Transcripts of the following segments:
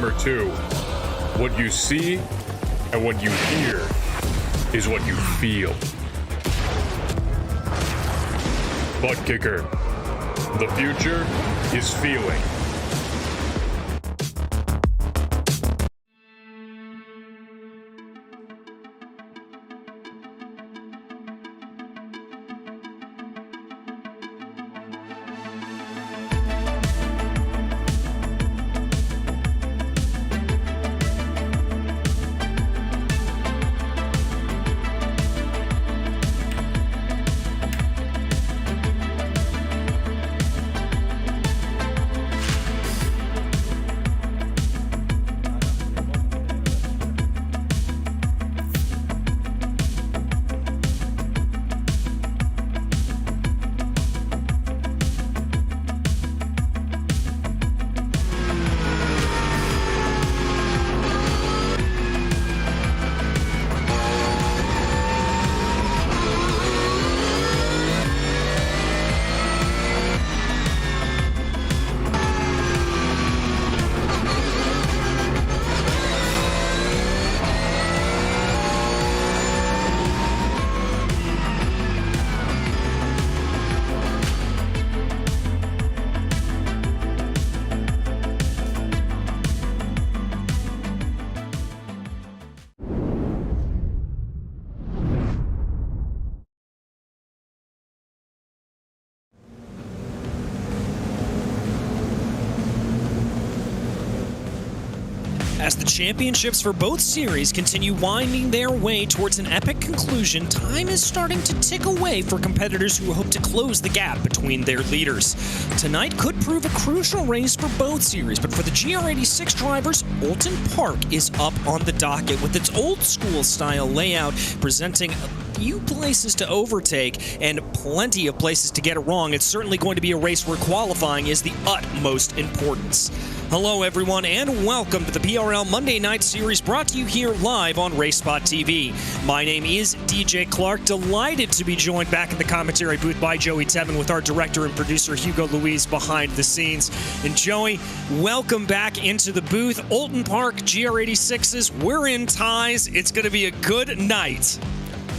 remember too, what you see and what you hear is what you feel. Butt kicker. The future is feeling. As the championships for both series continue winding their way towards an epic conclusion, time is starting to tick away for competitors who hope to close the gap between their leaders. Tonight could prove a crucial race for both series, but for the GR86 drivers, Oulton Park is up on the docket with its old-school style layout, presenting a few places to overtake and plenty of places to get it wrong. It's certainly going to be a race where qualifying is the utmost importance. Hello everyone and welcome to the PRL Monday Night Series brought to you here live on RaceSpotTV. My name is DJ Clark, delighted to be joined back in the commentary booth by Joey Tevin with our director and producer Hugo Louise behind the scenes. And Joey, welcome back into the booth. Oulton Park, GR86s, we're in ties. It's going to be a good night.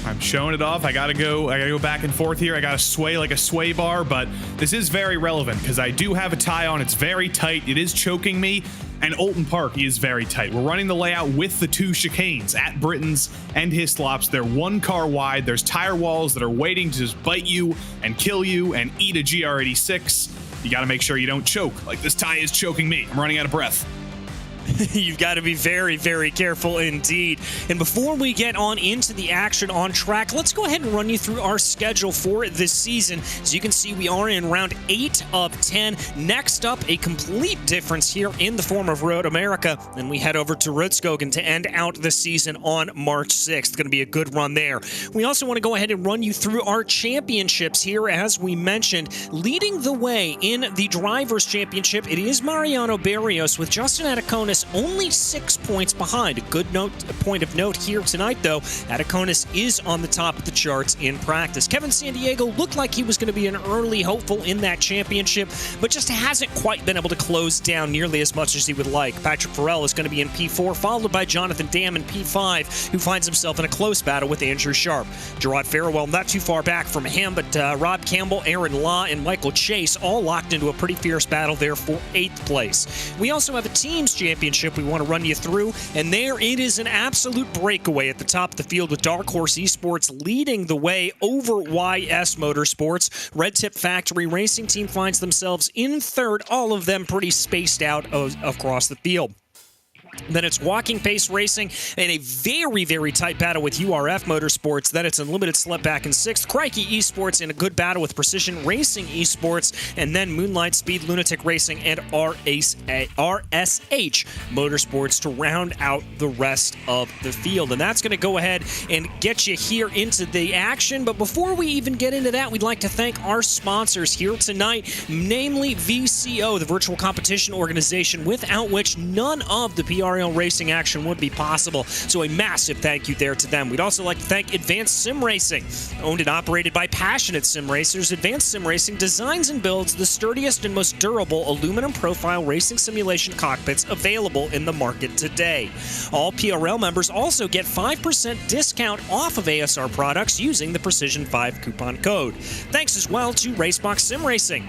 I'm showing it off. I gotta go back and forth here. I gotta sway like a sway bar, but this is very relevant because I do have a tie on. It's very tight. It is choking me, and Oulton Park is very tight. We're running the layout with the two chicanes at Britain's and Hislops. They're one car wide. There's tire walls that are waiting to just bite you and kill you and eat a GR86. You gotta make sure you don't choke. Like this tie is choking me. I'm running out of breath. You've got to be very, very careful indeed. And before we get on into the action on track, let's go ahead and run you through our schedule for this season. As you can see, we are in round 8 of 10. Next up, a complete difference here in the form of Road America. Then we head over to Rudskogen to end out the season on March 6th. Going to be a good run there. We also want to go ahead and run you through our championships here. As we mentioned, leading the way in the Drivers' Championship, it is Mariano Barrios with Justin Ataconis only 6 points behind. A good point of note here tonight, though, Ataconis is on the top of the charts in practice. Kevin Sandiego looked like he was going to be an early hopeful in that championship, but just hasn't quite been able to close down nearly as much as he would like. Patrick PRL is going to be in P4, followed by Jonathan Dam in P5, who finds himself in a close battle with Andrew Sharp. Gerard Farewell not too far back from him, but Rob Campbell, Aaron Law, and Michael Chase all locked into a pretty fierce battle there for 8th place. We also have a team's championship we want to run you through, and there it is, an absolute breakaway at the top of the field with Dark Horse Esports leading the way over YS Motorsports. Red Tip Factory Racing Team finds themselves in third, all of them pretty spaced out across the field. Then it's Walking Pace Racing in a very, very tight battle with URF Motorsports. Then it's Unlimited Slipback in 6th. Crikey Esports in a good battle with Precision Racing Esports. And then Moonlight Speed, Lunatic Racing, and RSH Motorsports to round out the rest of the field. And that's going to go ahead and get you here into the action. But before we even get into that, we'd like to thank our sponsors here tonight, namely VCO, the virtual competition organization, without which none of the PRL PRL racing action would be possible. So a massive thank you there to them. We'd also like to thank Advanced Sim Racing. Owned and operated by passionate sim racers, Advanced Sim Racing designs and builds the sturdiest and most durable aluminum profile racing simulation cockpits available in the market today. All PRL members also get 5% discount off of ASR products using the Precision 5 coupon code. Thanks as well to Racebox Sim Racing.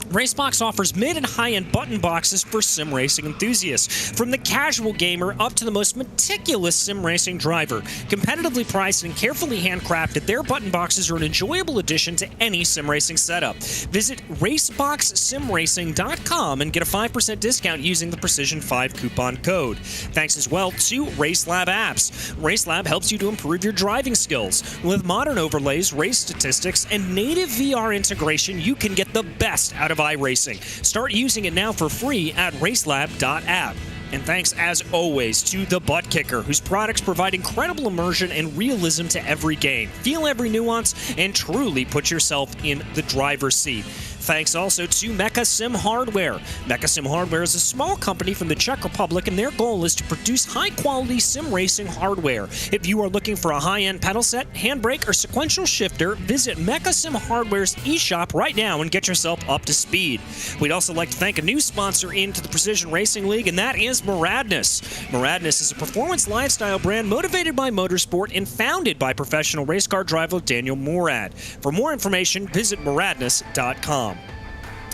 Racebox offers mid and high-end button boxes for sim racing enthusiasts, from the casual gamer up to the most meticulous sim racing driver. Competitively priced and carefully handcrafted, their button boxes are an enjoyable addition to any sim racing setup. Visit raceboxsimracing.com and get a 5% discount using the Precision 5 coupon code. Thanks as well to RaceLab apps. RaceLab helps you to improve your driving skills. With modern overlays, race statistics, and native VR integration, you can get the best out of iRacing. Start using it now for free at racelab.app. And thanks, as always, to the Butt Kicker, whose products provide incredible immersion and realism to every game. Feel every nuance and truly put yourself in the driver's seat. Thanks also to Mecha Sim Hardware. Mecha Sim Hardware is a small company from the Czech Republic, and their goal is to produce high-quality sim racing hardware. If you are looking for a high-end pedal set, handbrake, or sequential shifter, visit Mecha Sim Hardware's eShop right now and get yourself up to speed. We'd also like to thank a new sponsor into the Precision Racing League, and that is Muradness. Muradness is a performance lifestyle brand motivated by motorsport and founded by professional race car driver Daniel Murad. For more information, visit muradness.com.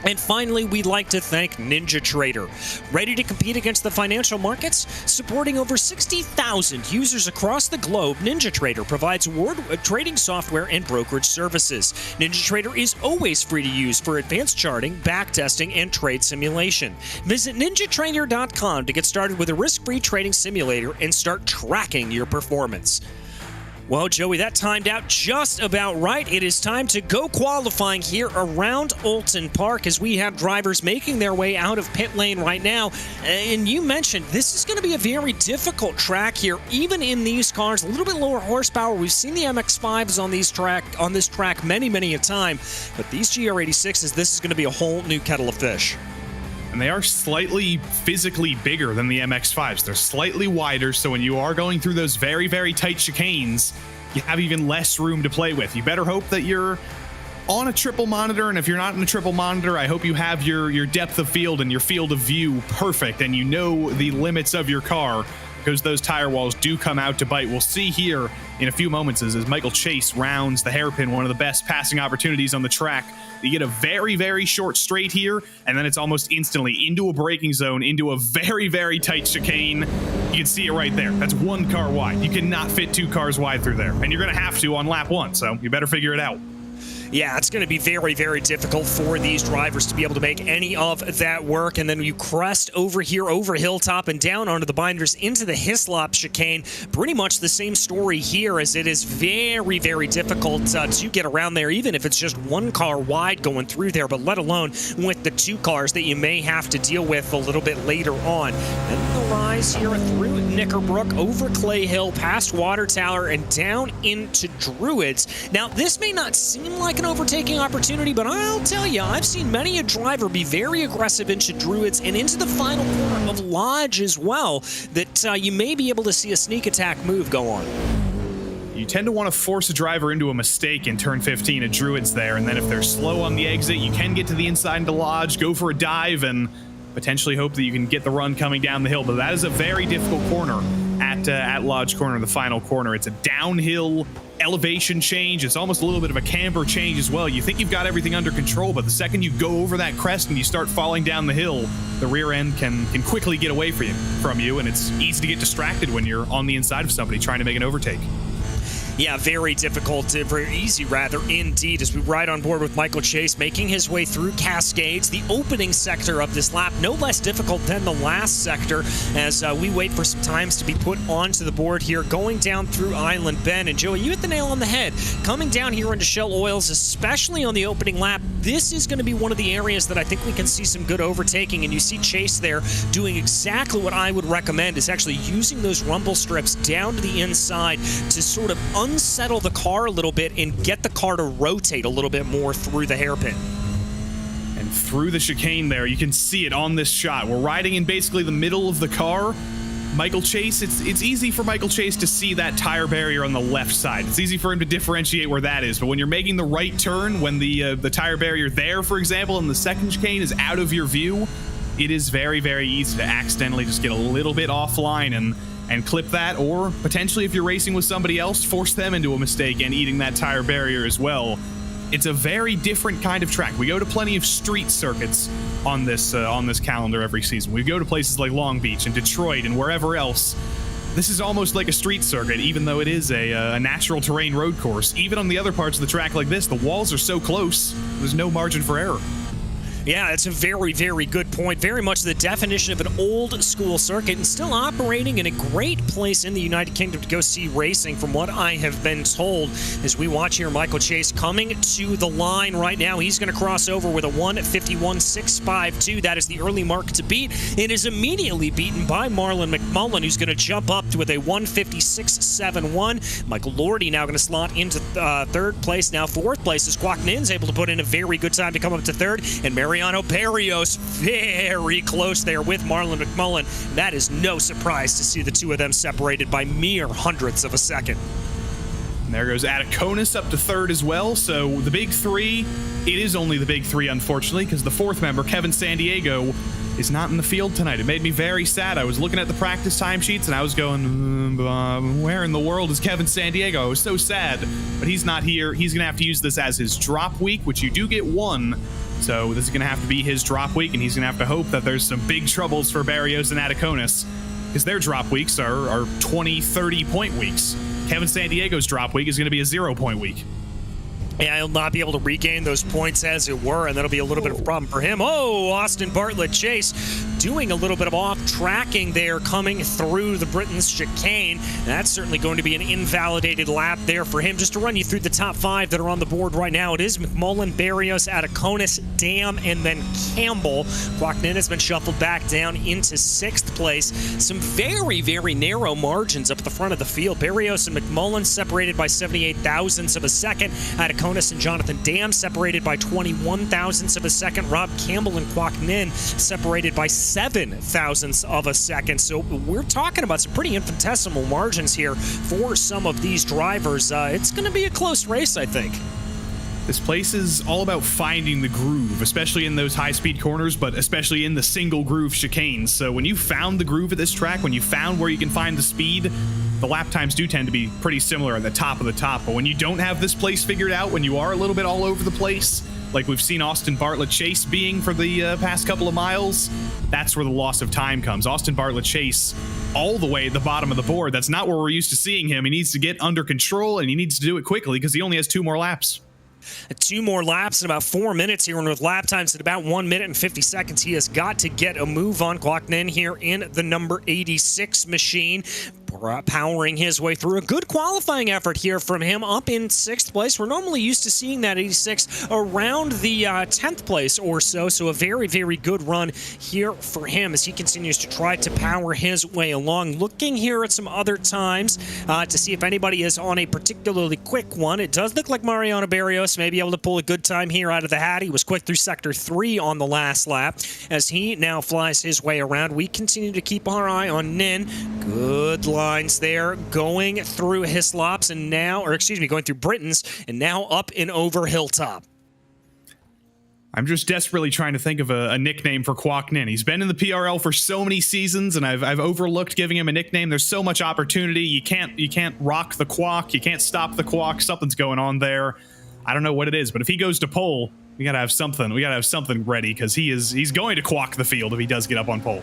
And finally, we'd like to thank NinjaTrader. Ready to compete against the financial markets? Supporting over 60,000 users across the globe, NinjaTrader provides trading software and brokerage services. NinjaTrader is always free to use for advanced charting, backtesting, and trade simulation. Visit ninjatrader.com to get started with a risk-free trading simulator and start tracking your performance. Well, Joey, that timed out just about right. It is time to go qualifying here around Oulton Park as we have drivers making their way out of pit lane right now. And you mentioned this is going to be a very difficult track here, even in these cars. A little bit lower horsepower. We've seen the MX-5s on this track many a time. But these GR86s, this is going to be a whole new kettle of fish. And they are slightly physically bigger than the MX-5s. They're slightly wider, so when you are going through those very, very tight chicanes, you have even less room to play with. You better hope that you're on a triple monitor, and if you're not in a triple monitor, I hope you have your depth of field and your field of view perfect, and you know the limits of your car, because those tire walls do come out to bite. We'll see here in a few moments as Michael Chase rounds the hairpin, one of the best passing opportunities on the track. You get a very, very short straight here, and then it's almost instantly into a braking zone, into a very, very tight chicane. You can see it right there. That's one car wide. You cannot fit two cars wide through there, and you're going to have to on lap one, so you better figure it out. Yeah, it's going to be very, very difficult for these drivers to be able to make any of that work. And then you crest over here, over Hilltop and down onto the binders into the Hislop chicane. Pretty much the same story here, as it is very, very difficult to get around there, even if it's just one car wide going through there, but let alone with the two cars that you may have to deal with a little bit later on. And the rise here through Knickerbrook, over Clay Hill, past Water Tower, and down into Druids. Now, this may not seem like an overtaking opportunity, but I'll tell you, I've seen many a driver be very aggressive into Druids and into the final corner of Lodge as well, that you may be able to see a sneak attack move go on. You tend to want to force a driver into a mistake in turn 15 at Druids there, and then if they're slow on the exit, you can get to the inside into Lodge, go for a dive, and potentially hope that you can get the run coming down the hill. But that is a very difficult corner at Lodge Corner, the final corner. It's a downhill elevation change. It's almost a little bit of a camber change as well. You think you've got everything under control, but the second you go over that crest and you start falling down the hill, the rear end can quickly get away from you, and it's easy to get distracted when you're on the inside of somebody trying to make an overtake. Yeah, very difficult, very easy rather, indeed, as we ride on board with Michael Chase, making his way through Cascades, the opening sector of this lap, no less difficult than the last sector, as we wait for some times to be put onto the board here, going down through Island Bend. And Joey, you hit the nail on the head. Coming down here into Shell Oils, especially on the opening lap, this is going to be one of the areas that I think we can see some good overtaking, and you see Chase there doing exactly what I would recommend, is actually using those rumble strips down to the inside to sort of unsettle the car a little bit and get the car to rotate a little bit more through the hairpin. And through the chicane there, you can see it on this shot. We're riding in basically the middle of the car, Michael Chase, it's easy for Michael Chase to see that tire barrier on the left side. It's easy for him to differentiate where that is. But when you're making the right turn, when the tire barrier there, for example, and the second chicane is out of your view, it is very, very easy to accidentally just get a little bit offline and clip that, or potentially if you're racing with somebody else, force them into a mistake and eating that tire barrier as well. It's a very different kind of track. We go to plenty of street circuits on this calendar every season. We go to places like Long Beach and Detroit and wherever else. This is almost like a street circuit, even though it is a natural terrain road course. Even on the other parts of the track like this, the walls are so close, there's no margin for error. Yeah, it's a very, very good point. Very much the definition of an old school circuit and still operating in a great place in the United Kingdom to go see racing, from what I have been told. As we watch here, Michael Chase coming to the line right now. He's going to cross over with a 1:51.652. That is the early mark to beat. It is immediately beaten by Marlon McMullen, who's going to jump up with a 1:56.71. Michael Lordy now going to slot into third place. Now fourth place is Kwok Nin's able to put in a very good time to come up to third. And Mariano Barrios very close there with Marlon McMullen. That is no surprise to see the two of them separated by mere hundredths of a second. And there goes Ataconis up to third as well. So the big three, it is only the big three, unfortunately, because the fourth member, Kevin Sandiego, is not in the field tonight. It made me very sad. I was looking at the practice timesheets and I was going, where in the world is Kevin Sandiego? I was so sad, but he's not here. He's going to have to use this as his drop week, which you do get one. So this is going to have to be his drop week, and he's going to have to hope that there's some big troubles for Barrios and Ataconis, because their drop weeks are 20, 30-point weeks. Kevin Sandiego's drop week is going to be a 0-point week. Yeah, he'll not be able to regain those points, as it were, and that'll be a little bit of a problem for him. Oh, Austin Bartlett Chase doing a little bit of off-tracking there, coming through the Britain's chicane. That's certainly going to be an invalidated lap there for him. Just to run you through the top five that are on the board right now, it is McMullen, Barrios, Ataconis, Dam, and then Campbell. Kwok Nin has been shuffled back down into sixth place. Some very, very narrow margins up at the front of the field. Barrios and McMullen separated by 78 thousandths of a second. Ataconis and Jonathan Dam separated by 21 thousandths of a second. Rob Campbell and Kwok Nin separated by 7 thousandths of a second. So we're talking about some pretty infinitesimal margins here for some of these drivers. It's going to be a close race, I think. This place is all about finding the groove, especially in those high-speed corners, but especially in the single-groove chicanes. So when you found the groove at this track, when you found where you can find the speed, the lap times do tend to be pretty similar at the top of the top. But when you don't have this place figured out, when you are a little bit all over the place, like we've seen Austin Bartlett Chase being for the past couple of miles, that's where the loss of time comes. Austin Bartlett Chase all the way at the bottom of the board. That's not where we're used to seeing him. He needs to get under control, and he needs to do it quickly because he only has 2 more laps. 2 more laps in about 4 minutes here, and with lap times at about 1 minute and 50 seconds, he has got to get a move on. Kwok Nin here in the number 86 machine, powering his way through. A good qualifying effort here from him, up in 6th place. We're normally used to seeing that 86 around the 10th place or so, so a very, very good run here for him as he continues to try to power his way along. Looking here at some other times to see if anybody is on a particularly quick one. It does look like Mariano Barrios may be able to pull a good time here out of the hat. He was quick through Sector 3 on the last lap as he now flies his way around. We continue to keep our eye on Nin. Good lines there going through Hislops and now, or excuse me, going through Britain's and now up and over Hilltop. I'm just desperately trying to think of a nickname for Kwok Nin. He's been in the PRL for so many seasons, and I've overlooked giving him a nickname. There's so much opportunity. You can't rock the Kwok. You can't stop the Kwok. Something's going on there. I don't know what it is, but if he goes to pole, we gotta have something. We gotta have something ready because he's going to Kwok the field if he does get up on pole.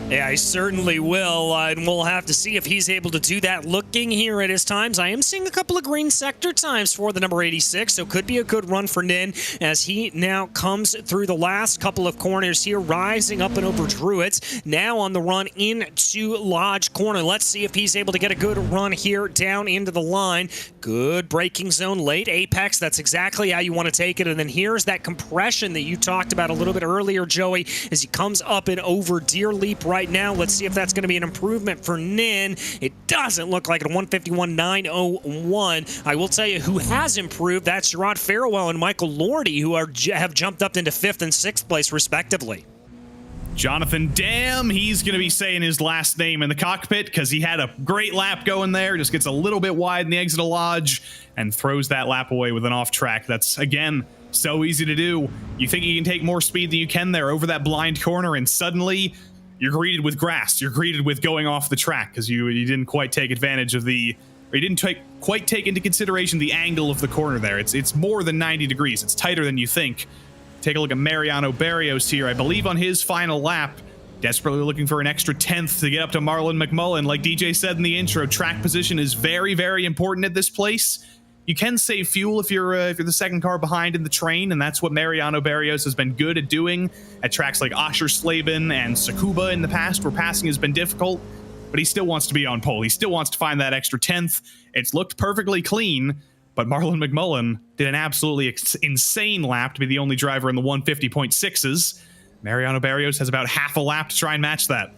Yeah, he certainly will, and we'll have to see if he's able to do that. Looking here at his times, I am seeing a couple of green sector times for the number 86, so could be a good run for Nin as he now comes through the last couple of corners here, rising up and over Druids, now on the run into Lodge Corner. Let's see if he's able to get a good run here down into the line. Good braking zone, late apex. That's exactly how you want to take it, and then here's that compression that you talked about a little bit earlier, Joey, as he comes up and over Deer Leap right now. Let's see if that's going to be an improvement for Nin. It doesn't look like it. 151.901. I will tell you who has improved. That's Gerard Farewell and Michael Lordy, who have jumped up into 5th and 6th place, respectively. Jonathan Dam, he's going to be saying his last name in the cockpit because he had a great lap going there. Just gets a little bit wide in the exit of Lodge and throws that lap away with an off track. That's, again, so easy to do. You think you can take more speed than you can there over that blind corner, and suddenly you're greeted with grass. You're greeted with going off the track because you didn't quite take advantage of the... or you didn't quite take into consideration the angle of the corner there. It's more than 90 degrees. It's tighter than you think. Take a look at Mariano Barrios here. I believe on his final lap, desperately looking for an extra 10th to get up to Marlon McMullen. Like DJ said in the intro, track position is very, very important at this place. You can save fuel if you're the second car behind in the train, and that's what Mariano Barrios has been good at doing at tracks like Oschersleben and Tsukuba in the past, where passing has been difficult. But he still wants to be on pole. He still wants to find that extra 10th. It's looked perfectly clean, but Marlon McMullen did an absolutely insane lap to be the only driver in the 150.6s. Mariano Barrios has about half a lap to try and match that.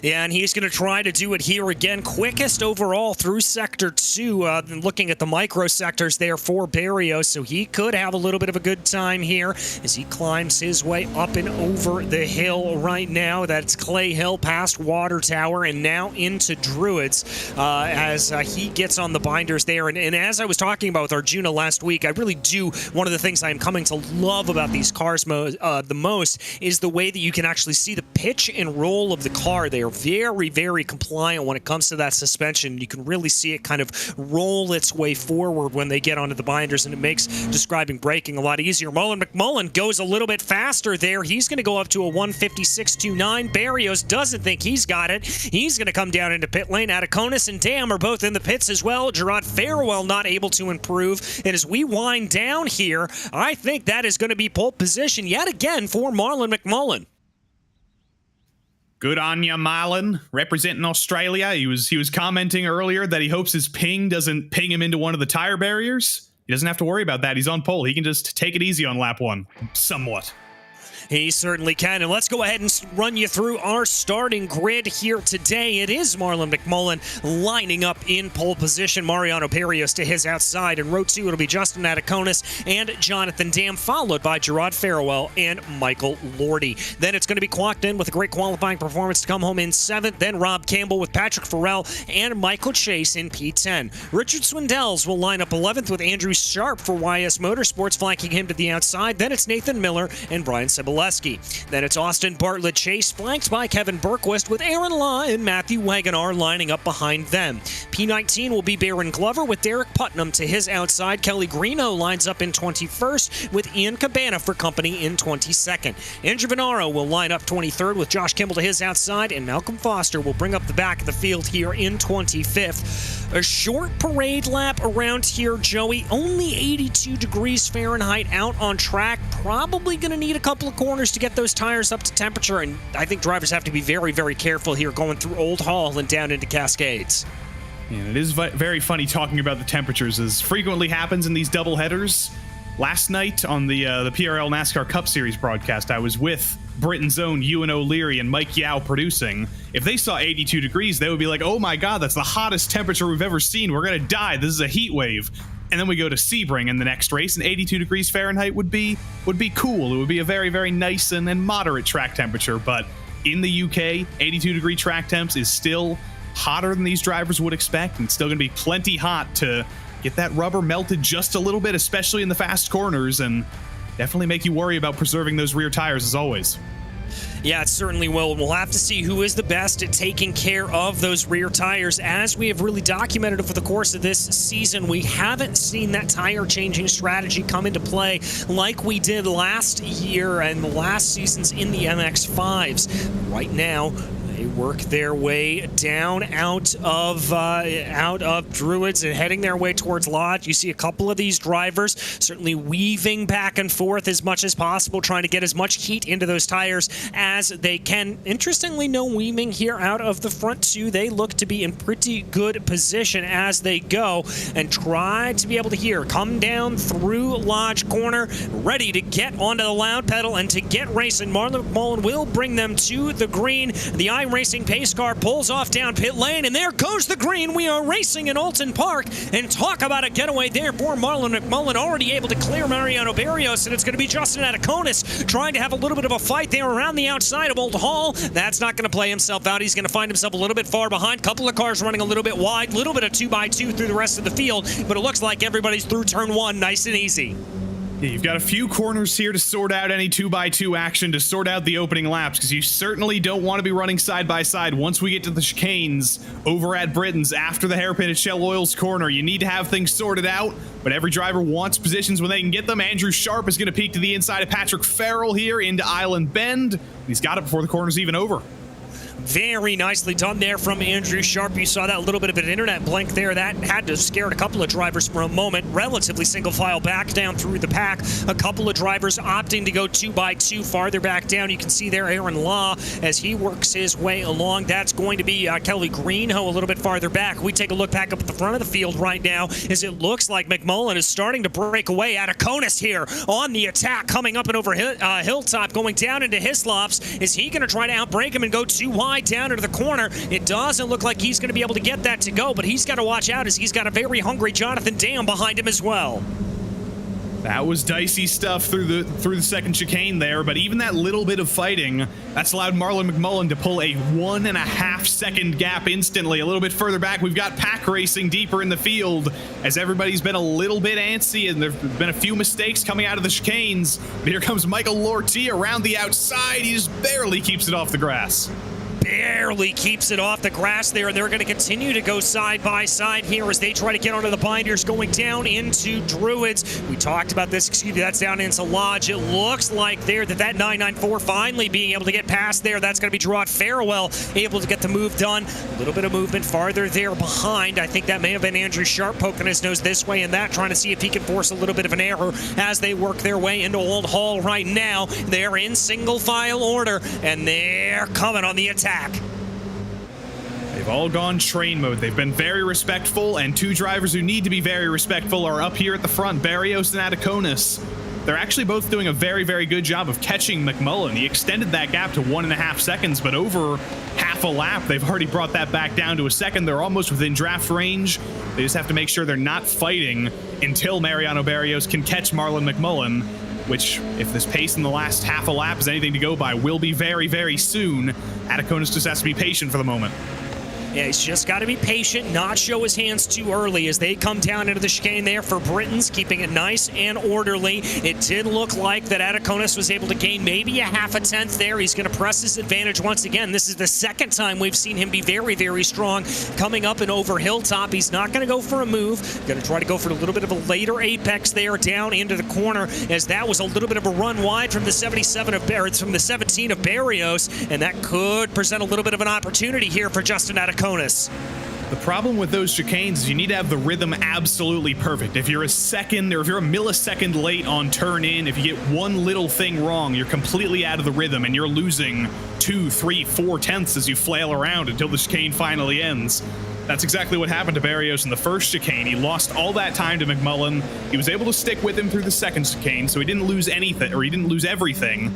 Yeah, and he's going to try to do it here again. Quickest overall through Sector 2, looking at the micro sectors there for Barrios, so he could have a little bit of a good time here as he climbs his way up and over the hill right now. That's Clay Hill past Water Tower and now into Druids as he gets on the binders there. And as I was talking about with Arjuna last week, I really do, one of the things I'm coming to love about these cars the most is the way that you can actually see the pitch and roll of the car. They are very, very compliant when it comes to that suspension. You can really see it kind of roll its way forward when they get onto the binders, and it makes describing braking a lot easier. Marlon McMullen goes a little bit faster there. He's going to go up to a 156.29. Barrios doesn't think he's got it. He's going to come down into pit lane. Ataconis and Dam are both in the pits as well. Gerard Farewell not able to improve. And as we wind down here, I think that is going to be pole position yet again for Marlon McMullen. Good on ya, Marlon, representing Australia. He was commenting earlier that he hopes his ping doesn't ping him into one of the tire barriers. He doesn't have to worry about that. He's on pole. He can just take it easy on lap 1, somewhat. He certainly can. And let's go ahead and run you through our starting grid here today. It is Marlon McMullen lining up in pole position. Mariano Barrios to his outside. In row 2, it'll be Justin Ataconis and Jonathan Dam, followed by Gerard Farewell and Michael Lordy. Then it's going to be clocked in with a great qualifying performance to come home in 7th. Then Rob Campbell with Patrick Farrell and Michael Chase in P10. Richard Swindells will line up 11th with Andrew Sharp for YS Motorsports, flanking him to the outside. Then it's Nathan Miller and Brian Sebring. Then it's Austin Bartlett Chase, flanked by Kevin Berquist, with Aaron Law and Matthew Wagonar lining up behind them. P19 will be Baron Glover with Derek Putnam to his outside. Kelly Greeno lines up in 21st with Ian Cabana for company in 22nd. Andrew Venaro will line up 23rd with Josh Kimball to his outside, and Malcolm Foster will bring up the back of the field here in 25th. A short parade lap around here, Joey. Only 82 degrees Fahrenheit out on track. Probably going to need a couple of corners to get those tires up to temperature, and I think drivers have to be very, very careful here going through Old Hall and down into Cascades. And it is very funny talking about the temperatures, as frequently happens in these double headers. Last night on the PRL NASCAR Cup Series broadcast, I was with Britain's own Ewan O'Leary and Mike Yao producing. If they saw 82 degrees, they would be like, oh my god, that's the hottest temperature we've ever seen. We're going to die. This is a heat wave. And then we go to Sebring in the next race, and 82 degrees Fahrenheit would be cool. It would be a very, very nice and moderate track temperature. But in the UK, 82 degree track temps is still hotter than these drivers would expect, and still going to be plenty hot to get that rubber melted just a little bit, especially in the fast corners, and definitely make you worry about preserving those rear tires as always. Yeah, it certainly will. We'll have to see who is the best at taking care of those rear tires. As we have really documented over the course of this season, we haven't seen that tire changing strategy come into play like we did last year and the last seasons in the MX-5s. Right now, they work their way down out of Druids and heading their way towards Lodge. You see a couple of these drivers certainly weaving back and forth as much as possible, trying to get as much heat into those tires as they can. Interestingly, no weaving here out of the front two. They look to be in pretty good position as they go and try to be able to come down through Lodge Corner, ready to get onto the loud pedal and to get racing. Marlon McMullen will bring them to the green. The iRacing iRacing pace car pulls off down pit lane, and there goes the green. We are racing in Alton Park, and talk about a getaway there for Marlon McMullen, already able to clear Mariano Barrios, and it's going to be Justin Ataconis trying to have a little bit of a fight there around the outside of Old Hall. That's not going to play himself out. He's going to find himself a little bit far behind. Couple of cars running a little bit wide, little bit of 2x2 through the rest of the field, but it looks like everybody's through turn one nice and easy. Yeah, you've got a few corners here to sort out any 2x2 action, to sort out the opening laps, because you certainly don't want to be running side by side once we get to the chicanes over at Britain's after the hairpin at Shell Oil's corner. You need to have things sorted out, but every driver wants positions when they can get them. Andrew Sharp is going to peek to the inside of Patrick Farrell here into Island Bend. He's got it before the corner's even over. Very nicely done there from Andrew Sharp. You saw that little bit of an internet blink there. That had to have scared a couple of drivers for a moment. Relatively single file back down through the pack. A couple of drivers opting to go 2x2 farther back down. You can see there Aaron Law as he works his way along. That's going to be Kelly Greenhoe a little bit farther back. We take a look back up at the front of the field right now as it looks like McMullen is starting to break away. Ataconis here on the attack, coming up and over Hilltop, going down into Hislops. Is he going to try to outbreak him and go too wide down into the corner? It doesn't look like he's going to be able to get that to go, but he's got to watch out as he's got a very hungry Jonathan Dam behind him as well. That was dicey stuff through the second chicane there, but even that little bit of fighting, that's allowed Marlon McMullen to pull a 1.5 second gap instantly. A little bit further back, we've got pack racing deeper in the field as everybody's been a little bit antsy and there've been a few mistakes coming out of the chicanes. But here comes Michael Lortie around the outside. He just barely keeps it off the grass. Barely keeps it off the grass there, and they're going to continue to go side by side here as they try to get onto the binders going down into Druids. We talked about this, that's down into Lodge. It looks like there that 994 finally being able to get past there. That's going to be Gerard Farewell able to get the move done. A little bit of movement farther there behind. I think that may have been Andrew Sharp poking his nose this way and that, trying to see if he can force a little bit of an error as they work their way into Old Hall right now. They're in single file order, and they're coming on the attack. They've all gone train mode. They've been very respectful, and two drivers who need to be very respectful are up here at the front, Barrios and Ataconis. They're actually both doing a very, very good job of catching McMullen. He extended that gap to 1.5 seconds, but over half a lap, they've already brought that back down to a second. They're almost within draft range. They just have to make sure they're not fighting until Mariano Barrios can catch Marlon McMullen, which, if this pace in the last half a lap is anything to go by, will be very, very soon. Ataconis just has to be patient for the moment. Yeah, he's just got to be patient, not show his hands too early as they come down into the chicane there for Britons, keeping it nice and orderly. It did look like that Ataconis was able to gain maybe a half a tenth there. He's going to press his advantage once again. This is the second time we've seen him be very, very strong coming up and over Hilltop. He's not going to go for a move. Going to try to go for a little bit of a later apex there down into the corner, as that was a little bit of a run wide from the 17 of Barrios, and that could present a little bit of an opportunity here for Justin Ataconis. The problem with those chicanes is you need to have the rhythm absolutely perfect. If you're a second or if you're a millisecond late on turn in, if you get one little thing wrong, you're completely out of the rhythm and you're losing 2, 3, 4 tenths as you flail around until the chicane finally ends. That's exactly what happened to Barrios in the first chicane. He lost all that time to McMullen. He was able to stick with him through the second chicane, so he didn't lose anything, or he didn't lose everything.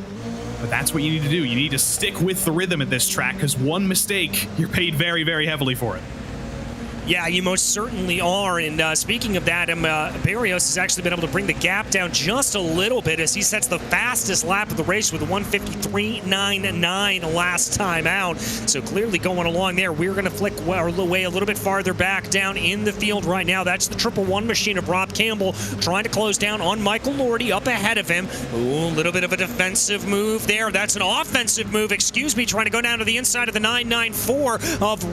But that's what you need to do. You need to stick with the rhythm at this track, because one mistake, you're paid very, very heavily for it. Yeah, you most certainly are. And speaking of that, Barrios has actually been able to bring the gap down just a little bit as he sets the fastest lap of the race with a 1:53.99 last time out. So clearly going along there. We're going to flick our way a little bit farther back down in the field right now. That's the 111 machine of Rob Campbell trying to close down on Michael Lortie up ahead of him. Ooh, a little bit of a defensive move there. That's an offensive move, excuse me, trying to go down to the inside of the 994 of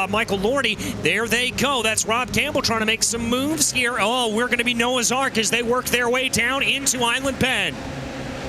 Michael Lortie. There they go. That's Rob Campbell trying to make some moves here. Oh, we're going to be Noah's Ark as they work their way down into Island Bend.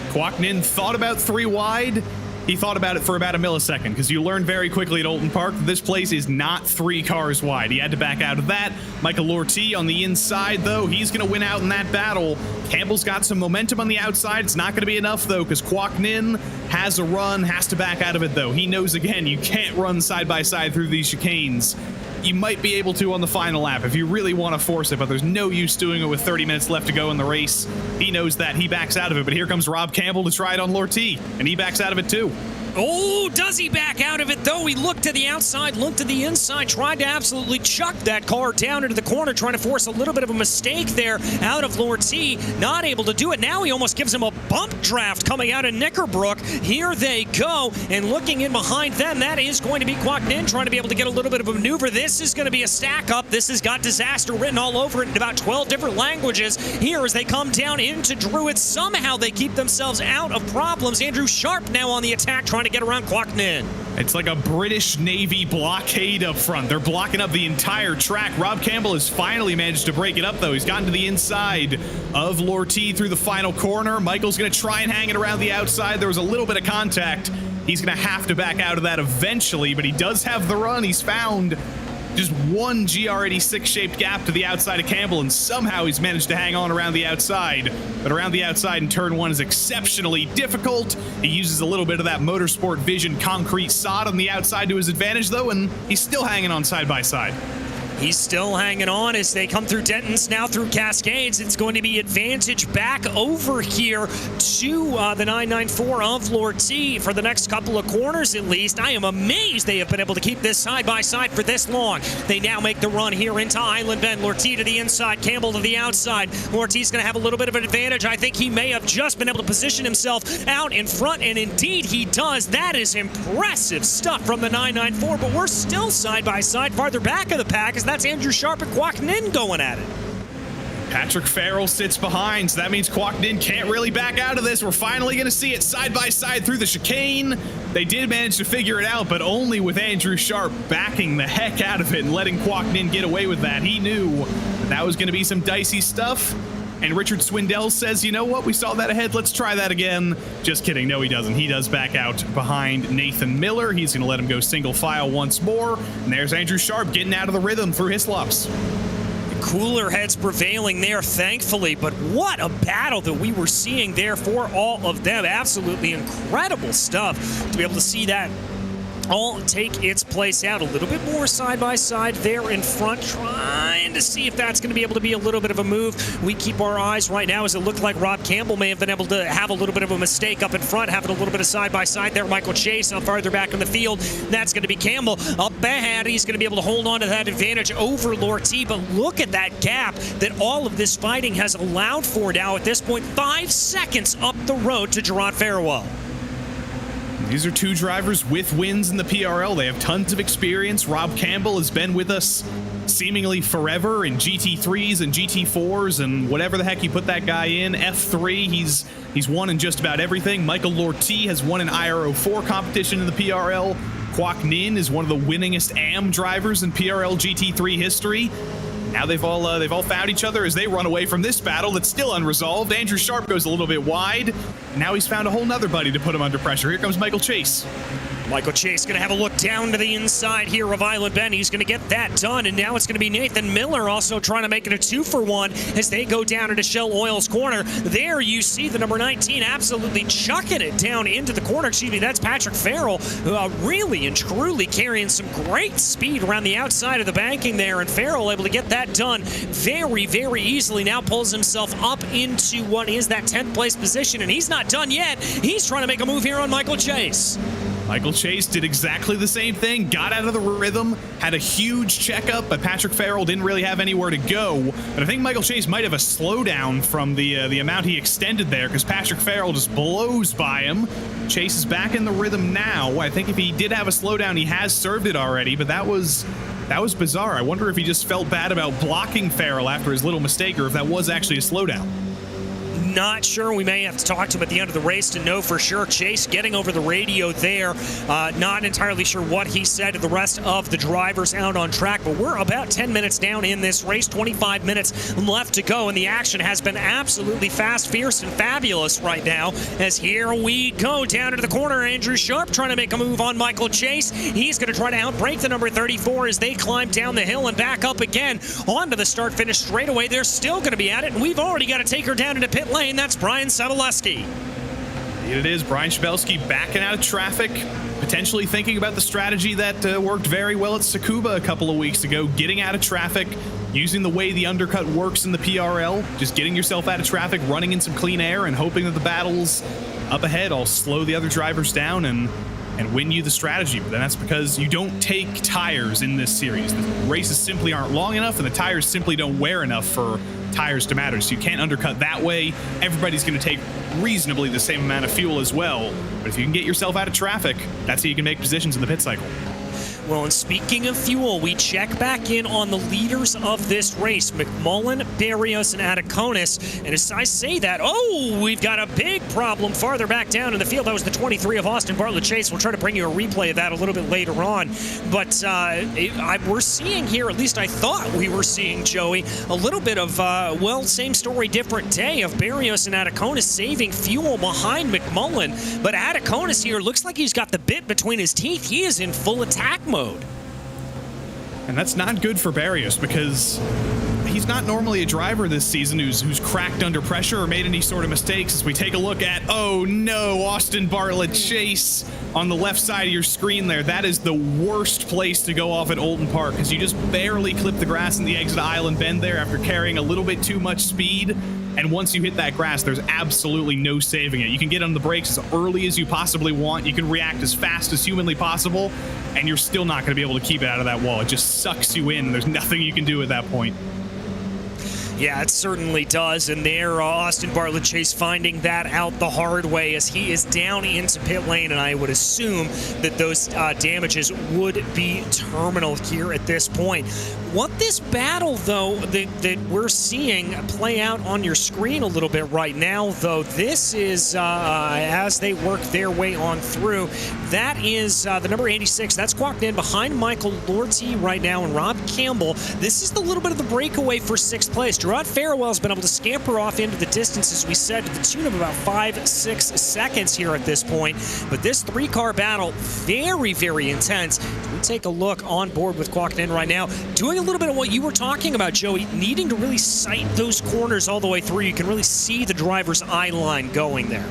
Kwok Nin thought about 3 wide. He thought about it for about a millisecond, because you learn very quickly at Alton Park that this place is not 3 cars wide. He had to back out of that. Michael Lortie on the inside, though, he's going to win out in that battle. Campbell's got some momentum on the outside. It's not going to be enough, though, because Kwok Nin has a run, has to back out of it, though. He knows, again, you can't run side by side through these chicanes. You might be able to on the final lap if you really want to force it, but there's no use doing it with 30 minutes left to go in the race. He knows that. He backs out of it, but here comes Rob Campbell to try it on Lortie, and he backs out of it too. Oh, does he back out of it, though? He looked to the outside, looked to the inside, tried to absolutely chuck that car down into the corner, trying to force a little bit of a mistake there out of Lord T. Not able to do it. Now he almost gives him a bump draft coming out of Knickerbrook. Here they go, and looking in behind them, that is going to be Kwok Nin trying to be able to get a little bit of a maneuver. This is going to be a stack up. This has got disaster written all over it in about 12 different languages. Here as they come down into Druid, somehow they keep themselves out of problems. Andrew Sharp now on the attack, trying to get around Kwok Nin. It's like a British Navy blockade up front. They're blocking up the entire track. Rob Campbell has finally managed to break it up, though. He's gotten to the inside of Lord T through the final corner. Michael's going to try and hang it around the outside. There was a little bit of contact. He's going to have to back out of that eventually, but he does have the run. He's found just one GR86 shaped gap to the outside of Campbell, and somehow he's managed to hang on around the outside. But around the outside in turn one is exceptionally difficult. He uses a little bit of that Motorsport Vision concrete sod on the outside to his advantage, though, and he's still hanging on side by side. He's still hanging on as they come through Denton's, now through Cascades. It's going to be advantage back over here to the 994 of Lord T for the next couple of corners at least. I am amazed they have been able to keep this side by side for this long. They now make the run here into Island Bend. Lord T to the inside, Campbell to the outside. Lord T's going to have a little bit of an advantage. I think he may have just been able to position himself out in front, and indeed he does. That is impressive stuff from the 994, but we're still side by side farther back of the pack as that's Andrew Sharp and Kwok Nin going at it. Patrick Farrell sits behind, so that means Kwok Nin can't really back out of this. We're finally going to see it side by side through the chicane. They did manage to figure it out, but only with Andrew Sharp backing the heck out of it and letting Kwok Nin get away with that. He knew that was going to be some dicey stuff. And Richard Swindell says, you know what, we saw that ahead, let's try that again. Just kidding, no he doesn't. He does back out behind Nathan Miller. He's gonna let him go single file once more. And there's Andrew Sharp getting out of the rhythm through Hislops. Cooler heads prevailing there, thankfully, but what a battle that we were seeing there for all of them. Absolutely incredible stuff to be able to see that all take its place out. A little bit more side by side there in front, trying to see if that's going to be able to be a little bit of a move. We keep our eyes right now as it looked like Rob Campbell may have been able to have a little bit of a mistake up in front, having a little bit of side by side there. Michael Chase farther back in the field. That's going to be Campbell up ahead. He's going to be able to hold on to that advantage over Lord T, but look at that gap that all of this fighting has allowed for now at this point. 5 seconds up the road to Gerard Farewell. These are two drivers with wins in the PRL. They have tons of experience. Rob Campbell has been with us seemingly forever in GT3s and GT4s and whatever the heck you put that guy in. F3, he's won in just about everything. Michael Lord T has won an IRO4 competition in the PRL. Kwok Nin is one of the winningest AM drivers in PRL GT3 history. Now they've all found each other as they run away from this battle that's still unresolved. Andrew Sharp goes a little bit wide. Now he's found a whole nother buddy to put him under pressure. Here comes Michael Chase. Michael Chase going to have a look down to the inside here of Island Bend. He's going to get that done, and now it's going to be Nathan Miller also trying to make it a 2-for-1 as they go down into Shell Oil's corner. There you see the number 19 absolutely chucking it down into the corner. Excuse me, that's Patrick Farrell, really and truly carrying some great speed around the outside of the banking there, and Farrell able to get that done very, very easily. Now pulls himself up into what is that 10th place position, and he's not done yet. He's trying to make a move here on Michael Chase. Michael Chase did exactly the same thing, got out of the rhythm, had a huge checkup, but Patrick Farrell didn't really have anywhere to go. But I think Michael Chase might have a slowdown from the amount he extended there, because Patrick Farrell just blows by him. Chase is back in the rhythm now. I think if he did have a slowdown, he has served it already, but that was bizarre. I wonder if he just felt bad about blocking Farrell after his little mistake, or if that was actually a slowdown. Not sure. We may have to talk to him at the end of the race to know for sure. Chase getting over the radio there. Not entirely sure what he said to the rest of the drivers out on track, but we're about 10 minutes down in this race, 25 minutes left to go, and the action has been absolutely fast, fierce, and fabulous right now as here we go down to the corner. Andrew Sharp trying to make a move on Michael Chase. He's going to try to outbreak the number 34 as they climb down the hill and back up again onto the start-finish straightaway. They're still going to be at it, and we've already got to take her down into pit lane. That's Brian Sabalewski. It is Brian Shabelski backing out of traffic, potentially thinking about the strategy that worked very well at Tsukuba a couple of weeks ago, getting out of traffic, using the way the undercut works in the PRL, just getting yourself out of traffic, running in some clean air, and hoping that the battles up ahead all slow the other drivers down and and win you the strategy. But then that's because you don't take tires in this series. The races simply aren't long enough, and the tires simply don't wear enough for tires to matter. So you can't undercut that way. Everybody's going to take reasonably the same amount of fuel as well. But if you can get yourself out of traffic, that's how you can make positions in the pit cycle. Well, and speaking of fuel, we check back in on the leaders of this race, McMullen, Barrios, and Ataconis. And as I say that, we've got a big problem farther back down in the field. That was the 23 of Austin Bartlett Chase. We'll try to bring you a replay of that a little bit later on. But we're seeing here, at least I thought we were seeing, Joey, a little bit of, same story, different day of Barrios and Ataconis saving fuel behind McMullen. But Ataconis here looks like he's got the bit between his teeth. He is in full attack mode. And that's not good for Barrios because he's not normally a driver this season who's cracked under pressure or made any sort of mistakes. As we take a look at, Austin Bartlett Chase on the left side of your screen there. That is the worst place to go off at Oulton Park because you just barely clip the grass in the exit aisle and bend there after carrying a little bit too much speed. And once you hit that grass, there's absolutely no saving it. You can get on the brakes as early as you possibly want. You can react as fast as humanly possible, and you're still not going to be able to keep it out of that wall. It just sucks you in. There's nothing you can do at that point. Yeah, it certainly does. And there, Austin Bartlett Chase finding that out the hard way as he is down into pit lane. And I would assume that those damages would be terminal here at this point. What this battle, though, that we're seeing play out on your screen a little bit right now, though, this is as they work their way on through. That is the number 86. That's clocked in behind Michael Lorty right now and Rob Campbell. This is the little bit of the breakaway for sixth place. Gerard Farewell's been able to scamper off into the distance, as we said, to the tune of about 5-6 seconds here at this point. But this three-car battle, very, very intense. We take a look on board with clocked in right now, doing a little bit of what you were talking about, Joey, needing to really sight those corners all the way through. You can really see the driver's eye line going there.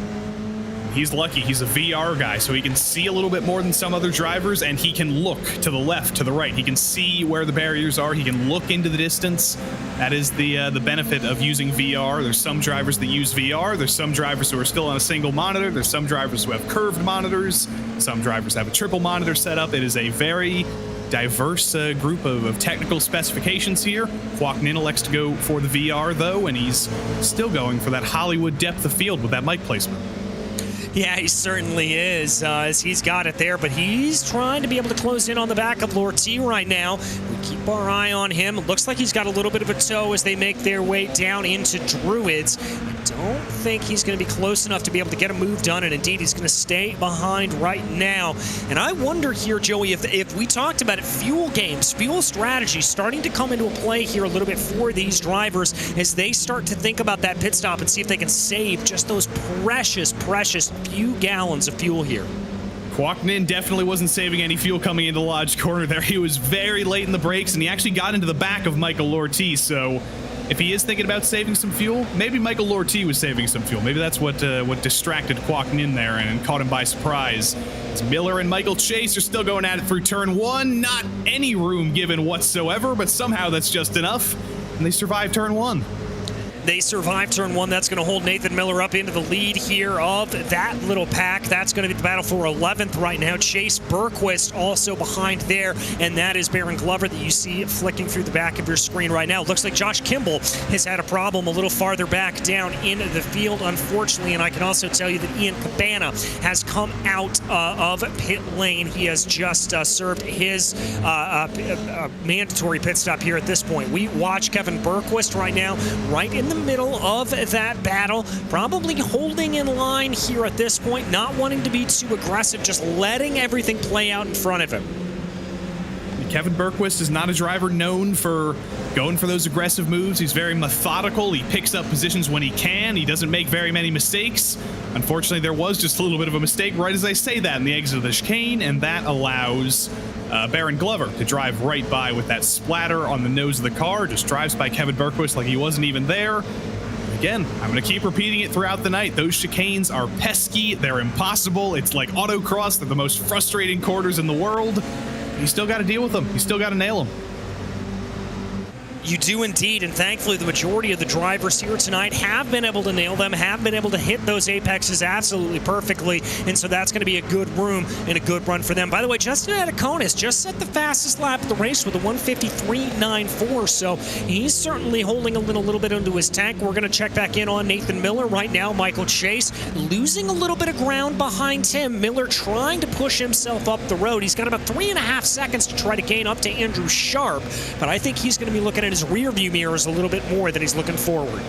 He's lucky. He's a VR guy, so he can see a little bit more than some other drivers, and he can look to the left, to the right. He can see where the barriers are. He can look into the distance. That is the benefit of using VR. There's some drivers that use VR. There's some drivers who are still on a single monitor. There's some drivers who have curved monitors. Some drivers have a triple monitor setup. It is a very diverse group of technical specifications here. Kwok elects to go for the VR, though, and he's still going for that Hollywood depth of field with that mic placement. Yeah, he certainly is, as he's got it there, but he's trying to be able to close in on the back of Lorty right now. We keep our eye on him. It looks like he's got a little bit of a toe as they make their way down into Druids. I don't think he's going to be close enough to be able to get a move done, and indeed he's going to stay behind right now. And I wonder here, Joey, if we talked about it, fuel games, fuel strategy starting to come into a play here a little bit for these drivers as they start to think about that pit stop and see if they can save just those precious few gallons of fuel here. Kwok definitely wasn't saving any fuel coming into Lodge Corner there. He was very late in the brakes, and he actually got into the back of Michael Lorty, so if he is thinking about saving some fuel, maybe Michael Lorty was saving some fuel. Maybe that's what distracted Kwok there and caught him by surprise. As Miller and Michael Chase are still going at it through turn one. Not any room given whatsoever, but somehow that's just enough, and they survive turn one. They survive turn one. That's going to hold Nathan Miller up into the lead here of that little pack. That's going to be the battle for 11th right now. Chase Bergquist also behind there, and that is Baron Glover that you see flicking through the back of your screen right now. Looks like Josh Kimball has had a problem a little farther back down in the field, unfortunately, and I can also tell you that Ian Cabana has come out of pit lane. He has just served his mandatory pit stop here at this point. We watch Kevin Bergquist right now, right in the middle of that battle, probably holding in line here at this point, not wanting to be too aggressive, just letting everything play out in front of him. Kevin Bergquist is not a driver known for going for those aggressive moves. He's very methodical. He picks up positions when he can. He doesn't make very many mistakes. Unfortunately, there was just a little bit of a mistake right as I say that in the exit of the chicane, and that allows Baron Glover to drive right by with that splatter on the nose of the car. Just drives by Kevin Bergquist like he wasn't even there. Again, I'm going to keep repeating it throughout the night. Those chicanes are pesky. They're impossible. It's like autocross. They're the most frustrating corners in the world. You still got to deal with them. You still got to nail them. You do indeed, and thankfully the majority of the drivers here tonight have been able to nail them, have been able to hit those apexes absolutely perfectly, and so that's going to be a good room and a good run for them. By the way, Justin Ataconis just set the fastest lap of the race with a 1:53.94, so he's certainly holding a little bit into his tank. We're going to check back in on Nathan Miller right now. Michael Chase losing a little bit of ground behind him. Miller trying to push himself up the road. He's got about 3.5 seconds to try to gain up to Andrew Sharp, but I think he's going to be looking at his rear view mirrors a little bit more than he's looking forward.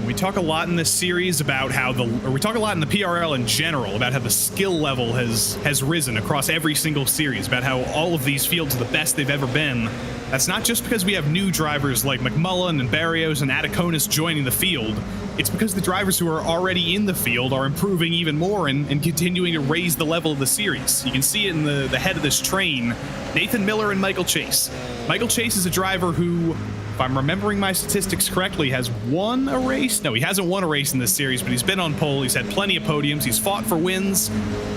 We talk a lot in this series about how we talk a lot in the PRL in general about how the skill level has risen across every single series, about how all of these fields are the best they've ever been. That's not just because we have new drivers like McMullen and Barrios and Ataconis joining the field. It's because the drivers who are already in the field are improving even more and continuing to raise the level of the series. You can see it in the head of this train, Nathan Miller and Michael Chase. Michael Chase is a driver who, if I'm remembering my statistics correctly, has won a race. No, he hasn't won a race in this series, but he's been on pole. He's had plenty of podiums. He's fought for wins.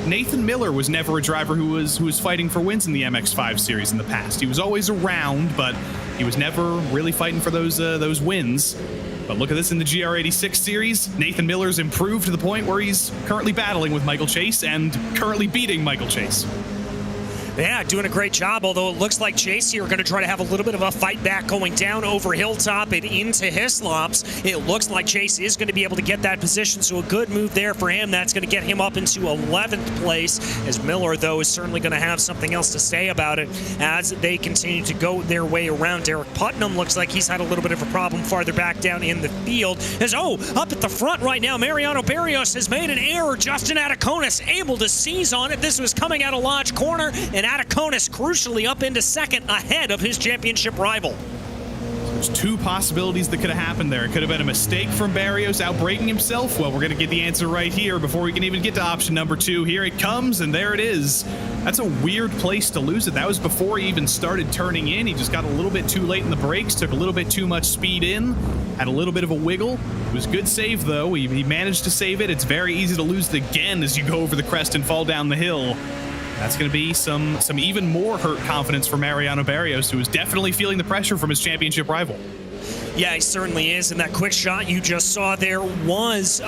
Nathan Miller was never a driver who was fighting for wins in the MX5 series in the past. He was always around, but he was never really fighting for those wins. But look at this in the GR86 series. Nathan Miller's improved to the point where he's currently battling with Michael Chase and currently beating Michael Chase. Yeah, doing a great job, although it looks like Chase here are going to try to have a little bit of a fight back going down over Hilltop and into Hislops. It looks like Chase is going to be able to get that position, so a good move there for him. That's going to get him up into 11th place, as Miller, though, is certainly going to have something else to say about it as they continue to go their way around. Derek Putnam looks like he's had a little bit of a problem farther back down in the field. As, up at the front right now, Mariano Barrios has made an error. Justin Ataconis able to seize on it. This was coming out of Lodge Corner, and Ataconis crucially up into second ahead of his championship rival. There's two possibilities that could have happened there. It could have been a mistake from Barrios outbraking himself. Well, we're going to get the answer right here before we can even get to option number 2. Here it comes, and there it is. That's a weird place to lose it. That was before he even started turning in. He just got a little bit too late in the brakes, took a little bit too much speed in, had a little bit of a wiggle. It was a good save, though. He managed to save it. It's very easy to lose it again as you go over the crest and fall down the hill. That's going to be some even more hurt confidence for Mariano Barrios, who is definitely feeling the pressure from his championship rival. Yeah, he certainly is. And that quick shot you just saw there was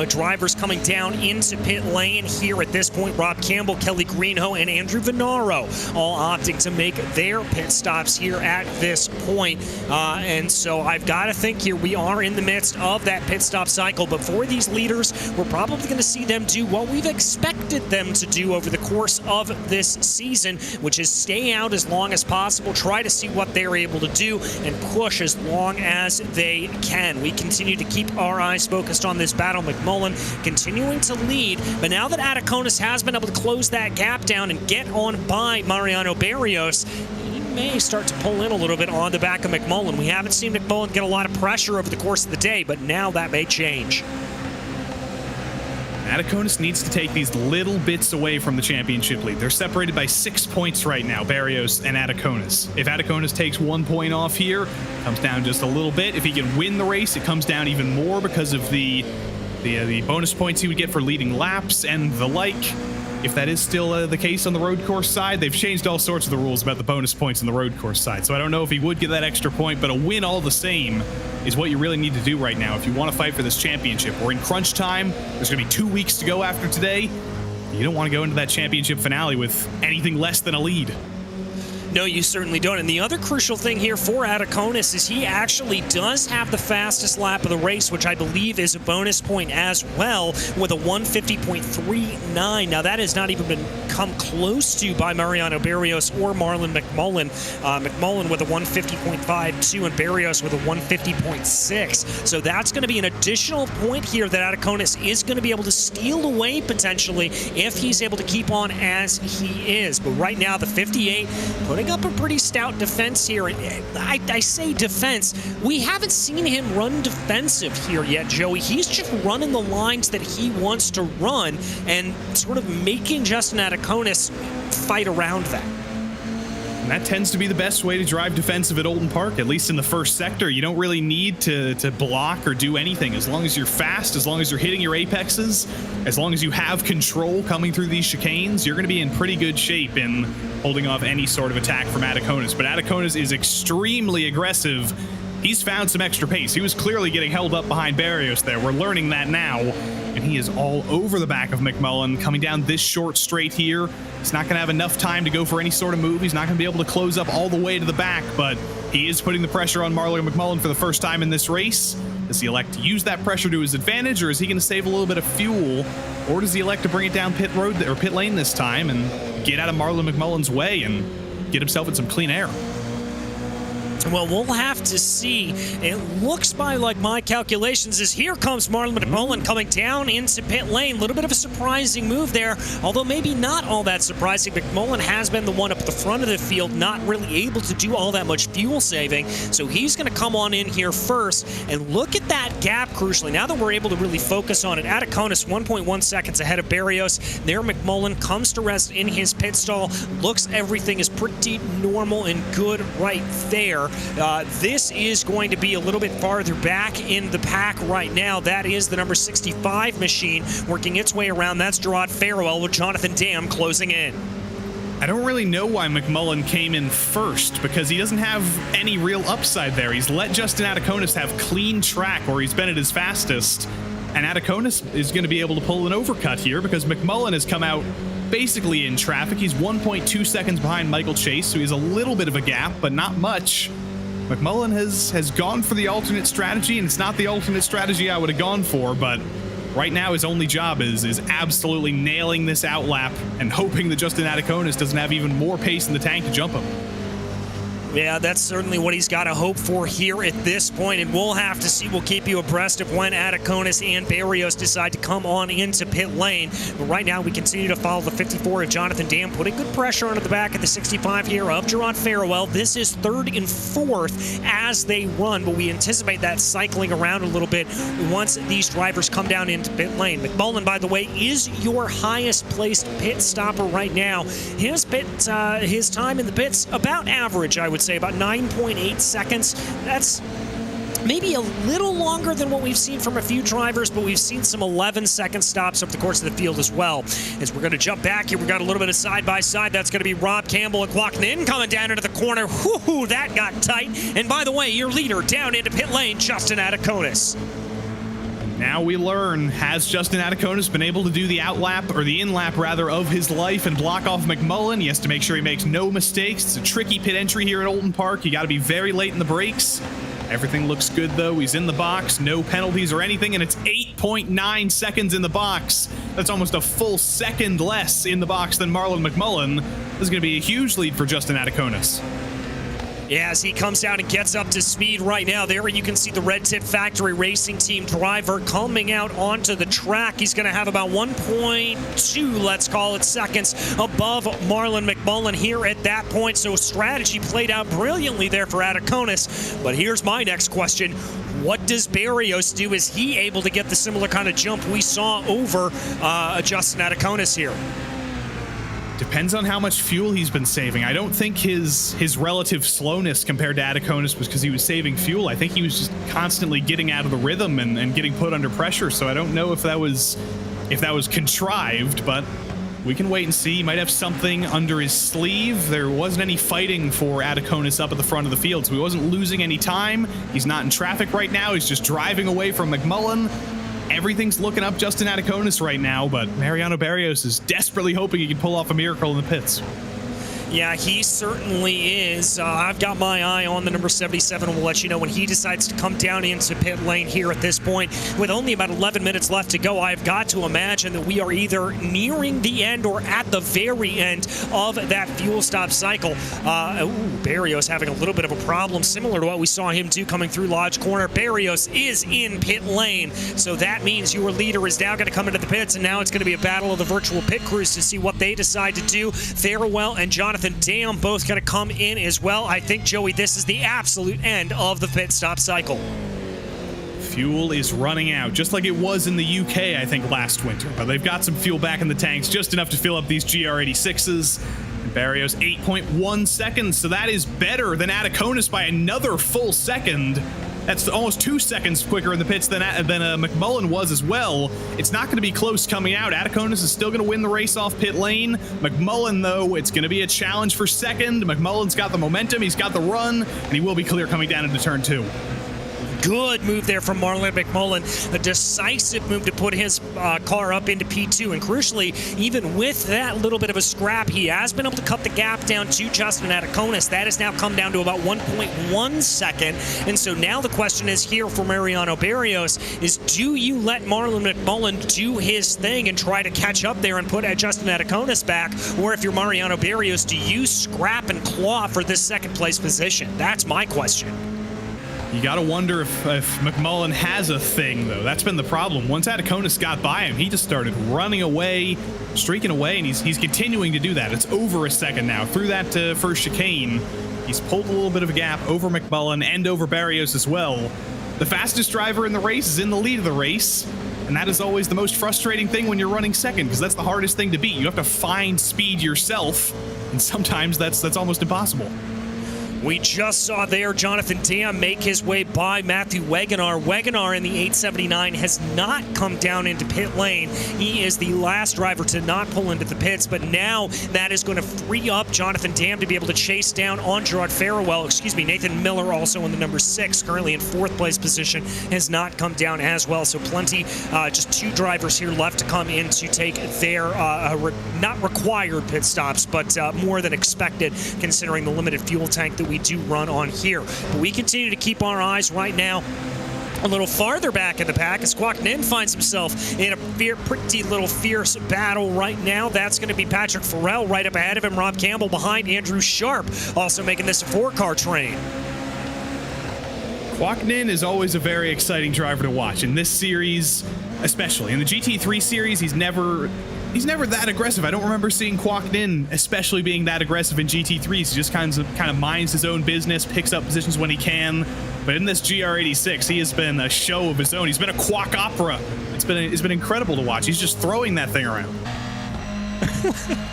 drivers coming down into pit lane here at this point. Rob Campbell, Kelly Greenhoe, and Andrew Venaro all opting to make their pit stops here at this point. And so I've got to think here we are in the midst of that pit stop cycle. But for these leaders, we're probably going to see them do what we've expected them to do over the course of this season, which is stay out as long as possible, try to see what they're able to do, and push as long as they can. We continue to keep our eyes focused on this battle. McMullen continuing to lead, but now that Ataconis has been able to close that gap down and get on by Mariano Barrios, he may start to pull in a little bit on the back of McMullen. We haven't seen McMullen get a lot of pressure over the course of the day, but now that may change. Ataconis needs to take these little bits away from the championship lead. They're separated by 6 points right now, Barrios and Ataconis. If Ataconis takes 1 point off here, it comes down just a little bit. If he can win the race, it comes down even more because of the bonus points he would get for leading laps and the like. If that is still the case on the road course side, they've changed all sorts of the rules about the bonus points on the road course side. So I don't know if he would get that extra point, but a win all the same is what you really need to do right now if you want to fight for this championship. We're in crunch time. There's going to be 2 weeks to go after today. You don't want to go into that championship finale with anything less than a lead. No, you certainly don't. And the other crucial thing here for Ataconis is he actually does have the fastest lap of the race, which I believe is a bonus point as well, with a 150.39. Now, that has not even been come close to by Mariano Barrios or Marlon McMullen. McMullen with a 150.52 and Barrios with a 150.6. So that's going to be an additional point here that Ataconis is going to be able to steal away potentially if he's able to keep on as he is. But right now, the 58 putting up a pretty stout defense here. I say defense. We haven't seen him run defensive here yet, Joey. He's just running the lines that he wants to run and sort of making Justin Ataconis fight around that. And that tends to be the best way to drive defensive at Oulton Park, at least in the first sector. You don't really need to block or do anything. As long as you're fast, as long as you're hitting your apexes, as long as you have control coming through these chicanes, you're going to be in pretty good shape in holding off any sort of attack from Ataconis. But Ataconis is extremely aggressive. He's found some extra pace. He was clearly getting held up behind Barrios there. We're learning that now. And he is all over the back of McMullen, coming down this short straight here. He's not going to have enough time to go for any sort of move. He's not going to be able to close up all the way to the back, but he is putting the pressure on Marlon McMullen for the first time in this race. Does he elect to use that pressure to his advantage, or is he going to save a little bit of fuel? Or does he elect to bring it down pit road or pit lane this time and get out of Marlon McMullen's way and get himself in some clean air? Well, we'll have to see. It looks like my calculations is here comes Marlon McMullen coming down into pit lane. A little bit of a surprising move there, although maybe not all that surprising. McMullen has been the one up at the front of the field, not really able to do all that much fuel saving. So he's going to come on in here first. And look at that gap, crucially. Now that we're able to really focus on it, Ataconis 1.1 seconds ahead of Barrios. There McMullen comes to rest in his pit stall. Looks everything is pretty normal and good right there. This is going to be a little bit farther back in the pack right now. That is the number 65 machine working its way around. That's Gerard Farewell with Jonathan Dam closing in. I don't really know why McMullen came in first, because he doesn't have any real upside there. He's let Justin Ataconis have clean track where he's been at his fastest, and Ataconis is going to be able to pull an overcut here because McMullen has come out basically in traffic. He's 1.2 seconds behind Michael Chase, so he's a little bit of a gap, but not much. McMullen has gone for the alternate strategy, and it's not the alternate strategy I would have gone for, but right now his only job is absolutely nailing this outlap and hoping that Justin Ataconis doesn't have even more pace in the tank to jump him. Yeah, that's certainly what he's got to hope for here at this point, and we'll have to see. We'll keep you abreast of when Ataconis and Barrios decide to come on into pit lane. But right now, we continue to follow the 54 of Jonathan Dam, putting good pressure onto the back of the 65 here of Gerard Farewell. This is third and fourth as they run, but we anticipate that cycling around a little bit once these drivers come down into pit lane. McMullen, by the way, is your highest placed pit stopper right now. His time in the pits, about average, I would say, about 9.8 seconds. That's maybe a little longer than what we've seen from a few drivers, but we've seen some 11-second stops over the course of the field as well. As we're going to jump back here, we've got a little bit of side-by-side. That's going to be Rob Campbell and Glocknin coming down into the corner. Whoo, that got tight. And by the way, your leader down into pit lane, Justin Ataconis. Now we learn, has Justin Ataconis been able to do the outlap, or the inlap rather, of his life and block off McMullen? He has to make sure he makes no mistakes. It's a tricky pit entry here at Oulton Park. You got to be very late in the brakes. Everything looks good though. He's in the box, no penalties or anything, and it's 8.9 seconds in the box. That's almost a full second less in the box than Marlon McMullen. This is going to be a huge lead for Justin Ataconis. Yeah, as he comes down and gets up to speed right now, there you can see the Red Tip Factory Racing Team driver coming out onto the track. He's going to have about 1.2, let's call it, seconds above Marlon McMullen here at that point. So strategy played out brilliantly there for Ataconis. But here's my next question. What does Barrios do? Is he able to get the similar kind of jump we saw over Justin Ataconis here? Depends on how much fuel he's been saving. I don't think his relative slowness compared to Ataconis was because he was saving fuel. I think he was just constantly getting out of the rhythm and getting put under pressure. So I don't know if that was contrived, but we can wait and see. He might have something under his sleeve. There wasn't any fighting for Ataconis up at the front of the field, so he wasn't losing any time. He's not in traffic right now. He's just driving away from McMullen. Everything's looking up Justin Ataconis right now, but Mariano Barrios is desperately hoping he can pull off a miracle in the pits. Yeah, he certainly is. I've got my eye on the number 77, and we'll let you know when he decides to come down into pit lane here at this point. With only about 11 minutes left to go, I've got to imagine that we are either nearing the end or at the very end of that fuel stop cycle. Barrios having a little bit of a problem, similar to what we saw him do coming through Lodge Corner. Barrios is in pit lane, so that means your leader is now going to come into the pits, and now it's going to be a battle of the virtual pit crews to see what they decide to do. Farewell and Jonathan Dam both going to come in as well. I think, Joey, this is the absolute end of the pit stop cycle. Fuel is running out, just like it was in the UK, I think, last winter. But they've got some fuel back in the tanks, just enough to fill up these GR86s. Barrios 8.1 seconds, so that is better than Ataconis by another full second. That's almost 2 seconds quicker in the pits than McMullen was as well. It's not going to be close coming out. Ataconis is still going to win the race off pit lane. McMullen, though, it's going to be a challenge for second. McMullen's got the momentum, he's got the run, and he will be clear coming down into turn 2. Good move there from Marlon McMullen. A decisive move to put his car up into P2. And crucially, even with that little bit of a scrap, he has been able to cut the gap down to Justin Ataconis. That has now come down to about 1.1 second. And so now the question is here for Mariano Barrios is, do you let Marlon McMullen do his thing and try to catch up there and put Justin Ataconis back? Or if you're Mariano Barrios, do you scrap and claw for this second place position? That's my question. You got to wonder if McMullen has a thing, though. That's been the problem. Once Ataconis got by him, he just started running away, streaking away, and he's continuing to do that. It's over a second now. Through that first chicane, he's pulled a little bit of a gap over McMullen and over Barrios as well. The fastest driver in the race is in the lead of the race, and that is always the most frustrating thing when you're running second, because that's the hardest thing to beat. You have to find speed yourself, and sometimes that's almost impossible. We just saw there Jonathan Dam make his way by Matthew Wegener. Wegener in the 879 has not come down into pit lane. He is the last driver to not pull into the pits, but now that is going to free up Jonathan Dam to be able to chase down on Gerard Farewell. Nathan Miller, also in the number 6, currently in 4th place position, has not come down as well. So plenty, just 2 drivers here left to come in to take their not required pit stops, but more than expected considering the limited fuel tank that we do run on here. But we continue to keep our eyes right now a little farther back in the pack as Kwok Nin finds himself in a pretty little fierce battle right now. That's going to be Patrick Farrell right up ahead of him. Rob Campbell behind Andrew Sharp, also making this a 4-car train. Kwok Nin is always a very exciting driver to watch. In this series, especially. In the GT3 series, he's never that aggressive. I don't remember seeing Kwok Nin especially being that aggressive in GT3s. He just kind of minds his own business, picks up positions when he can. But in this GR86, he has been a show of his own. He's been a Kwok opera. It's been incredible to watch. He's just throwing that thing around.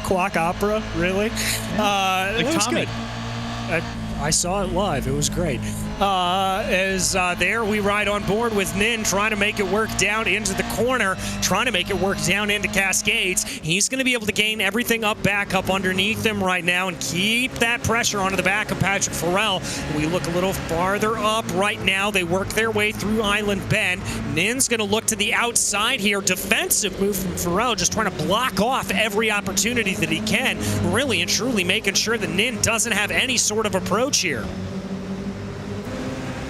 Kwok opera, really? Like Tommy. Good. I saw it live. It was great. There we ride on board with Nin, trying to make it work down into the corner, trying to make it work down into Cascades. He's going to be able to gain everything back up underneath him right now and keep that pressure onto the back of Patrick Farrell. We look a little farther up right now. They work their way through Island Bend. Nin's going to look to the outside here. Defensive move from Farrell, just trying to block off every opportunity that he can, really and truly making sure that Nin doesn't have any sort of approach here.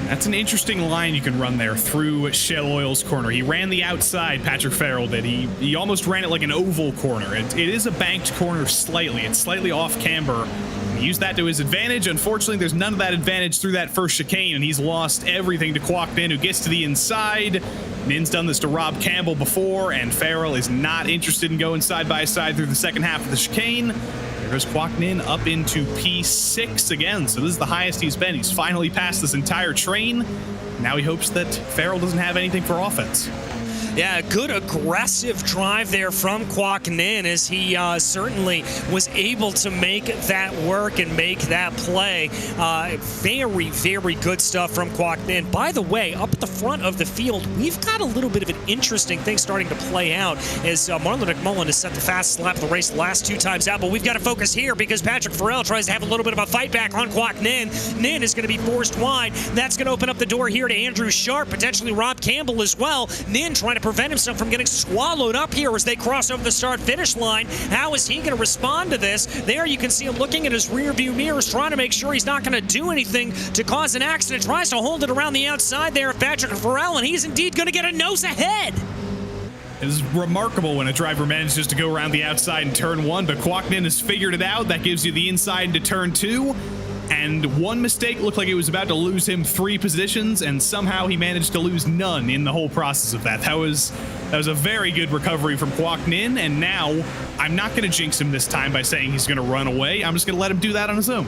That's an interesting line you can run there through Shell Oil's corner. He ran the outside, Patrick Farrell did. He almost ran it like an oval corner. It is a banked corner slightly. It's slightly off camber. He used that to his advantage. Unfortunately, there's none of that advantage through that first chicane, and he's lost everything to Kwok Nin, who gets to the inside. Nin's done this to Rob Campbell before, and Farrell is not interested in going side by side through the second half of the chicane. There goes Kwok Nin up into P6 again, so this is the highest he's been. He's finally passed this entire train. Now he hopes that Farrell doesn't have anything for offense. Yeah, good aggressive drive there from Kwok Nin as he certainly was able to make that work and make that play. Very, very good stuff from Kwok Nin. By the way, up at the front of the field, we've got a little bit of an interesting thing starting to play out as Marlon McMullen has set the fastest lap of the race the last 2 times out, but we've got to focus here because Patrick Farrell tries to have a little bit of a fight back on Kwok Nin. Nin is going to be forced wide. That's going to open up the door here to Andrew Sharp, potentially Rob Campbell as well. Nin trying to prevent himself from getting swallowed up here as they cross over the start-finish line. How is he going to respond to this? There you can see him looking at his rear-view mirrors, trying to make sure he's not going to do anything to cause an accident. Tries to hold it around the outside there of Patrick Farrell, and he's indeed going to get a nose ahead. It is remarkable when a driver manages to go around the outside in turn 1, but Kwok Nin has figured it out. That gives you the inside into turn 2. And one mistake looked like it was about to lose him 3 positions, and somehow he managed to lose none in the whole process of that. That was a very good recovery from Kwok Nin, and now I'm not going to jinx him this time by saying he's going to run away. I'm just going to let him do that on his own.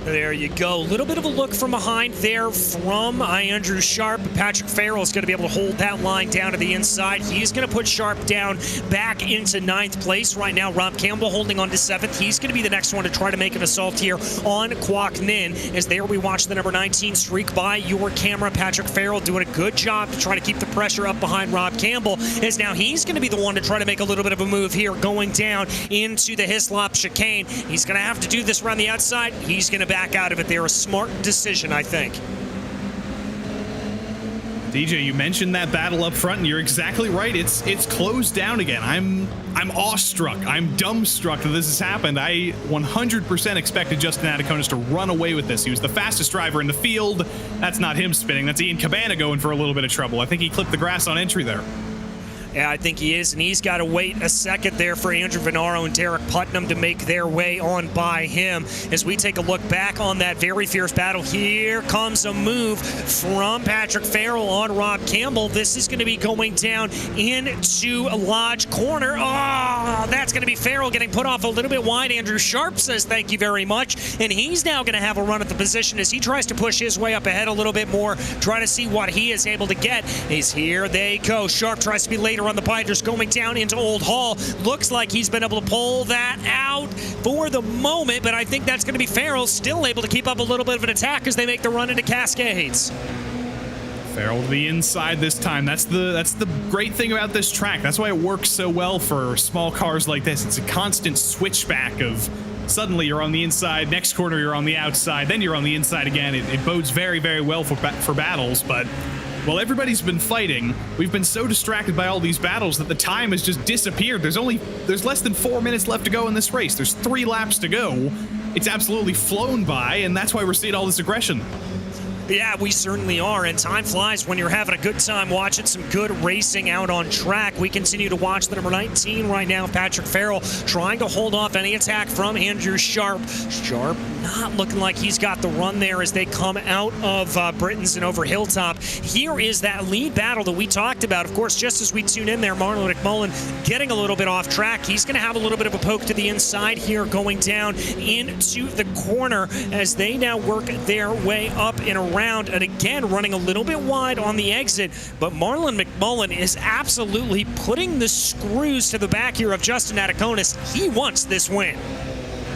There you go. A little bit of a look from behind there from Andrew Sharp. Patrick Farrell is going to be able to hold that line down to the inside. He's going to put Sharp down back into 9th place. Right now, Rob Campbell holding on to 7th. He's going to be the next one to try to make an assault here on Kwok Ninh. As there we watch the number 19 streak by your camera. Patrick Farrell doing a good job to try to keep the pressure up behind Rob Campbell. As now he's going to be the one to try to make a little bit of a move here going down into the Hislop chicane. He's going to have to do this around the outside. He's going to back out of it there. A smart decision, I think. DJ, you mentioned that battle up front, and you're exactly right. It's closed down again. I'm awestruck. I'm dumbstruck that this has happened. I 100% expected Justin Adakonis to run away with this. He was the fastest driver in the field. That's not him spinning. That's Ian Cabana going for a little bit of trouble. I think he clipped the grass on entry there. Yeah, I think he is, and he's got to wait a second there for Andrew Venaro and Derek Putnam to make their way on by him. As we take a look back on that very fierce battle, here comes a move from Patrick Farrell on Rob Campbell. This is going to be going down into Lodge Corner. Oh, that's going to be Farrell getting put off a little bit wide. Andrew Sharp says thank you very much, and he's now going to have a run at the position as he tries to push his way up ahead a little bit more, try to see what he is able to get. Is here they go. Sharp tries to be later on the binders going down into Old Hall. Looks like he's been able to pull that out for the moment, but I think that's going to be Farrell still able to keep up a little bit of an attack as they make the run into Cascades. Farrell to the inside this time. That's the great thing about this track. That's why it works so well for small cars like this. It's a constant switchback of suddenly you're on the inside, next corner you're on the outside, then you're on the inside again. It bodes very, very well for battles, but while everybody's been fighting, we've been so distracted by all these battles that the time has just disappeared. There's less than 4 minutes left to go in this race. There's 3 laps to go. It's absolutely flown by, and that's why we're seeing all this aggression. Yeah, we certainly are, and time flies when you're having a good time watching some good racing out on track. We continue to watch the number 19 right now, Patrick Farrell, trying to hold off any attack from Andrew Sharp. Sharp not looking like he's got the run there as they come out of Britton's and over Hilltop. Here is that lead battle that we talked about. Of course, just as we tune in there, Marlon McMullen getting a little bit off track. He's going to have a little bit of a poke to the inside here going down into the corner as they now work their way up and around. And again, running a little bit wide on the exit, but Marlon McMullen is absolutely putting the screws to the back here of Justin Adakonis. He wants this win.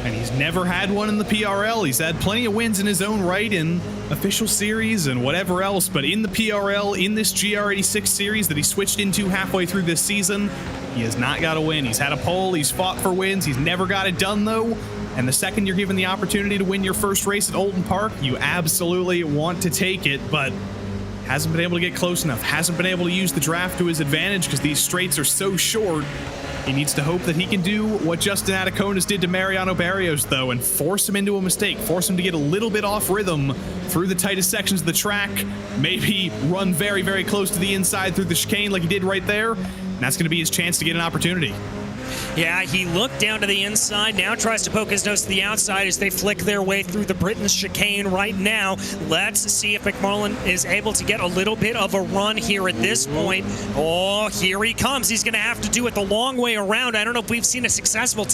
And he's never had one in the PRL. He's had plenty of wins in his own right in official series and whatever else, but in the PRL, in this GR86 series that he switched into halfway through this season, he has not got a win. He's had a pole, he's fought for wins, he's never got it done though. And the second you're given the opportunity to win your first race at Oulton Park, you absolutely want to take it, but hasn't been able to get close enough, hasn't been able to use the draft to his advantage because these straights are so short. He needs to hope that he can do what Justin Adakonis did to Mariano Barrios, though, and force him into a mistake, force him to get a little bit off rhythm through the tightest sections of the track, maybe run very, very close to the inside through the chicane like he did right there, and that's going to be his chance to get an opportunity. Yeah, he looked down to the inside, now tries to poke his nose to the outside as they flick their way through the Britton's chicane right now. Let's see if McMullen is able to get a little bit of a run here at this point. Oh, here he comes. He's going to have to do it the long way around. I don't know if we've seen a successful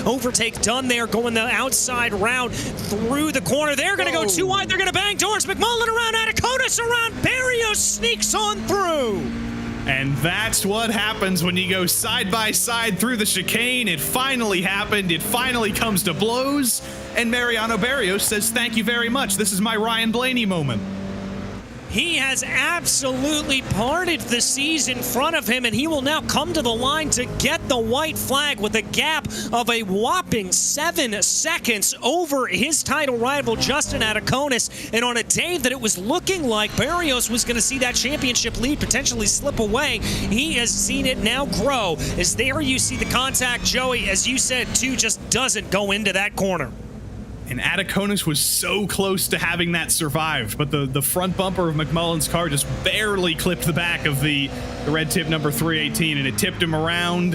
overtake done there, going the outside route through the corner. They're going to go too wide. They're going to bang doors. McMullen around, Adakonis around. Barrios sneaks on through. And that's what happens when you go side by side through the chicane. It finally happened. It finally comes to blows. And Mariano Barrios says, thank you very much. This is my Ryan Blaney moment. He has absolutely parted the seas in front of him, and he will now come to the line to get the white flag with a gap of a whopping 7 seconds over his title rival, Justin Adakonis. And on a day that it was looking like Barrios was going to see that championship lead potentially slip away, he has seen it now grow. As there you see the contact, Joey, as you said, too, just doesn't go into that corner. And Adakonis was so close to having that survived, but the front bumper of McMullen's car just barely clipped the back of the red tip number 318, and it tipped him around.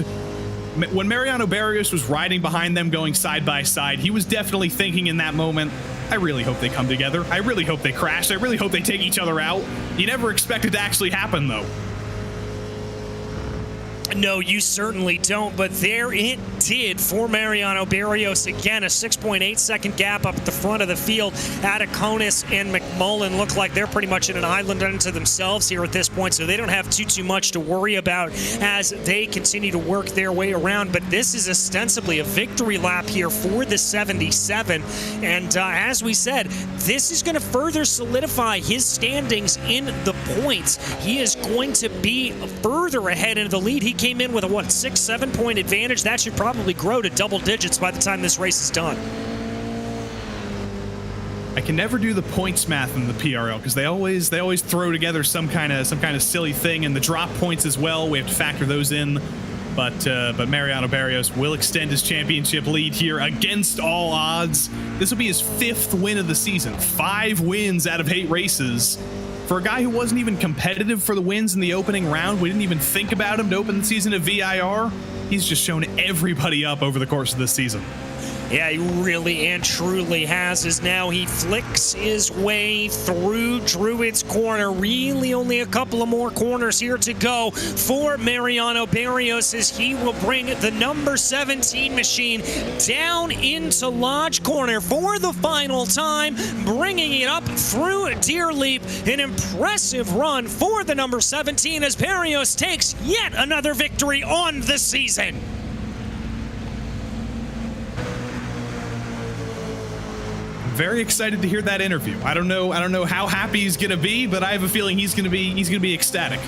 When Mariano Barrios was riding behind them going side by side, he was definitely thinking in that moment, I really hope they come together. I really hope they crash. I really hope they take each other out. You never expect it to actually happen, though. No, you certainly don't, but there it did for Mariano Barrios. Again, a 6.8-second gap up at the front of the field. Ataconis and McMullen look like they're pretty much in an island unto themselves here at this point, so they don't have too much to worry about as they continue to work their way around. But this is ostensibly a victory lap here for the 77, and as we said, this is going to further solidify his standings in the points. He is going to be further ahead into the lead. He came in with a 6-7 point advantage. That should probably grow to double digits by the time this race is done. I can never do the points math in the PRL because they always throw together some kind of silly thing, and the drop points as well. We have to factor those in. But Mariano Barrios will extend his championship lead here against all odds. This will be his 5th win of the season. 5 wins out of 8 races. For a guy who wasn't even competitive for the wins in the opening round, we didn't even think about him to open the season at VIR. He's just shown everybody up over the course of this season. Yeah, he really and truly has, as now he flicks his way through Druid's Corner. Really only a couple of more corners here to go for Mariano Barrios as he will bring the number 17 machine down into Lodge Corner for the final time, bringing it up through Deer Leap. An impressive run for the number 17 as Barrios takes yet another victory on the season. Very excited to hear that interview. I don't know how happy he's gonna be, but I have a feeling he's gonna be ecstatic.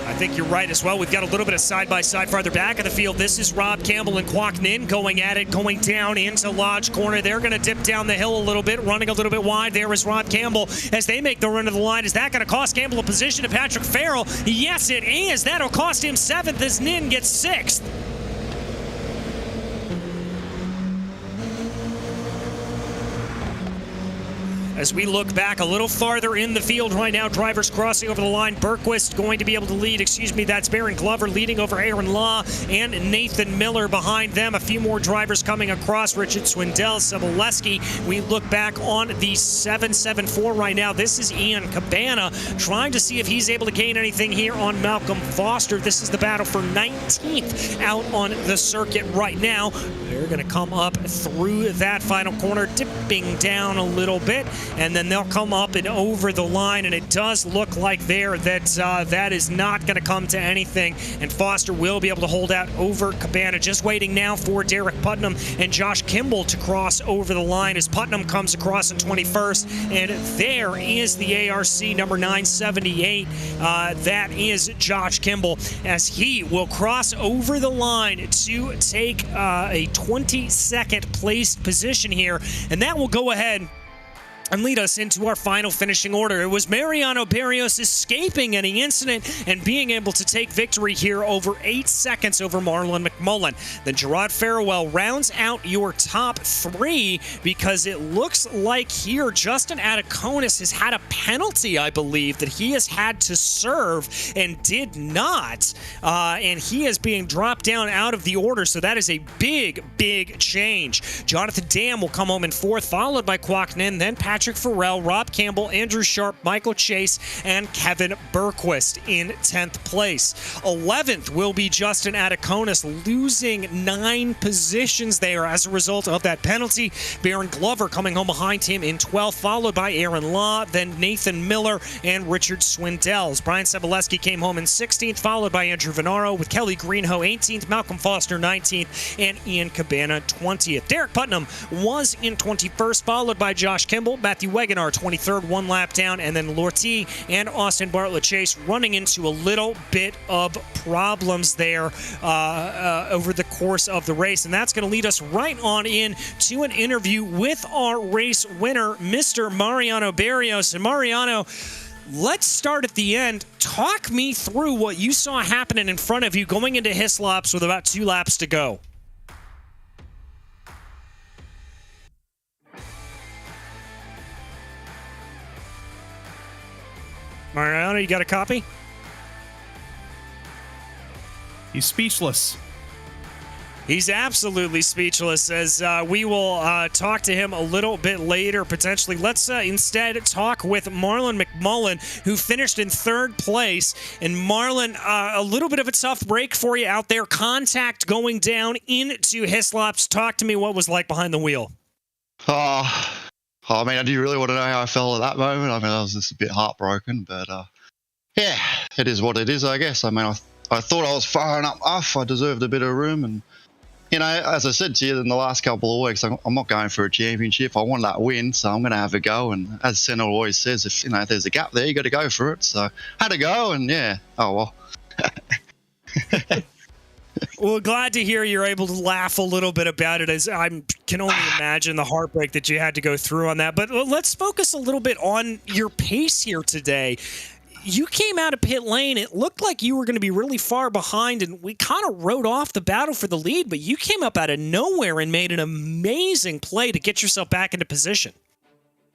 I think you're right as well. We've got a little bit of side-by-side farther back of the field. This is Rob Campbell and Kwok Nin going at it, going down into Lodge Corner. They're going to dip down the hill a little bit, running a little bit wide. There is Rob Campbell as they make the run to the line. Is that going to cost Campbell a position to Patrick Farrell? Yes, it is. That'll cost him 7th as Nin gets 6th. As we look back a little farther in the field right now, drivers crossing over the line. Bergquist going to be able to lead, that's Baron Glover leading over Aaron Law and Nathan Miller behind them. A few more drivers coming across, Richard Swindell, Soboleski. We look back on the 774 right now. This is Ian Cabana trying to see if he's able to gain anything here on Malcolm Foster. This is the battle for 19th out on the circuit right now. They're going to come up through that final corner, dipping down a little bit, and then they'll come up and over the line, and it does look like there that that is not going to come to anything, and Foster will be able to hold out over Cabana. Just waiting now for Derek Putnam and Josh Kimball to cross over the line as Putnam comes across in 21st, and there is the ARC number 978. That is Josh Kimball as he will cross over the line to take a 22nd placed position here, and that will go ahead and lead us into our final finishing order. It was Mariano Barrios escaping any incident and being able to take victory here over 8 seconds over Marlon McMullen. Then Gerard Farewell rounds out your top 3 because it looks like here Justin Ataconis has had a penalty, I believe, that he has had to serve and did not. And he is being dropped down out of the order, so that is a big change. Jonathan Dam will come home in 4th, followed by Kwok Nin, then Patrick Farrell, Rob Campbell, Andrew Sharp, Michael Chase, and Kevin Bergquist in 10th place. 11th will be Justin Ataconis, losing 9 positions there as a result of that penalty. Baron Glover coming home behind him in 12th, followed by Aaron Law, then Nathan Miller, and Richard Swindell. Brian Soboleski came home in 16th, followed by Andrew Venaro, with Kelly Greenhoe 18th, Malcolm Foster 19th, and Ian Cabana 20th. Derek Putnam was in 21st, followed by Josh Kimball, Matthew Wegenar 23rd, 1 lap down, and then Lortie and Austin Bartlett Chase running into a little bit of problems there over the course of the race. And that's going to lead us right on in to an interview with our race winner, Mr. Mariano Barrios. And Mariano, let's start at the end. Talk me through what you saw happening in front of you going into Hislops with about 2 laps to go. Mariano, you got a copy? He's speechless. He's absolutely speechless as we will talk to him a little bit later, potentially. Let's instead talk with Marlon McMullen, who finished in 3rd place. And Marlon, a little bit of a tough break for you out there. Contact going down into Hislops. Talk to me what was like behind the wheel. I mean, do you really want to know how I felt at that moment? I mean, I was just a bit heartbroken, but yeah, it is what it is, I guess. I mean, I thought I was far enough off. I deserved a bit of room, and you know, as I said to you in the last couple of weeks, I'm not going for a championship. I want that win, so I'm going to have a go. And as Senna always says, if there's a gap there, you got to go for it. So I had to go, and yeah, oh well. Well, glad to hear you're able to laugh a little bit about it, as I can only imagine the heartbreak that you had to go through on that. But let's focus a little bit on your pace here today. You came out of pit lane. It looked like you were going to be really far behind, and we kind of rode off the battle for the lead, but you came up out of nowhere and made an amazing play to get yourself back into position.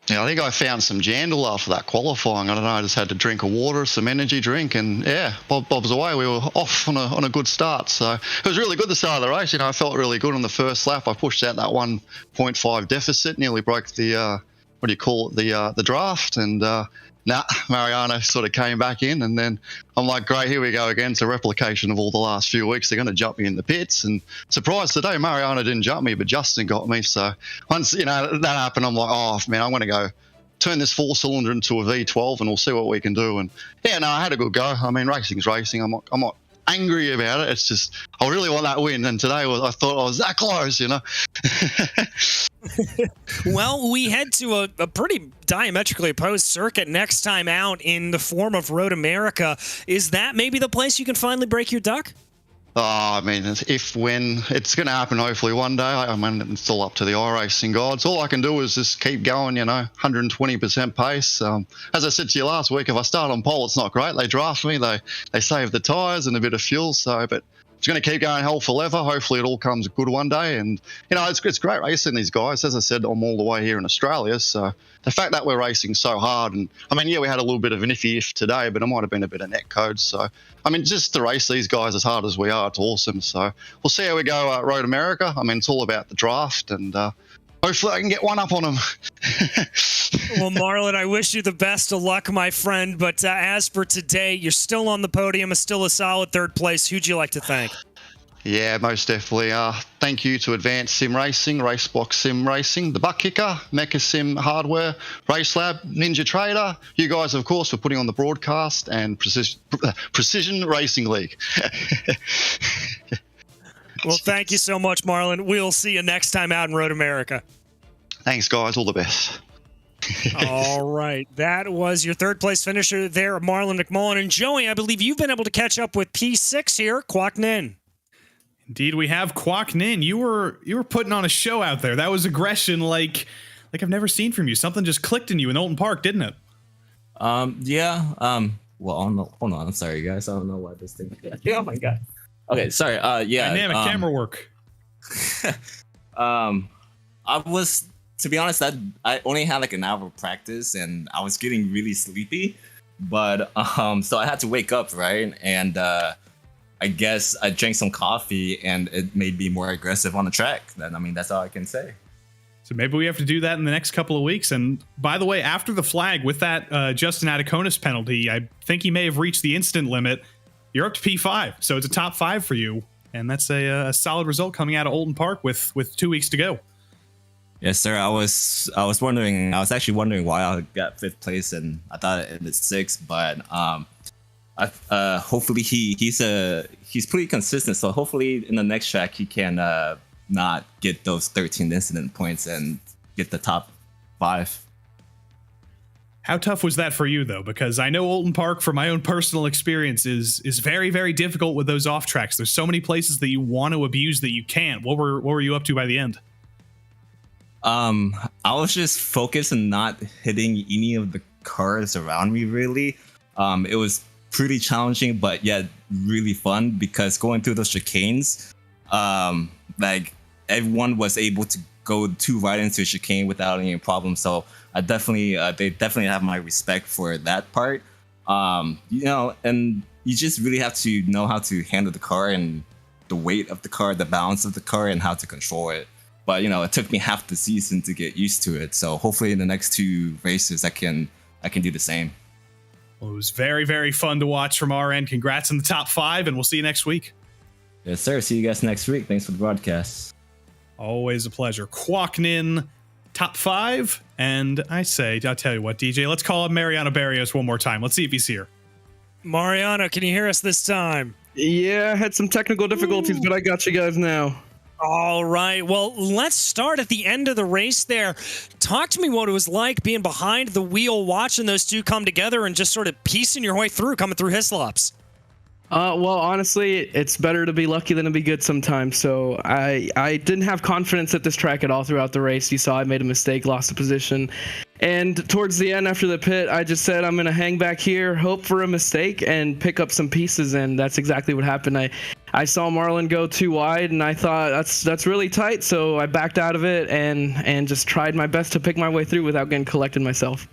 Yeah, I think I found some Jandal after that qualifying. I don't know, I just had to drink a water, some energy drink, and yeah, Bob's away. We were off on a good start. So it was really good the start of the race. You know, I felt really good on the first lap. I pushed out that 1.5 deficit, nearly broke the, the draft, and Mariano sort of came back in, and then I'm like, great, here we go again. It's a replication of all the last few weeks. They're going to jump me in the pits, and surprise today, Mariano didn't jump me, but Justin got me. So once that happened, I'm like, oh man, I'm going to go turn this 4-cylinder into a V12, and we'll see what we can do. And yeah, no, I had a good go. I mean, racing's racing. I'm not angry about it. It's just I really want that win, and today I thought I was that close, Well, we head to a pretty diametrically opposed circuit next time out in the form of Road America. Is that maybe the place you can finally break your duck? I mean, when it's going to happen, hopefully one day. I mean, it's all up to the iRacing gods. All I can do is just keep going, 120% pace. As I said to you last week, if I start on pole, it's not great. They draft me, they save the tyres and a bit of fuel. But it's going to keep going hell for leather. Hopefully it all comes good one day. And, it's great racing these guys. As I said, I'm all the way here in Australia. So the fact that we're racing so hard, and I mean, yeah, we had a little bit of an iffy today, but it might have been a bit of net code. So, I mean, just to race these guys as hard as we are, it's awesome. So we'll see how we go at Road America. I mean, it's all about the draft, and hopefully I can get one up on them. Well, Marlon, I wish you the best of luck, my friend. But as for today, you're still on the podium, still a solid 3rd place. Who'd you like to thank? Yeah, most definitely. Thank you to Advanced Sim Racing, Racebox Sim Racing, The Butt Kicker, Mecha Sim Hardware, Race Lab, Ninja Trader. You guys, of course, for putting on the broadcast, and Precision Racing League. Well, thank you so much, Marlon. We'll see you next time out in Road America. Thanks, guys. All the best. All right. That was your 3rd place finisher there, Marlon McMullen. And Joey, I believe you've been able to catch up with P6 here, Kwok Nin. Indeed, we have Kwok Nin. You were putting on a show out there. That was aggression like I've never seen from you. Something just clicked in you in Alton Park, didn't it? Yeah. Well, hold on. I'm sorry, guys. I don't know why this thing. Oh my god. Okay, sorry. Yeah. Dynamic camera work. I was, to be honest, I only had like an hour of practice, and I was getting really sleepy. But so I had to wake up, right? And I guess I drank some coffee, and it made me more aggressive on the track. That's all I can say. So maybe we have to do that in the next couple of weeks. And by the way, after the flag with that Justin Ataconis penalty, I think he may have reached the instant limit. You're up to P5, so it's a top 5 for you, and that's a solid result coming out of Alton Park with 2 weeks to go. Yes, sir. I was actually wondering why I got 5th place, and I thought it ended 6th, but hopefully he's pretty consistent. So hopefully in the next track he can not get those 13 incident points and get the top 5. How tough was that for you though? Because I know Alton Park, from my own personal experience, is very, very difficult with those off tracks. There's so many places that you want to abuse that you can't. What were you up to by the end? I was just focused on not hitting any of the cars around me, really. It was pretty challenging, but yet really fun, because going through those chicanes, like everyone was able to go right into a chicane without any problem. So I definitely, they definitely have my respect for that part. And you just really have to know how to handle the car and the weight of the car, the balance of the car, and how to control it. But it took me half the season to get used to it. So hopefully in the next 2 races, I can do the same. Well, it was very, very fun to watch from our end. Congrats on the top 5, and we'll see you next week. Yes, sir. See you guys next week. Thanks for the broadcast. Always a pleasure. Quacknin, top 5, and I'll tell you what, DJ, let's call up Mariano Barrios one more time. Let's see if he's here. Mariano, can you hear us this time? Yeah, I had some technical difficulties, but I got you guys now. All right. Well, let's start at the end of the race there. Talk to me what it was like being behind the wheel, watching those two come together and just sort of piecing your way through, coming through Hislops. Well, honestly, it's better to be lucky than to be good sometimes. So I didn't have confidence at this track at all throughout the race. You saw I made a mistake, lost a position. And towards the end, after the pit, I just said, I'm going to hang back here, hope for a mistake, and pick up some pieces. And that's exactly what happened. I saw Marlon go too wide, and I thought that's really tight. So I backed out of it and just tried my best to pick my way through without getting collected myself.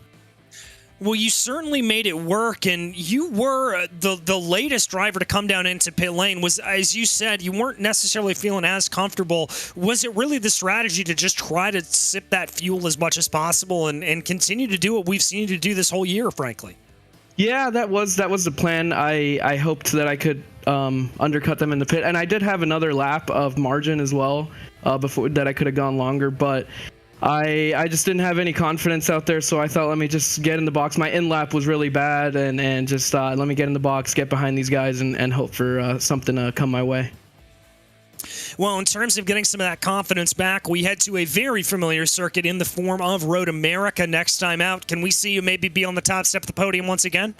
Well, you certainly made it work, and you were the latest driver to come down into pit lane. Was, as you said, you weren't necessarily feeling as comfortable. Was it really the strategy to just try to sip that fuel as much as possible and continue to do what we've seen you to do this whole year, frankly? Yeah, that was the plan. I hoped that I could undercut them in the pit, and I did have another lap of margin as well before that I could have gone longer, but I just didn't have any confidence out there, so I thought, let me just get in the box. My in lap was really bad, and just let me get in the box, get behind these guys, and hope for something to come my way. Well, in terms of getting some of that confidence back, we head to a very familiar circuit in the form of Road America next time out. Can we see you maybe be on the top step of the podium once again?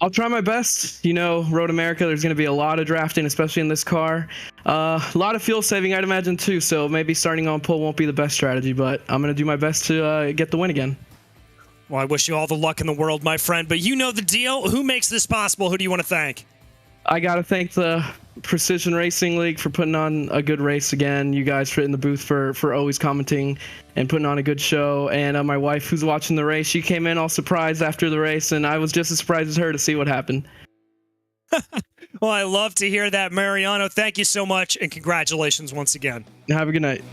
I'll try my best. Road America, there's going to be a lot of drafting, especially in this car. A lot of fuel saving, I'd imagine, too, so maybe starting on pole won't be the best strategy, but I'm going to do my best to get the win again. Well, I wish you all the luck in the world, my friend, but you know the deal. Who makes this possible? Who do you want to thank? I got to thank the Precision Racing League for putting on a good race again. You guys for in the booth for always commenting and putting on a good show. And my wife, who's watching the race, she came in all surprised after the race, and I was just as surprised as her to see what happened. Well, I love to hear that, Mariano. Thank you so much, and congratulations once again. Have a good night.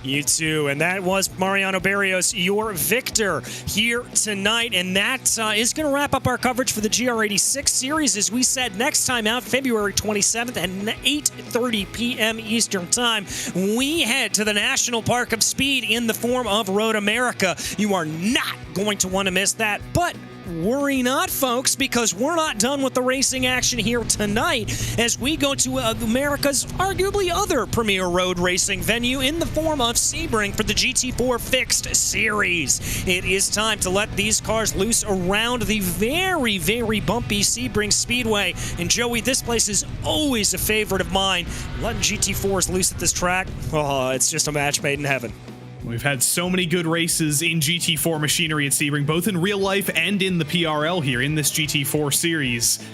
You too. And that was Mariano Barrios, your victor here tonight. And that is going to wrap up our coverage for the GR86 series. As we said, next time out, February 27th at 8:30 p.m. Eastern Time, we head to the National Park of Speed in the form of Road America. You are not going to want to miss that, but worry not, folks, because we're not done with the racing action here tonight as we go to America's arguably other premier road racing venue in the form of Sebring for the GT4 Fixed Series. It is time to let these cars loose around the very, very bumpy Sebring Speedway. And Joey, this place is always a favorite of mine. Letting GT4s loose at this track, oh, it's just a match made in heaven. We've had so many good races in GT4 machinery at Sebring, both in real life and in the PRL here in this GT4 series.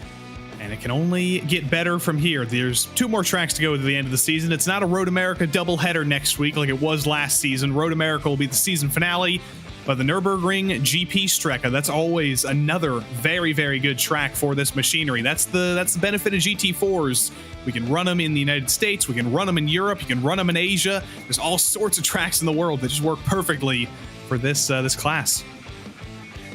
And it can only get better from here. There's 2 more tracks to go to the end of the season. It's not a Road America doubleheader next week like it was last season. Road America will be the season finale, but the Nürburgring GP Strecke, that's always another very, very good track for this machinery. That's the benefit of GT4s. We can run them in the United States, we can run them in Europe, you can run them in Asia. There's all sorts of tracks in the world that just work perfectly for this class.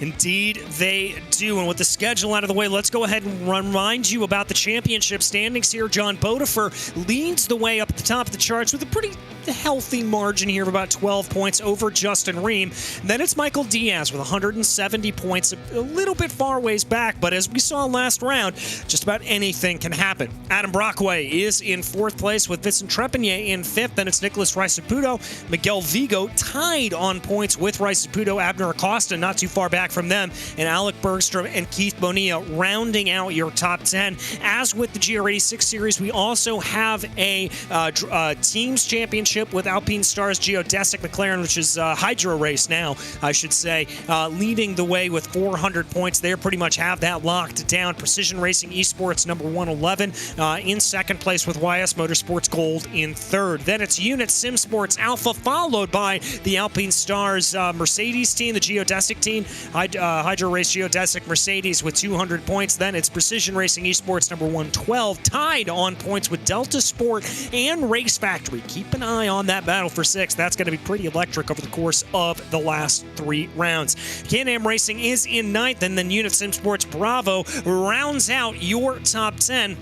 Indeed, they do. And with the schedule out of the way, let's go ahead and remind you about the championship standings here. John Bodefer leads the way up at the top of the charts with a pretty healthy margin here of about 12 points over Justin Ream. Then it's Michael Diaz with 170 points, a little bit far ways back, but as we saw last round, just about anything can happen. Adam Brockway is in 4th place with Vincent Trepanier in 5th. Then it's Nicholas Riceputo. Miguel Vigo tied on points with Riceputo. Abner Acosta not too far back from them, and Alec Bergstrom and Keith Bonilla rounding out your top 10. As with the GR86 series, we also have a teams championship championship with Alpine Stars Geodesic McLaren, which is Hydro Race now, I should say, leading the way with 400 points. They pretty much have that locked down. Precision Racing Esports number 111 in second place with YS Motorsports Gold in third. Then it's Unit Sim Sports Alpha, followed by the Alpine Stars Mercedes team, the Geodesic team, Hydro Race Geodesic Mercedes with 200 points. Then it's Precision Racing Esports number 112, tied on points with Delta Sport and Race Factory. Keep an eye on that battle for 6th. That's going to be pretty electric over the course of the last 3 rounds. Can-Am Racing is in 9th, and then Unit Sim Sports Bravo rounds out your top 10.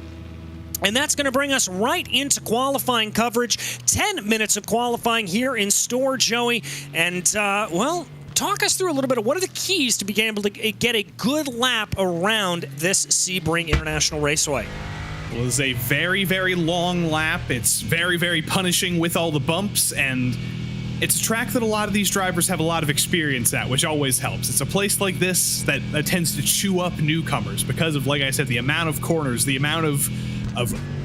And that's going to bring us right into qualifying coverage. 10 minutes of qualifying here in store, Joey. And, well, talk us through a little bit of what are the keys to being able to get a good lap around this Sebring International Raceway. Well, it's a very, very long lap. It's very, very punishing with all the bumps, and it's a track that a lot of these drivers have a lot of experience at, which always helps. It's a place like this that tends to chew up newcomers because of, like I said, the amount of corners, the amount of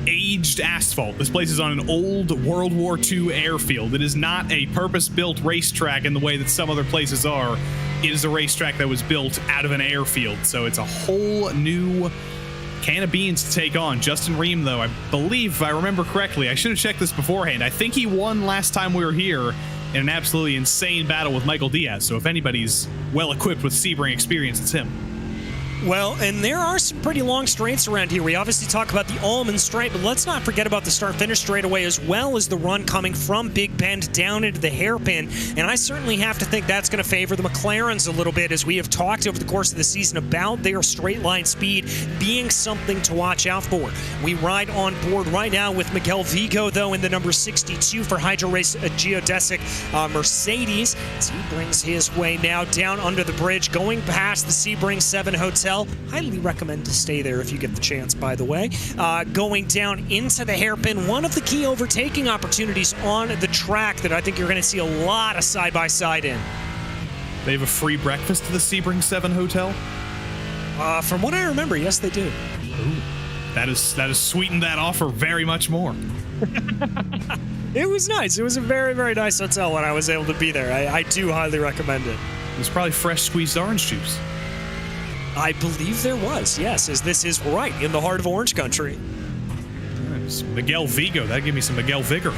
aged asphalt. This place is on an old World War II airfield. It is not a purpose-built racetrack in the way that some other places are. It is a racetrack that was built out of an airfield, so it's a whole new can of beans to take on. Justin Ream, though, I believe, if I remember correctly, I should have checked this beforehand, I think he won last time we were here in an absolutely insane battle with Michael Diaz, so if anybody's well-equipped with Sebring experience, it's him. Well, and there are some pretty long straights around here. We obviously talk about the almond straight, but let's not forget about the start-finish straightaway, as well as the run coming from Big Bend down into the hairpin. And I certainly have to think that's going to favor the McLarens a little bit, as we have talked over the course of the season about their straight-line speed being something to watch out for. We ride on board right now with Miguel Vigo, though, in the number 62 for Hydro Race Geodesic Mercedes, as he brings his way now down under the bridge, going past the Sebring 7 Hotel. Highly recommend to stay there if you get the chance, by the way. Going down into the hairpin, one of the key overtaking opportunities on the track that I think you're going to see a lot of side-by-side in. They have a free breakfast to the Sebring 7 Hotel? From what I remember, yes, they do. Ooh, that has sweetened that offer very much more. It was nice. It was a very, very nice hotel when I was able to be there. I do highly recommend it. It was probably fresh squeezed orange juice. I believe there was, yes, as this is right in the heart of Orange Country. Nice. Miguel Vigo, that'd give me some Miguel Vigor.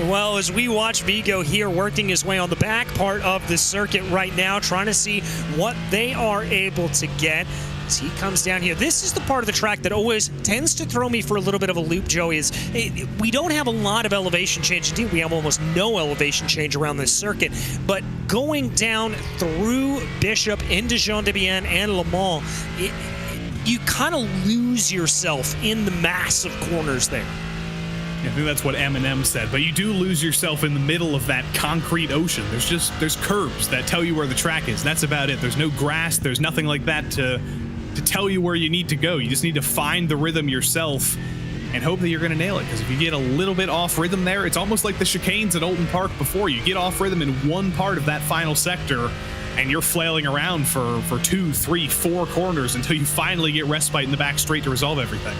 Well, as we watch Vigo here working his way on the back part of the circuit right now, trying to see what they are able to get. As he comes down here, this is the part of the track that always tends to throw me for a little bit of a loop, Joey, is we don't have a lot of elevation change. Indeed, we have almost no elevation change around this circuit, but going down through Bishop into Jean-Debienne and Le Mans, you kind of lose yourself in the mass of corners there. I think that's what Eminem said, but you do lose yourself in the middle of that concrete ocean. There's curbs that tell you where the track is. That's about it. There's no grass. There's nothing like that to tell you where you need to go. You just need to find the rhythm yourself and hope that you're going to nail it, because if you get a little bit off rhythm there, it's almost like the chicanes at Alton Park before. You get off rhythm in one part of that final sector, and you're flailing around for 2, 3, 4 corners until you finally get respite in the back straight to resolve everything.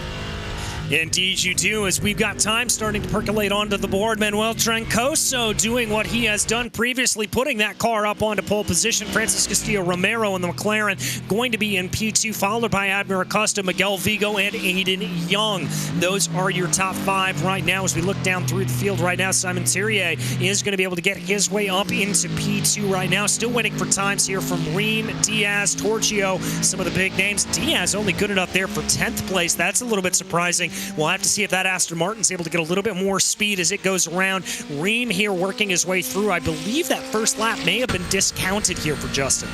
Indeed you do, as we've got time starting to percolate onto the board. Manuel Troncoso doing what he has done previously, putting that car up onto pole position. Francis Castillo-Romero and the McLaren going to be in P2, followed by Admiral Acosta, Miguel Vigo, and Aiden Young. Those are your top 5 right now. As we look down through the field right now, Simon Thierry is going to be able to get his way up into P2 right now. Still waiting for times here from Ream, Diaz, Torchio, some of the big names. Diaz only good enough there for 10th place. That's a little bit surprising. We'll have to see if that Aston Martin's able to get a little bit more speed as it goes around. Ream here working his way through. I believe that first lap may have been discounted here for Justin.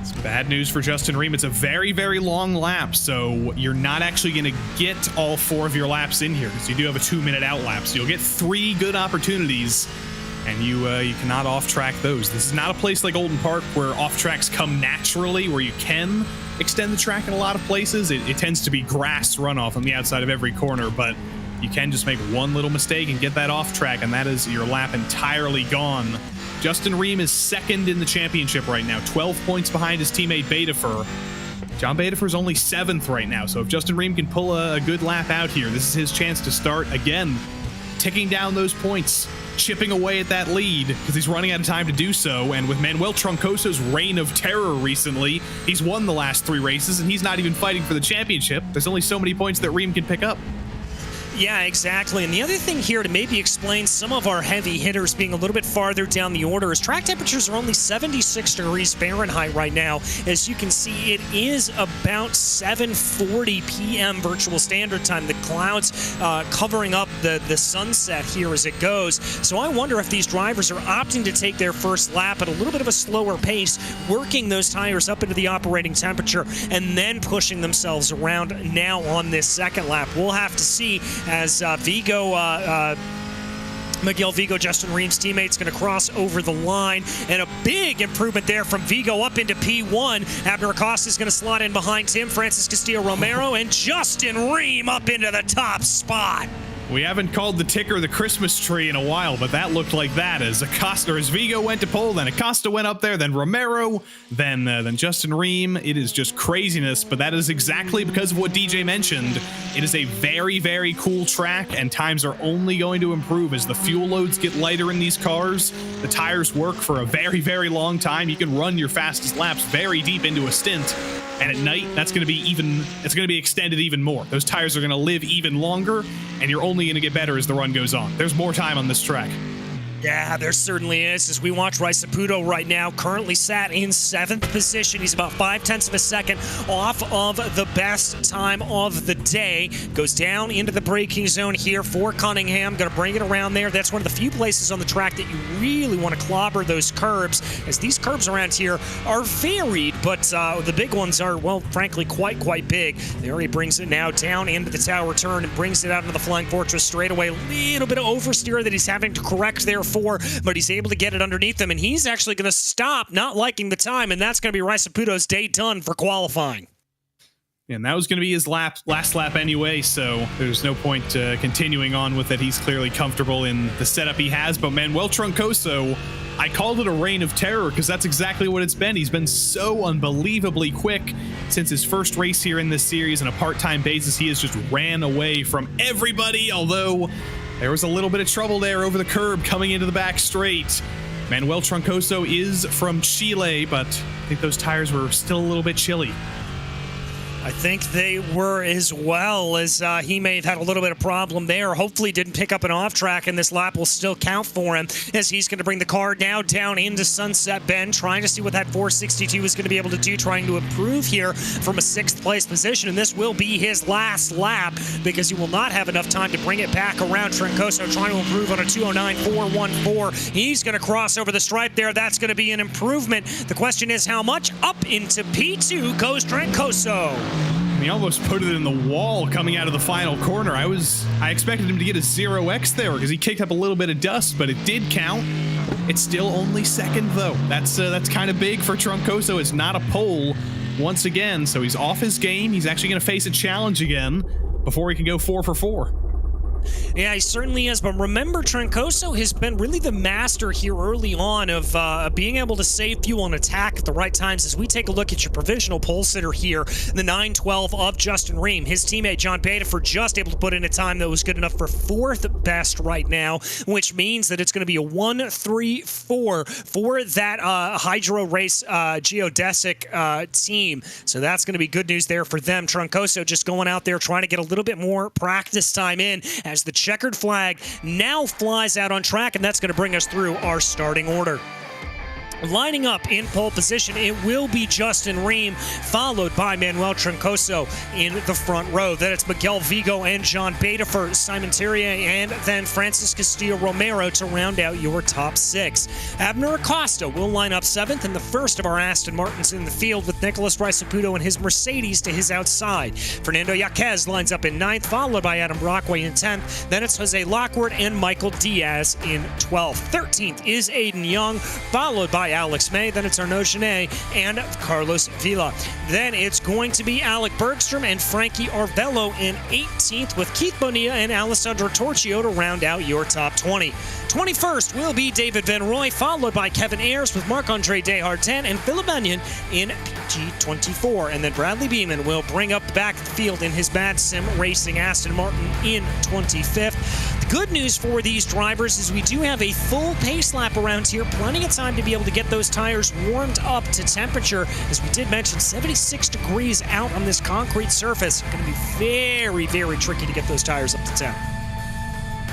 It's bad news for Justin Ream. It's a very, very long lap, so you're not actually going to get all 4 of your laps in here, because you do have a 2-minute out lap. So you'll get 3 good opportunities, and you cannot off-track those. This is not a place like Alton Park where off-tracks come naturally, where you can extend the track in a lot of places. It tends to be grass runoff on the outside of every corner, but you can just make one little mistake and get that off track, and that is your lap entirely gone. Justin Ream is second in the championship right now, 12 points behind his teammate Betafer. John Badefer's only 7th right now, so if Justin Ream can pull a good lap out here, this is his chance to start again, ticking down those points, chipping away at that lead, because he's running out of time to do so. And with Manuel Troncoso's reign of terror recently, he's won the last 3 races, and he's not even fighting for the championship. There's only so many points that Ream can pick up. Yeah, exactly. And the other thing here to maybe explain some of our heavy hitters being a little bit farther down the order is track temperatures are only 76 degrees Fahrenheit right now. As you can see, it is about 7:40 p.m. virtual standard time. The clouds covering up the sunset here as it goes. So I wonder if these drivers are opting to take their first lap at a little bit of a slower pace, working those tires up into the operating temperature, and then pushing themselves around now on this second lap. We'll have to see as Miguel Vigo, Justin Ream's teammate's going to cross over the line, and a big improvement there from Vigo up into P1. Abner Acosta is going to slot in behind him, Francis Castillo-Romero, and Justin Ream up into the top spot. We haven't called the ticker the Christmas tree in a while, but that looked like that as Vigo went to pole, then Acosta went up there, then Romero, then Justin Ream. It is just craziness, but that is exactly because of what DJ mentioned. It is a very, very cool track, and times are only going to improve as the fuel loads get lighter in these cars. The tires work for a very, very long time. You can run your fastest laps very deep into a stint, and at night, it's going to be extended even more. Those tires are going to live even longer, and you're only going to get better as the run goes on. There's more time on this track. Yeah, there certainly is. As we watch RaceSpotTV right now, currently sat in 7th position. He's about 0.5 of a second off of the best time of the day. Goes down into the braking zone here for Cunningham. Going to bring it around there. That's one of the few places on the track that you really want to clobber those curbs, as these curbs around here are varied, but the big ones are, well, frankly, quite big. There he brings it now down into the tower turn and brings it out into the Flying Fortress straightaway. A little bit of oversteer that he's having to correct there for, but he's able to get it underneath him, and he's actually going to stop, not liking the time, and that's going to be RaceSpotTV's day done for qualifying. And that was going to be his last lap anyway, so there's no point continuing on with it. He's clearly comfortable in the setup he has, but Manuel Troncoso, I called it a reign of terror because that's exactly what it's been. He's been so unbelievably quick since his first race here in this series on a part-time basis. He has just ran away from everybody, although there was a little bit of trouble there over the curb coming into the back straight. Manuel Troncoso is from Chile, but I think those tires were still a little bit chilly. I think they were as well, as he may have had a little bit of problem there. Hopefully didn't pick up an off track, and this lap will still count for him, as he's going to bring the car now down into Sunset Bend, trying to see what that 462 is going to be able to do, trying to improve here from a 6th place position. And this will be his last lap, because he will not have enough time to bring it back around. Troncoso trying to improve on a 209.414. He's going to cross over the stripe there. That's going to be an improvement. The question is how much? Up into P2 goes Troncoso. He almost put it in the wall coming out of the final corner. I expected him to get a 0x there because he kicked up a little bit of dust, but it did count. It's still only 2nd though. That's kind of big for Troncoso. It's not a pole once again, so he's off his game. He's actually going to face a challenge again before he can go 4 for 4. Yeah, he certainly is. But remember, Troncoso has been really the master here early on of being able to save fuel and attack at the right times. As we take a look at your provisional pole sitter here, the 912 of Justin Ream, his teammate John Badefer just able to put in a time that was good enough for 4th best right now, which means that it's going to be a 1-3-4 for that Hydro Race Geodesic team. So that's going to be good news there for them. Troncoso just going out there trying to get a little bit more practice time in, as the checkered flag now flies out on track, and that's going to bring us through our starting order. Lining up in pole position, it will be Justin Ream, followed by Manuel Troncoso in the front row. Then it's Miguel Vigo and John Badefer, Simon Thierry, and then Francis Castillo-Romero to round out your top 6. Abner Acosta will line up 7th in the first of our Aston Martins in the field, with Nicholas RaceSpotTV and his Mercedes to his outside. Fernando Yaquez lines up in 9th, followed by Adam Brockway in 10th. Then it's Jose Lockwood and Michael Diaz in 12th. 13th is Aiden Young, followed by by Alex May. Then it's Arnaud Genet and Carlos Villa. Then it's going to be Alec Bergstrom and Frankie Arvello in 18th, with Keith Bonilla and Alessandro Torchio to round out your top 20. 21st will be David Van Roy, followed by Kevin Ayers with Marc-Andre Desjardins and Philip Bennion in G24. And then Bradley Beeman will bring up the back of the field in his Mad Sim Racing Aston Martin in 25th. The good news for these drivers is we do have a full pace lap around here, plenty of time to be able to get those tires warmed up to temperature. As we did mention, 76 degrees out on this concrete surface. It's going to be very, very tricky to get those tires up to temp.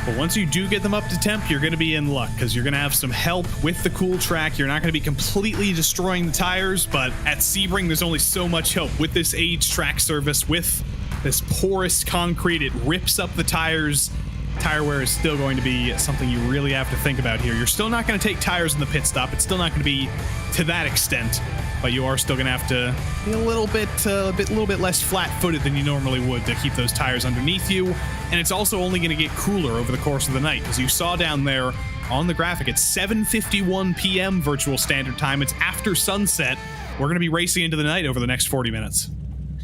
But once you do get them up to temp, you're going to be in luck because you're going to have some help with the cool track. You're not going to be completely destroying the tires, but at Sebring, there's only so much help with this aged track surface, with this porous concrete. It rips up the tires. Tire wear is still going to be something you really have to think about here. You're still not going to take tires in the pit stop. It's still not going to be to that extent, but you are still going to have to be a little bit less flat-footed than you normally would to keep those tires underneath you. And it's also only going to get cooler over the course of the night, as you saw down there on the graphic. It's 7:51 p.m. virtual standard time. It's after sunset. We're going to be racing into the night over the next 40 minutes.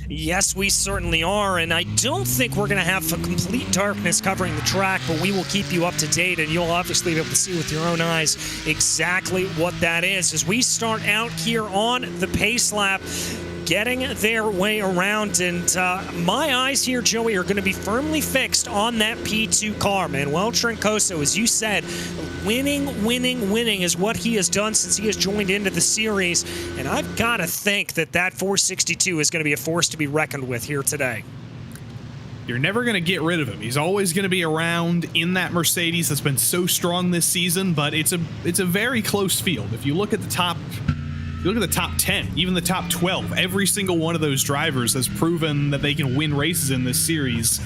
Yes, we certainly are, and I don't think we're going to have a complete darkness covering the track, but we will keep you up to date, and you'll obviously be able to see with your own eyes exactly what that is. As we start out here on the pace lap, getting their way around, and my eyes here, Joey, are going to be firmly fixed on that P2 car. Manuel Troncoso, as you said, winning is what he has done since he has joined into the series, and I've got to think that 462 is going to be a force to be reckoned with here today. You're never going to get rid of him. He's always going to be around in that Mercedes that's been so strong this season, but it's a very close field. If you look at the top 10, even the top 12, every single one of those drivers has proven that they can win races in this series.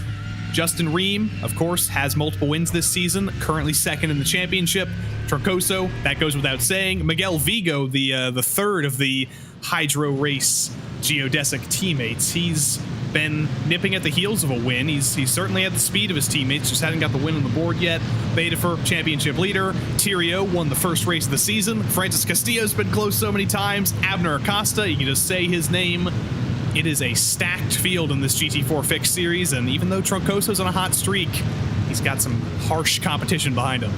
Justin Ream, of course, has multiple wins this season, currently second in the championship. Troncoso, that goes without saying. Miguel Vigo, the third of the Hydro Race geodesic teammates, he's been nipping at the heels of a win. He's certainly at the speed of his teammates, just hasn't got the win on the board yet. Betafer, championship leader. Tirio won the first race of the season. Francis Castillo's been close so many times. Abner Acosta, you can just say his name. It is a stacked field in this GT4 Fix series, and even though Troncoso's on a hot streak, he's got some harsh competition behind him.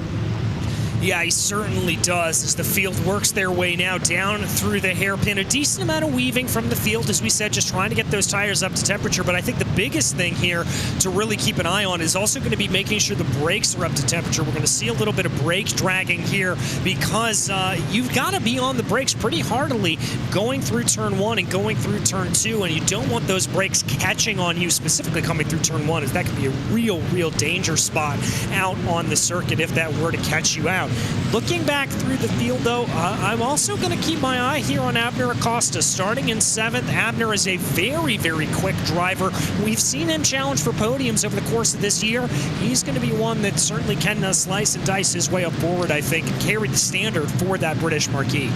Yeah, he certainly does, as the field works their way now down through the hairpin. A decent amount of weaving from the field, as we said, just trying to get those tires up to temperature. But I think the biggest thing here to really keep an eye on is also going to be making sure the brakes are up to temperature. We're going to see a little bit of brake dragging here because you've got to be on the brakes pretty heartily going through turn 1 and going through turn 2, and you don't want those brakes catching on you, specifically coming through turn 1, as that could be a real danger spot out on the circuit if that were to catch you out. Looking back through the field, though, I'm also going to keep my eye here on Abner Acosta. Starting in 7th, Abner is a very quick driver. We've seen him challenge for podiums over the course of this year. He's going to be one that certainly can slice and dice his way up forward, I think, and carry the standard for that British marquee.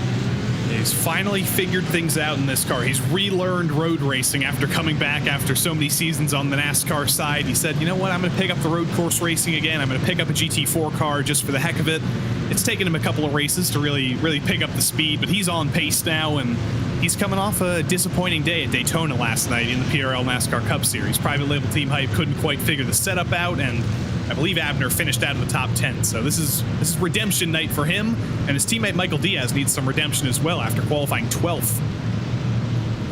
He's finally figured things out in this car. He's relearned road racing after coming back after so many seasons on the NASCAR side. He said, you know what, I'm going to pick up the road course racing again. I'm going to pick up a GT4 car just for the heck of it. It's taken him a couple of races to really pick up the speed, but he's on pace now, and he's coming off a disappointing day at Daytona last night in the PRL NASCAR Cup Series. Private label Team Hype couldn't quite figure the setup out, and I believe Abner finished out in the top 10. So this is redemption night for him, and his teammate Michael Diaz needs some redemption as well after qualifying 12th.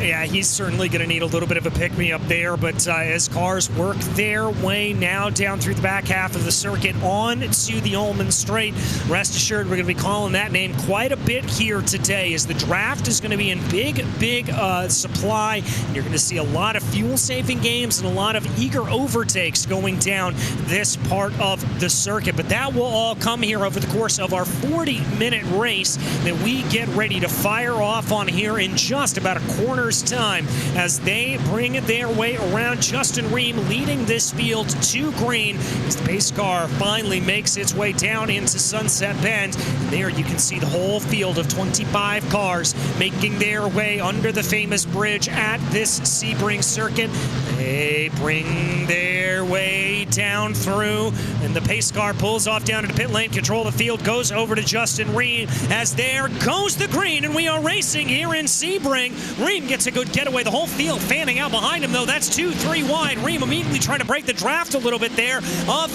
Yeah, he's certainly going to need a little bit of a pick-me-up there, but as cars work their way now down through the back half of the circuit on to the Ullman Straight, rest assured we're going to be calling that name quite a bit here today, as the draft is going to be in big supply, and you're going to see a lot of fuel-saving games and a lot of eager overtakes going down this part of the circuit. But that will all come here over the course of our 40-minute race that we get ready to fire off on here in just about a quarter's time, as they bring their way around. Justin Ream leading this field to green as the pace car finally makes its way down into Sunset Bend. And there you can see the whole field of 25 cars making their way under the famous bridge at this Sebring circuit. They bring their way it down through, and the pace car pulls off down into pit lane. Control of the field goes over to Justin Ream, as there goes the green, and we are racing here in Sebring. Ream gets a good getaway. The whole field fanning out behind him, though. That's 2-3 wide. Ream immediately trying to break the draft a little bit there of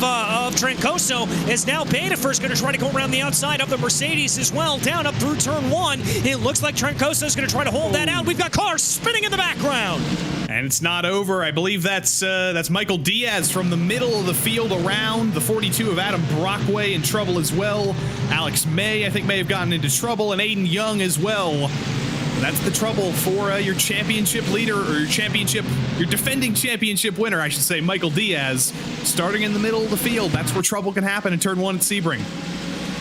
Trancoso, as now Betafer's going to try to go around the outside of the Mercedes as well, down up through turn 1. It looks like Trancoso's going to try to hold that out. We've got cars spinning in the background. And it's not over. I believe that's Michael Diaz from the middle of the field around. The 42 of Adam Brockway in trouble as well. Alex May, I think, may have gotten into trouble, and Aiden Young as well. That's the trouble for your championship leader, or your defending championship winner, I should say, Michael Diaz, starting in the middle of the field. That's where trouble can happen in turn 1 at Sebring.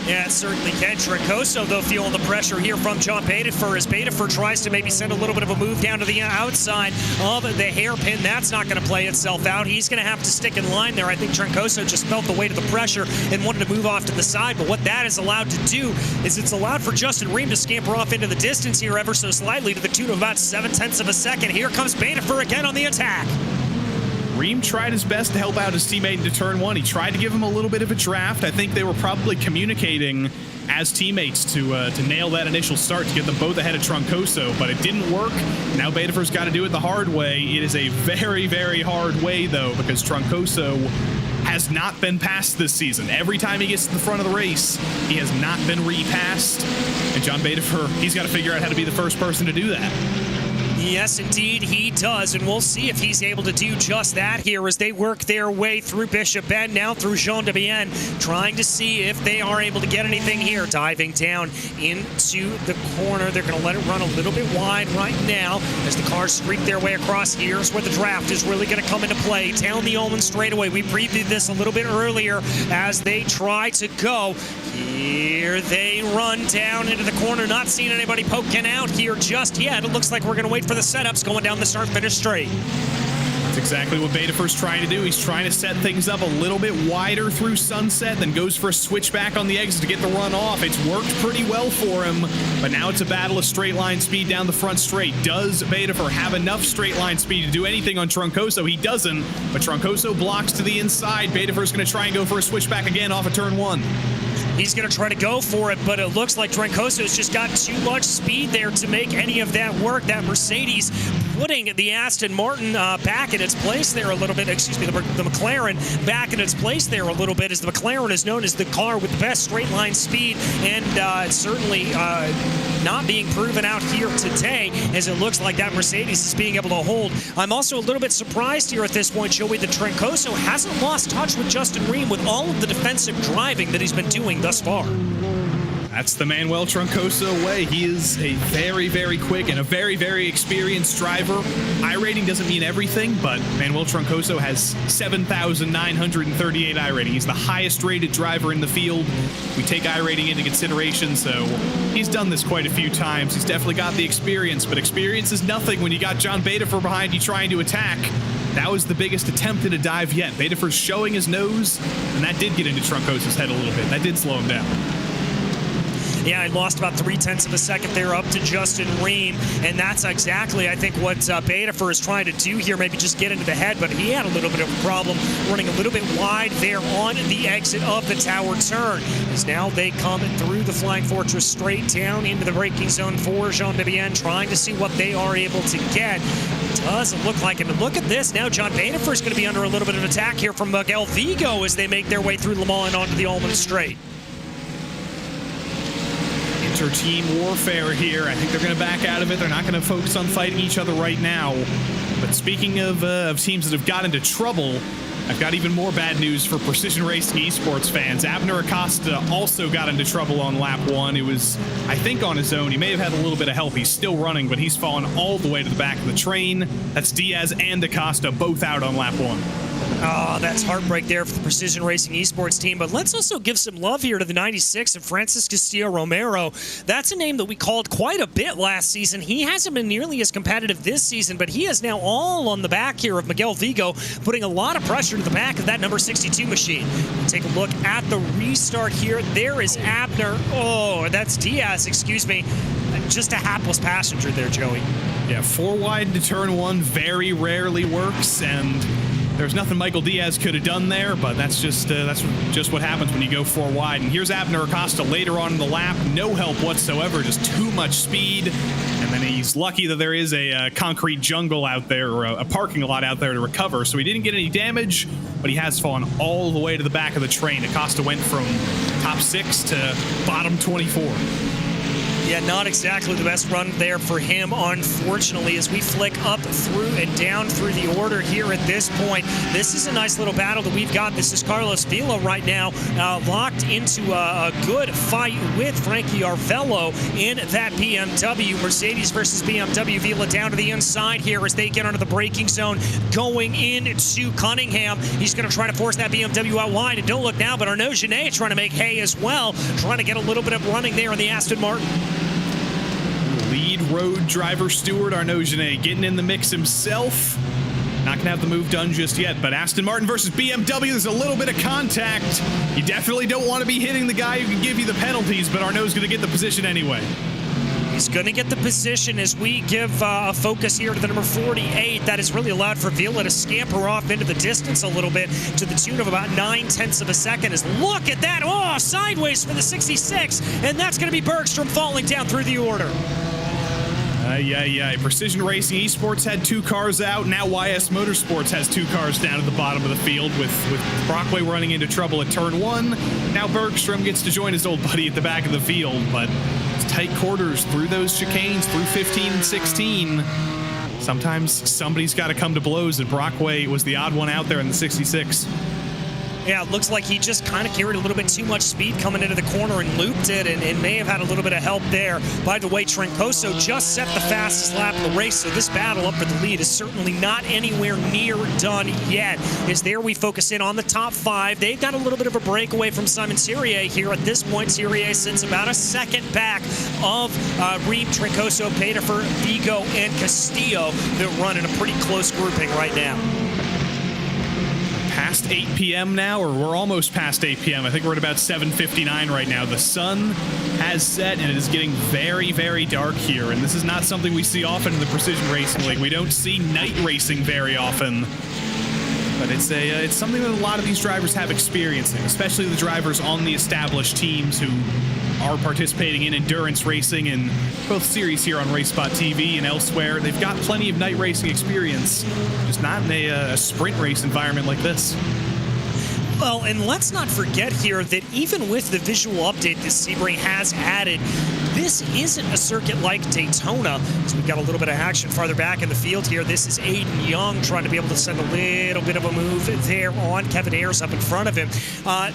Yeah, it certainly can. Trancoso, though, feeling the pressure here from John Betafer, as Betafer tries to maybe send a little bit of a move down to the outside of the hairpin. That's not going to play itself out. He's going to have to stick in line there. I think Trancoso just felt the weight of the pressure and wanted to move off to the side, but what that is allowed to do is it's allowed for Justin Ream to scamper off into the distance here ever so slightly, to the tune of about 0.7 of a second. Here comes Betafer again on the attack. Ream tried his best to help out his teammate into turn 1. He tried to give him a little bit of a draft. I think they were probably communicating as teammates to nail that initial start to get them both ahead of Trancoso, but it didn't work. Now Betafer's got to do it the hard way. It is a very, very hard way, though, because Trancoso has not been passed this season. Every time he gets to the front of the race, he has not been repassed. And John Betafer, he's got to figure out how to be the first person to do that. Yes, indeed, he does, and we'll see if he's able to do just that here as they work their way through Bishop Bend, now through Jean de Bienne, trying to see if they are able to get anything here. Diving down into the corner. They're going to let it run a little bit wide right now as the cars streak their way across. Here's where the draft is really going to come into play. Down the Ullman straightaway. We previewed this a little bit earlier as they try to go. Here they run down into the corner, not seeing anybody poking out here just yet. It looks like we're going to wait for the setups going down the start-finish straight. That's exactly what Betafer's trying to do. He's trying to set things up a little bit wider through Sunset, then goes for a switchback on the exit to get the run off. It's worked pretty well for him, but now it's a battle of straight-line speed down the front straight. Does Betafer have enough straight-line speed to do anything on Trancoso? He doesn't, but Trancoso blocks to the inside. Betafer's going to try and go for a switchback again off of turn 1. He's going to try to go for it, but it looks like Trancoso's just got too much speed there to make any of that work. That Mercedes putting the Aston Martin back in its place there a little bit. Excuse me, the McLaren back in its place there a little bit, as the McLaren is known as the car with the best straight line speed, and it's certainly not being proven out here today, as it looks like that Mercedes is being able to hold. I'm also a little bit surprised here at this point, Joey, that Trancoso hasn't lost touch with Justin Ream with all of the defensive driving that he's been doing thus far. That's the Manuel Trancoso way. He is a very, very quick and a very, very experienced driver. iRating doesn't mean everything, but Manuel Trancoso has 7,938 iRating. He's the highest rated driver in the field. We take iRating into consideration, so he's done this quite a few times. He's definitely got the experience, but experience is nothing when you got John Betafer behind you trying to attack. That was the biggest attempt at a dive yet. Betafer's showing his nose, and that did get into Trancoso's head a little bit. That did slow him down. Yeah, I lost about 0.3 of a second there up to Justin Ream, and that's exactly, I think, what Betafer is trying to do here, maybe just get into the head, but he had a little bit of a problem running a little bit wide there on the exit of the tower turn, as now they come through the Flying Fortress straight down into the braking zone for Jean de Bienne, trying to see what they are able to get. It doesn't look like it, but look at this. Now John Betafer is going to be under a little bit of attack here from Miguel Vigo as they make their way through Le Mans and onto the Ullman straight. Inter-team warfare here. I think they're going to back out of it. They're not going to focus on fighting each other right now. But speaking of teams that have got into trouble, I've got even more bad news for Precision Racing esports fans. Abner Acosta also got into trouble on lap 1. It was, I think, on his own. He may have had a little bit of help. He's still running, but he's fallen all the way to the back of the train. That's Diaz and Acosta both out on lap 1. Oh, that's heartbreak there for the Precision Racing esports team. But let's also give some love here to the 96 of Francis Castillo Romero. That's a name that we called quite a bit last season. He hasn't been nearly as competitive this season, but he is now all on the back here of Miguel Vigo, putting a lot of pressure to the back of that number 62 machine. Take a look at the restart here. There is Abner. Oh, that's Diaz, excuse me. Just a hapless passenger there, Joey. Yeah, 4 wide into turn 1 very rarely works, and There's nothing Michael Diaz could have done there, but that's just what happens when you go 4 wide. And here's Abner Acosta later on in the lap. No help whatsoever, just too much speed. And then he's lucky that there is a concrete jungle out there, or a parking lot out there to recover. So he didn't get any damage, but he has fallen all the way to the back of the train. Acosta went from top 6 to bottom 24. Yeah, not exactly the best run there for him, unfortunately, as we flick up through and down through the order here at this point. This is a nice little battle that we've got. This is Carlos Vila right now, locked into a good fight with Frankie Arvello in that BMW. Mercedes versus BMW. Vila down to the inside here as they get onto the braking zone, going into Cunningham. He's going to try to force that BMW out wide, and don't look now, but Arnaud Genet trying to make hay as well, trying to get a little bit of running there in the Aston Martin. Lead road driver Stewart Arnaud Genet getting in the mix himself. Not gonna have the move done just yet, but Aston Martin versus BMW, there's a little bit of contact. You definitely don't want to be hitting the guy who can give you the penalties, but Arnaud's gonna get the position anyway. He's going to get the position as we give a focus here to the number 48. That has really allowed for Vila to scamper off into the distance a little bit to the tune of about 9/10 of a second. As look at that, oh, sideways for the 66, and that's going to be Bergstrom falling down through the order. Precision Racing Esports had 2 cars out. Now YS Motorsports has 2 cars down at the bottom of the field with Brockway running into trouble at turn 1. Now Bergstrom gets to join his old buddy at the back of the field, but it's tight quarters through those chicanes, through 15 and 16. Sometimes somebody's got to come to blows, and Brockway was the odd one out there in the 66. Yeah, it looks like he just kind of carried a little bit too much speed coming into the corner and looped it, and may have had a little bit of help there. By the way, Trincoso just set the fastest lap of the race, so this battle up for the lead is certainly not anywhere near done yet. As there we focus in on the top 5. They've got a little bit of a breakaway from Simon Cyrier here. At this point, Cyrier sits about a second back of Reem, Trincoso, Pederfer, Vigo, and Castillo. They're running a pretty close grouping right now. Past 8 p.m. now, or we're almost past 8 p.m. I think we're at about 7:59 right now. The sun has set, and it is getting very, very dark here, and this is not something we see often in the Precision Racing League. We don't see night racing very often, but it's something that a lot of these drivers have experience in, especially the drivers on the established teams who are participating in endurance racing in both series here on RaceSpotTV and elsewhere. They've got plenty of night racing experience, just not in a sprint race environment like this. Well, and let's not forget here that even with the visual update that Sebring has added, this isn't a circuit like Daytona. So we've got a little bit of action farther back in the field here. This is Aiden Young trying to be able to send a little bit of a move there on Kevin Ayers up in front of him.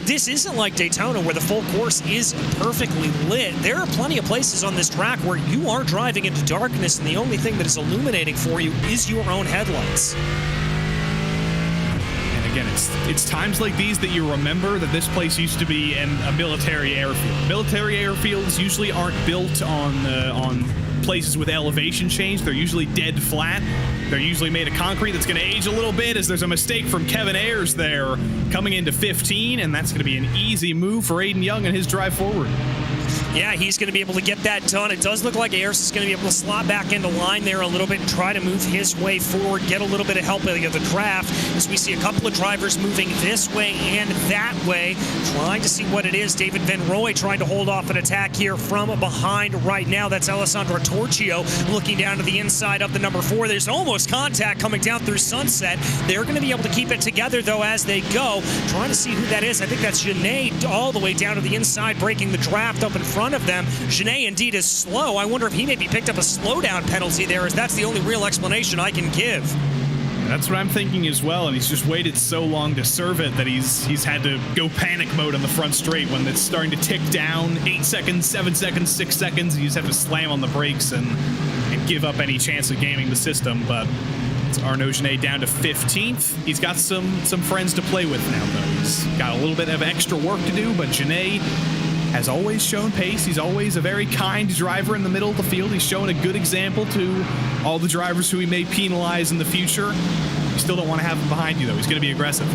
This isn't like Daytona where the full course is perfectly lit. There are plenty of places on this track where you are driving into darkness and the only thing that is illuminating for you is your own headlights. Again, it's times like these that you remember that this place used to be a military airfield. Military airfields usually aren't built on places with elevation change. They're usually dead flat. They're usually made of concrete that's going to age a little bit as there's a mistake from Kevin Ayers there coming into 15, and that's going to be an easy move for Aiden Young and his drive forward. Yeah, he's going to be able to get that done. It does look like Ayers is going to be able to slot back into line there a little bit and try to move his way forward, get a little bit of help of the draft as we see a couple of drivers moving this way and that way, trying to see what it is. David Van Rooy trying to hold off an attack here from behind right now. That's Alessandro Torchio looking down to the inside of the number 4. There's almost contact coming down through Sunset. They're going to be able to keep it together, though, as they go. Trying to see who that is. I think that's Genet all the way down to the inside, breaking the draft up in front of them. Genet indeed is slow. I wonder if he maybe picked up a slowdown penalty there, as that's the only real explanation I can give. That's what I'm thinking as well, and he's just waited so long to serve it that he's had to go panic mode on the front straight when it's starting to tick down 8 seconds, 7 seconds, 6 seconds. You just have to slam on the brakes and give up any chance of gaming the system. But it's Arnaud Genet down to 15th. He's got some friends to play with now, though. He's got a little bit of extra work to do, but Genet has always shown pace. He's always a very kind driver in the middle of the field. He's shown a good example to all the drivers who he may penalize in the future. You still don't want to have him behind you, though. He's going to be aggressive.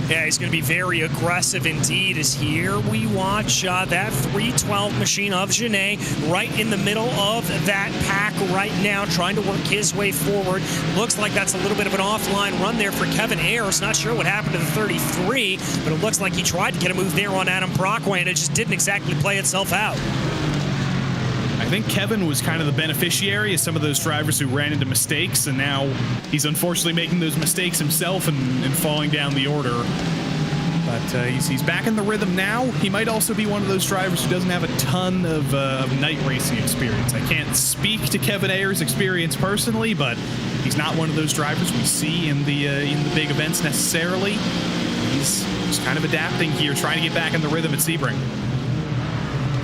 Yeah, he's going to be very aggressive indeed as here we watch that 312 machine of Genet right in the middle of that pack right now, trying to work his way forward. Looks like that's a little bit of an offline run there for Kevin Ayers. Not sure what happened to the 33, but it looks like he tried to get a move there on Adam Brockway, and it just didn't exactly play itself out. I think Kevin was kind of the beneficiary of some of those drivers who ran into mistakes, and now he's unfortunately making those mistakes himself and falling down the order. But he's back in the rhythm now. He might also be one of those drivers who doesn't have a ton of night racing experience. I can't speak to Kevin Ayers' experience personally, but he's not one of those drivers we see in the big events necessarily. He's just kind of adapting here, trying to get back in the rhythm at Sebring.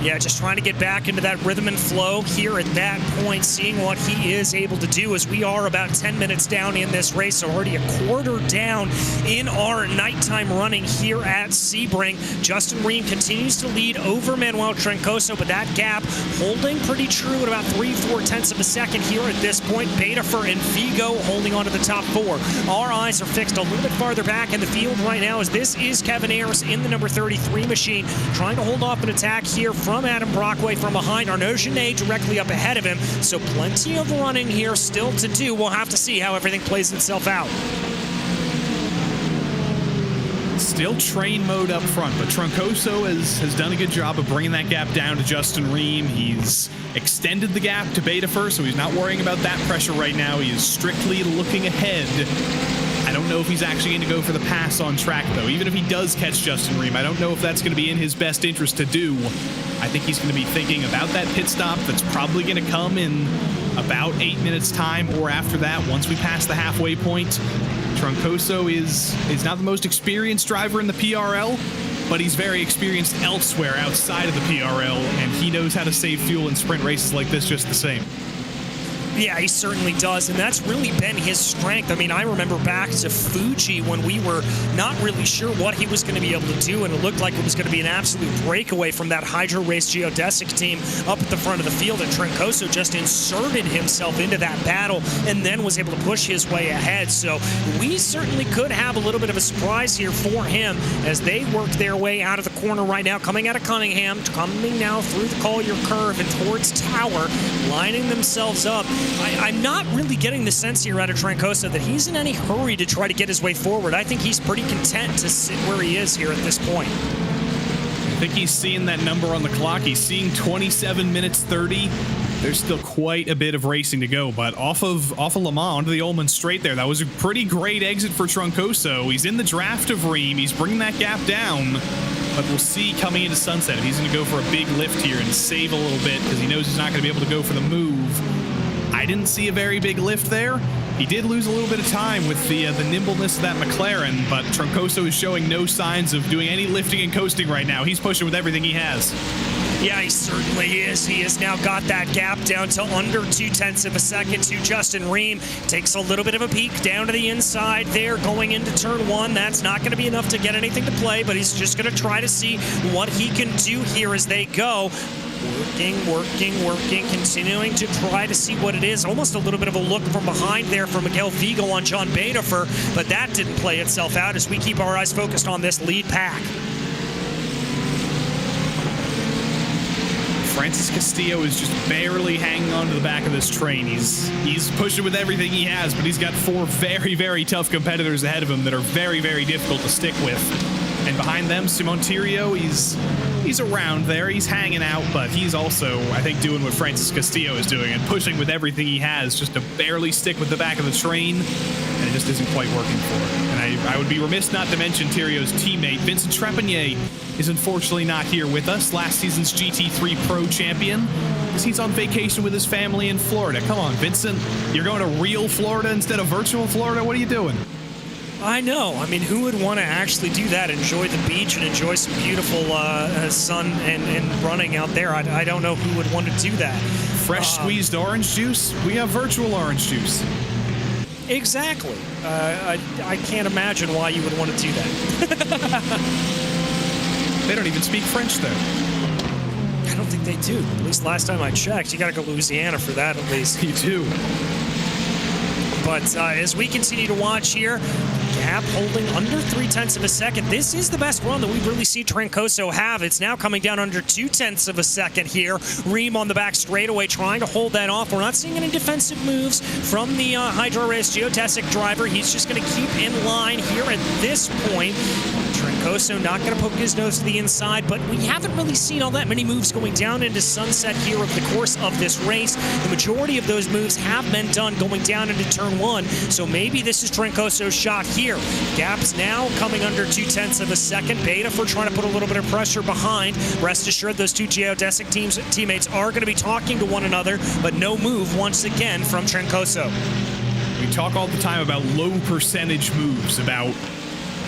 Yeah, just trying to get back into that rhythm and flow here at that point, seeing what he is able to do as we are about 10 minutes down in this race, already a quarter down in our nighttime running here at Sebring. Justin Ream continues to lead over Manuel Troncoso, but that gap holding pretty true at about 3/4 tenths of a second here at this point. Betafer and Vigo holding on to the top 4. Our eyes are fixed a little bit farther back in the field right now, as this is Kevin Ayers in the number 33 machine, trying to hold off an attack here from Adam Brockway from behind. Arnaud Genet directly up ahead of him, so plenty of running here still to do. We'll have to see how everything plays itself out. Still train mode up front, but Troncoso has done a good job of bringing that gap down to Justin Ream. He's extended the gap to Betafer, so he's not worrying about that pressure right now. He is strictly looking ahead. I don't know if he's actually going to go for the pass on track, though. Even if he does catch Justin Ream, I don't know if that's going to be in his best interest to do. I think he's going to be thinking about that pit stop that's probably going to come in about 8 minutes' time or after that, once we pass the halfway point. Troncoso is not the most experienced driver in the PRL, but he's very experienced elsewhere outside of the PRL, and he knows how to save fuel in sprint races like this just the same. Yeah, he certainly does, and that's really been his strength. I mean, I remember back to Fuji when we were not really sure what he was going to be able to do, and it looked like it was going to be an absolute breakaway from that Hydro Race Geodesic team up at the front of the field, and Troncoso just inserted himself into that battle and then was able to push his way ahead. So we certainly could have a little bit of a surprise here for him as they work their way out of the corner right now, coming out of Cunningham, coming now through the Collier curve and towards Tower, lining themselves up. I'm not really getting the sense here out of Troncoso that he's in any hurry to try to get his way forward. I think he's pretty content to sit where he is here at this point. I think he's seeing that number on the clock. He's seeing 27 minutes 30. There's still quite a bit of racing to go, but off of Le Mans onto the Ullman straight there. That was a pretty great exit for Troncoso. He's in the draft of Ream. He's bringing that gap down, but we'll see coming into sunset if he's going to go for a big lift here and save a little bit because he knows he's not going to be able to go for the move. I didn't see a very big lift there. He did lose a little bit of time with the nimbleness of that McLaren, but Troncoso is showing no signs of doing any lifting and coasting right now. He's pushing with everything he has. Yeah, he certainly is. He has now got that gap down to under 0.2 of a second to Justin Ream. Takes a little bit of a peek down to the inside there going into turn 1. That's not going to be enough to get anything to play, but he's just going to try to see what he can do here as they go. Working, continuing to try to see what it is. Almost a little bit of a look from behind there for Miguel Vigo on John Betafer, but that didn't play itself out as we keep our eyes focused on this lead pack. Francis Castillo is just barely hanging on to the back of this train. He's pushing with everything he has, but he's got 4 very, very tough competitors ahead of him that are very, very difficult to stick with. And behind them, Simon Thiriot, he's around there. He's hanging out, but he's also, I think, doing what Francis Castillo is doing and pushing with everything he has just to barely stick with the back of the train, and it just isn't quite working for him. And I would be remiss not to mention Thiriot's teammate, Vincent Trepanier, is unfortunately not here with us, last season's GT3 Pro champion, because he's on vacation with his family in Florida. Come on, Vincent, you're going to real Florida instead of virtual Florida? What are you doing? I know. I mean, who would want to actually do that? Enjoy the beach and enjoy some beautiful sun and running out there. I don't know who would want to do that. Fresh squeezed orange juice? We have virtual orange juice. Exactly. I can't imagine why you would want to do that. They don't even speak French, though. I don't think they do. At least last time I checked. You got to go to Louisiana for that, at least. You do. But as we continue to watch here, Gap holding under 0.3 of a second. This is the best run that we've really seen Troncoso have. It's now coming down under 0.2 of a second here. Ream on the back straightaway trying to hold that off. We're not seeing any defensive moves from the Hydro Race geodesic driver. He's just going to keep in line here at this point. Troncoso not going to poke his nose to the inside, but we haven't really seen all that many moves going down into Sunset here over the course of this race. The majority of those moves have been done going down into turn 1, so maybe this is Troncoso's shot here. Gap's now coming under 0.2 of a second. Beta for trying to put a little bit of pressure behind. Rest assured those two geodesic teammates are going to be talking to one another, but no move once again from Troncoso. We talk all the time about low percentage moves, about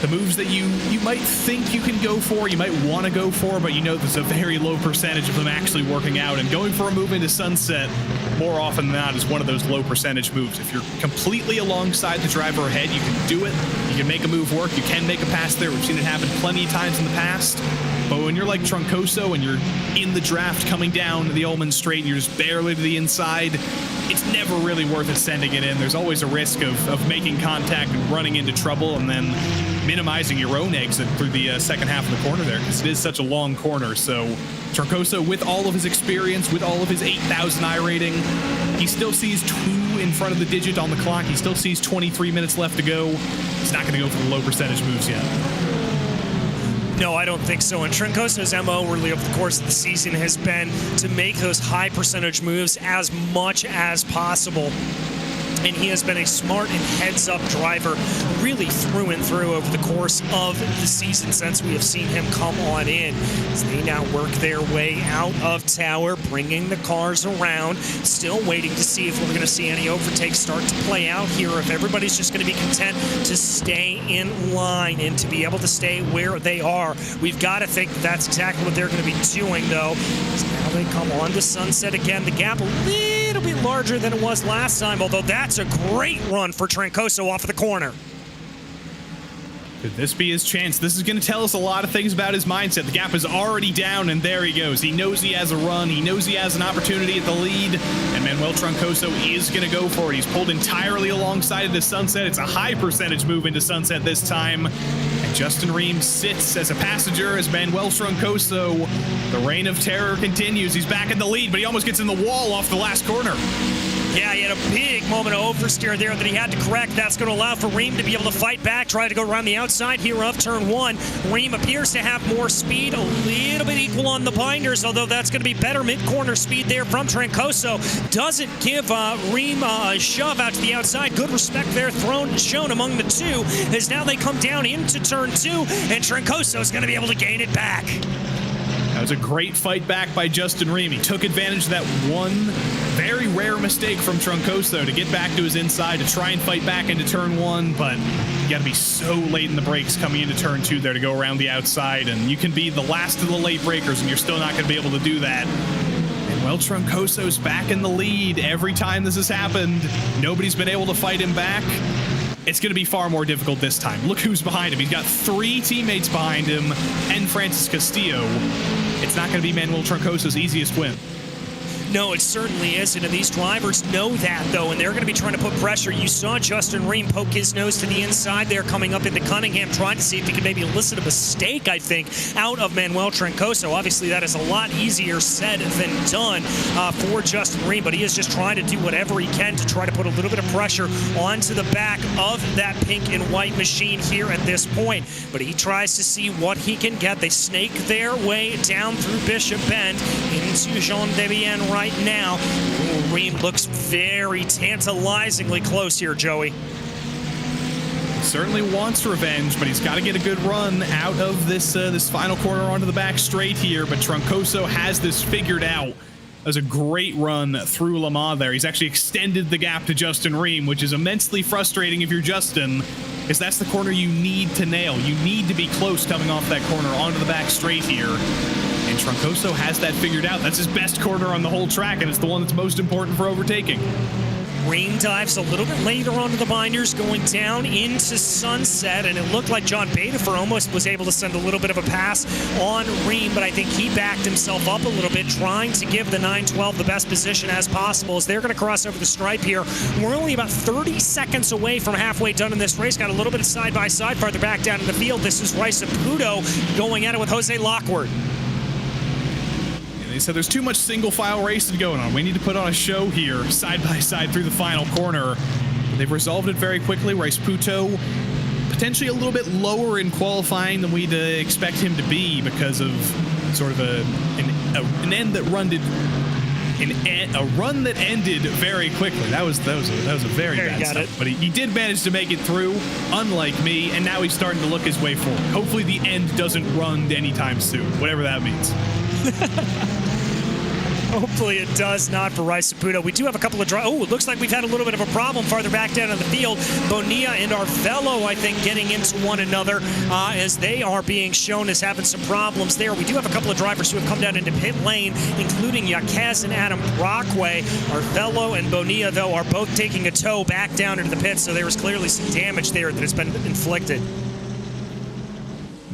the moves that you might think you can go for, you might want to go for, but you know there's a very low percentage of them actually working out. And going for a move into Sunset more often than not is one of those low percentage moves. If you're completely alongside the driver ahead, you can do it. You can make a move work. You can make a pass there. We've seen it happen plenty of times in the past. But when you're like Troncoso and you're in the draft coming down the Ullman Straight and you're just barely to the inside, it's never really worth it sending it in. There's always a risk of making contact and running into trouble and then minimizing your own exit through the second half of the corner there, because it is such a long corner. So Troncoso, with all of his experience, with all of his 8,000 I rating, he still sees 2 in front of the digit on the clock. He still sees 23 minutes left to go. He's not going to go for the low percentage moves yet. No, I don't think so. And Troncoso's MO really over the course of the season has been to make those high percentage moves as much as possible. And he has been a smart and heads-up driver really through and through over the course of the season since we have seen him come on in. As they now work their way out of tower, bringing the cars around, still waiting to see if we're going to see any overtakes start to play out here, if everybody's just going to be content to stay in line and to be able to stay where they are. We've got to think that's exactly what they're going to be doing, though. As now they come on to Sunset again. The gap a little bit larger than it was last time, although that's a great run for Troncoso off of the corner. Could this be his chance? This is going to tell us a lot of things about his mindset. The gap is already down, and there he goes. He knows he has a run. He knows he has an opportunity at the lead, and Manuel Troncoso is going to go for it. He's pulled entirely alongside of the Sunset. It's a high percentage move into Sunset this time. And Justin Ream sits as a passenger as Manuel Troncoso. The reign of terror continues. He's back in the lead, but he almost gets in the wall off the last corner. Yeah, he had a big moment of oversteer there that he had to correct. That's going to allow for Ream to be able to fight back, try to go around the outside here of turn 1. Ream appears to have more speed, a little bit equal on the binders, although that's going to be better mid-corner speed there from Troncoso. Doesn't give Ream a shove out to the outside. Good respect there shown among the two, as now they come down into turn 2, and Troncoso is going to be able to gain it back. That was a great fight back by Justin Ream. He took advantage of that one very rare mistake from Troncoso to get back to his inside to try and fight back into turn 1, but you got to be so late in the brakes coming into turn 2 there to go around the outside, and you can be the last of the late breakers and you're still not going to be able to do that. And well, Troncoso's back in the lead every time this has happened. Nobody's been able to fight him back. It's going to be far more difficult this time. Look who's behind him. He's got 3 teammates behind him and Francis Castillo. It's not going to be Manuel Troncoso's easiest win. No, it certainly isn't, and these drivers know that, though, and they're going to be trying to put pressure. You saw Justin Ream poke his nose to the inside there, coming up into Cunningham, trying to see if he could maybe elicit a mistake, I think, out of Manuel Troncoso. Obviously, that is a lot easier said than done for Justin Ream, but he is just trying to do whatever he can to try to put a little bit of pressure onto the back of that pink and white machine here at this point. But he tries to see what he can get. They snake their way down through Bishop Bend into Jean Debienne right now. Ream looks very tantalizingly close here, Joey. He certainly wants revenge, but he's got to get a good run out of this this final corner onto the back straight here. But Troncoso has this figured out. That was a great run through Le Mans there. He's actually extended the gap to Justin Ream, which is immensely frustrating if you're Justin, because that's the corner you need to nail. You need to be close coming off that corner onto the back straight here. And Troncoso has that figured out. That's his best corner on the whole track, and it's the one that's most important for overtaking. Ream dives a little bit later onto the binders, going down into Sunset, and it looked like John Betafer almost was able to send a little bit of a pass on Ream, but I think he backed himself up a little bit, trying to give the 912 the best position as possible as they're going to cross over the stripe here. We're only about 30 seconds away from halfway done in this race. Got a little bit of side-by-side farther back down in the field. This is RaceSpotTV going at it with Jose Lockwood. They said there's too much single file racing going on. We need to put on a show here, side by side through the final corner. They've resolved it very quickly. RaceSpotTV potentially a little bit lower in qualifying than we'd expect him to be because of sort of a run that ended very quickly. That was a very bad stuff. But he did manage to make it through, unlike me, and now he's starting to look his way forward. Hopefully the end doesn't run anytime soon, whatever that means. Hopefully it does not for RaceSpotTV. We do have a couple of it looks like we've had a little bit of a problem farther back down in the field. Bonilla and Arvello, I think, getting into one another as they are being shown as having some problems there. We do have a couple of drivers who have come down into pit lane, including Yaquez and Adam Brockway. Arvello and Bonilla, though, are both taking a tow back down into the pit, so there was clearly some damage there that has been inflicted.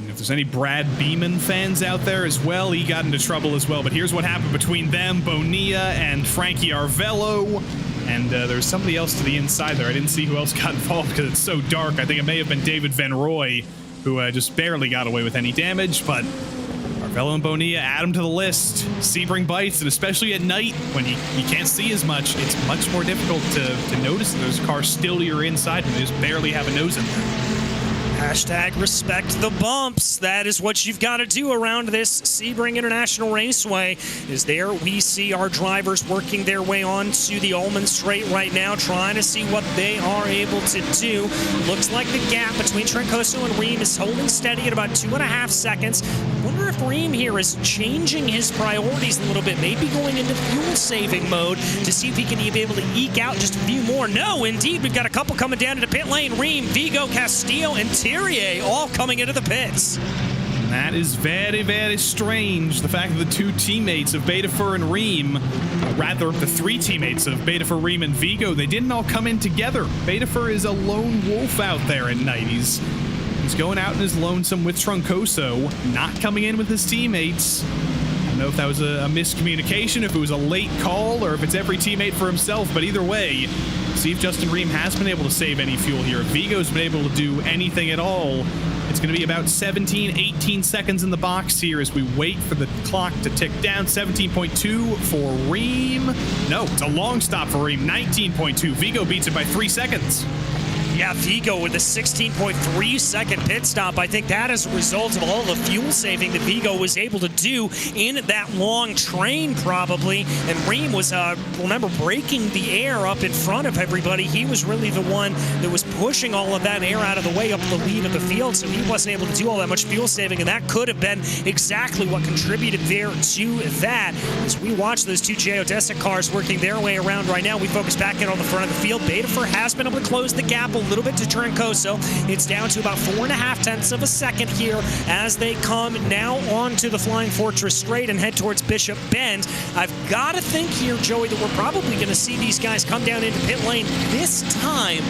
If there's any Brad Beeman fans out there as well, he got into trouble as well. But here's what happened between them, Bonilla and Frankie Arvello. And there's somebody else to the inside there. I didn't see who else got involved because it's so dark. I think it may have been David Van Roy, who just barely got away with any damage. But Arvello and Bonilla add them to the list. Sebring bites, and especially at night when you can't see as much, it's much more difficult to notice that there's a car still to your inside when they just barely have a nose in there. Hashtag respect the bumps. That is what you've got to do around this Sebring International Raceway. Is there we see our drivers working their way onto the Ullman Straight right now, trying to see what they are able to do. Looks like the gap between Troncoso and Ream is holding steady at about 2.5 seconds. I wonder if Ream here is changing his priorities a little bit, maybe going into fuel-saving mode to see if he can be able to eke out just a few more. No, indeed, we've got a couple coming down into pit lane. Ream, Vigo, Castillo, and Thierry all coming into the pits. That is very, very strange. The fact that the two teammates of Betafer and Ream, rather the three teammates of Betafer, Ream, and Vigo, they didn't all come in together. Betafer is a lone wolf out there at night. He's going out and is lonesome with Troncoso, not coming in with his teammates. I don't know if that was a miscommunication, if it was a late call, or if it's every teammate for himself, but either way, see if Justin Ream has been able to save any fuel here. If Vigo's been able to do anything at all, it's going to be about 17, 18 seconds in the box here as we wait for the clock to tick down. 17.2 for Ream. No, it's a long stop for Ream. 19.2. Vigo beats it by 3 seconds. Yeah, Vigo with a 16.3 second pit stop. I think that is a result of all the fuel saving that Vigo was able to do in that long train, probably. And Ream was, remember, breaking the air up in front of everybody. He was really the one that was pushing all of that air out of the way up the lead of the field, so he wasn't able to do all that much fuel saving, and that could have been exactly what contributed there to that. As we watch those two Geodesic cars working their way around right now, we focus back in on the front of the field. Betafer has been able to close the gap a little bit to Troncoso. It's down to about 4.5 tenths of a second here as they come now onto the Flying Fortress Straight and head towards Bishop Bend. I've got to think here, Joey, that we're probably going to see these guys come down into pit lane this time,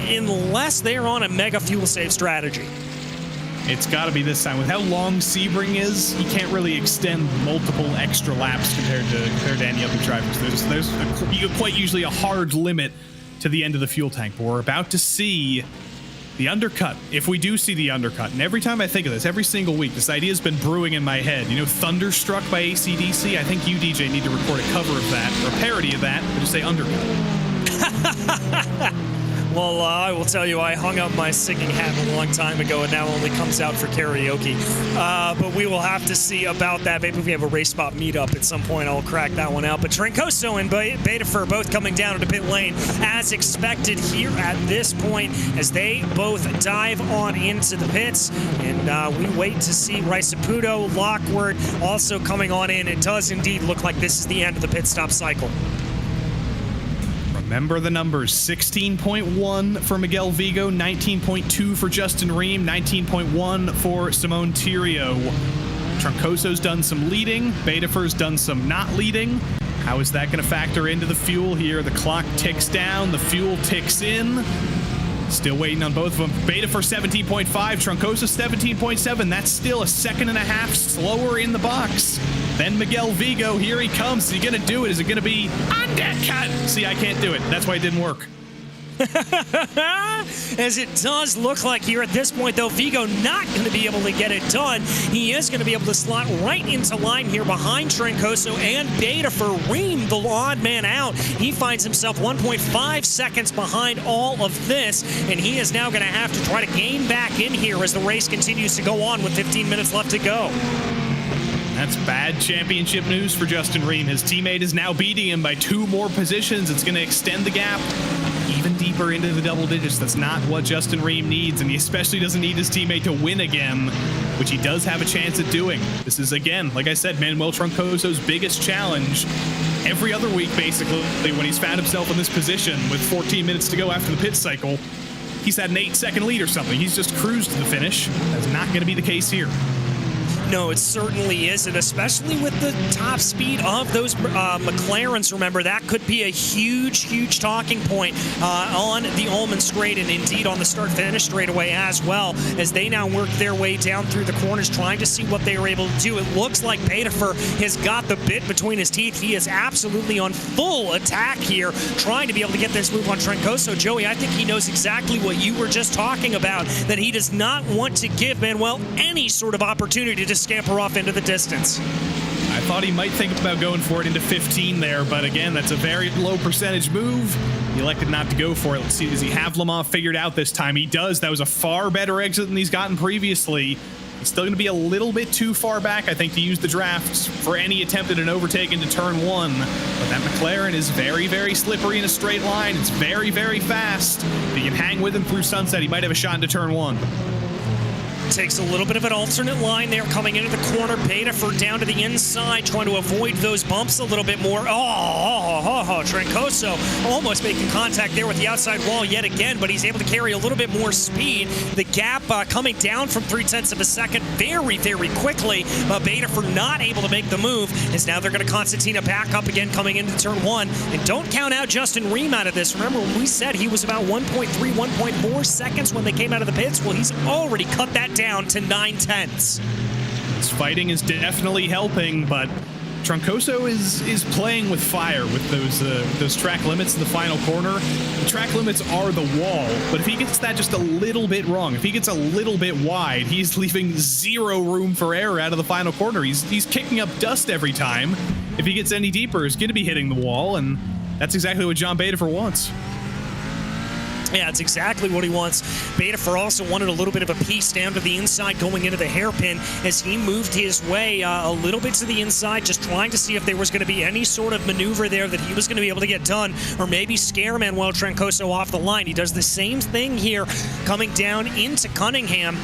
unless they're on a mega fuel save strategy. It's got to be this time. With how long Sebring is, he can't really extend multiple extra laps compared to any other drivers. There's quite usually a hard limit to the end of the fuel tank, but we're about to see the undercut, if we do see the undercut. And every time I think of this, every single week, this idea has been brewing in my head. You know, Thunderstruck by AC/DC? I think you, DJ, need to record a cover of that, or a parody of that, but just say undercut. Well, I will tell you, I hung up my singing hat a long time ago, and now only comes out for karaoke. But we will have to see about that. Maybe if we have a race spot meetup at some point, I'll crack that one out. But Troncoso and Betafer both coming down into pit lane as expected here at this point as they both dive on into the pits. And we wait to see RaceSpotTV, Lockwood also coming on in. It does indeed look like this is the end of the pit stop cycle. Remember the numbers, 16.1 for Miguel Vigo, 19.2 for Justin Ream, 19.1 for Simone Thierry. Troncoso's done some leading, Betafer's done some not leading, How is that going to factor into the fuel here? The clock ticks down, the fuel ticks in. Still waiting on both of them. Beta for 17.5, Troncoso 17.7. That's still a second and a half slower in the box. Then Miguel Vigo, here he comes. Is he going to do it? Is it going to be undercut? See, I can't do it. That's why it didn't work. As it does look like here at this point, though, Vigo not going to be able to get it done. He is going to be able to slot right into line here behind Troncoso and Beta for Reem, the odd man out. He finds himself 1.5 seconds behind all of this, and he is now going to have to try to gain back in here as the race continues to go on with 15 minutes left to go. That's bad championship news for Justin Reem. His teammate is now beating him by 2 more positions. It's going to extend the gap even deeper into the double digits. That's not what Justin Reem needs, and he especially doesn't need his teammate to win again, which he does have a chance at doing. This is, again, like I said, Manuel Troncoso's biggest challenge. Every other week, basically, when he's found himself in this position with 14 minutes to go after the pit cycle, he's had an 8-second lead or something. He's just cruised to the finish. That's not going to be the case here. No, it certainly isn't, especially with the top speed of those McLarens. Remember, that could be a huge, huge talking point on the Ulmann straight, and indeed on the start-finish straightaway as well, as they now work their way down through the corners, trying to see what they are able to do. It looks like Betafer has got the bit between his teeth. He is absolutely on full attack here, trying to be able to get this move on Troncoso. Joey, I think he knows exactly what you were just talking about, that he does not want to give Manuel any sort of opportunity to scamper off into the distance. I thought he might think about going for it into 15 there, but again, that's a very low percentage move. He elected not to go for it. Let's see, does he have Lamont figured out this time? He does. That was a far better exit than he's gotten previously. He's still going to be a little bit too far back, I think, to use the draft for any attempt at an overtake into turn 1. But that McLaren is very, very slippery in a straight line. It's very, very fast. If he can hang with him through sunset, he might have a shot into turn 1. Takes a little bit of an alternate line there coming into the corner. Betafer down to the inside, trying to avoid those bumps a little bit more. Troncoso almost making contact there with the outside wall yet again, but he's able to carry a little bit more speed. The gap coming down from 0.3 of a second very, very quickly. Betafer not able to make the move, as now they're going to Constantina back up again coming into turn 1. And don't count out Justin Reem out of this. Remember when we said he was about 1.3, 1.4 seconds when they came out of the pits? Well, he's already cut that down to 9/10. His fighting is definitely helping, but Troncoso is playing with fire with those track limits in the final corner. The track limits are the wall, but if he gets that just a little bit wrong, if he gets a little bit wide, he's leaving zero room for error out of the final corner. He's kicking up dust every time. If he gets any deeper, he's going to be hitting the wall, and that's exactly what John Betafer wants. Yeah, that's exactly what he wants. Betafer also wanted a little bit of a piece down to the inside going into the hairpin as he moved his way a little bit to the inside, just trying to see if there was going to be any sort of maneuver there that he was going to be able to get done, or maybe scare Manuel Troncoso off the line. He does the same thing here coming down into Cunningham.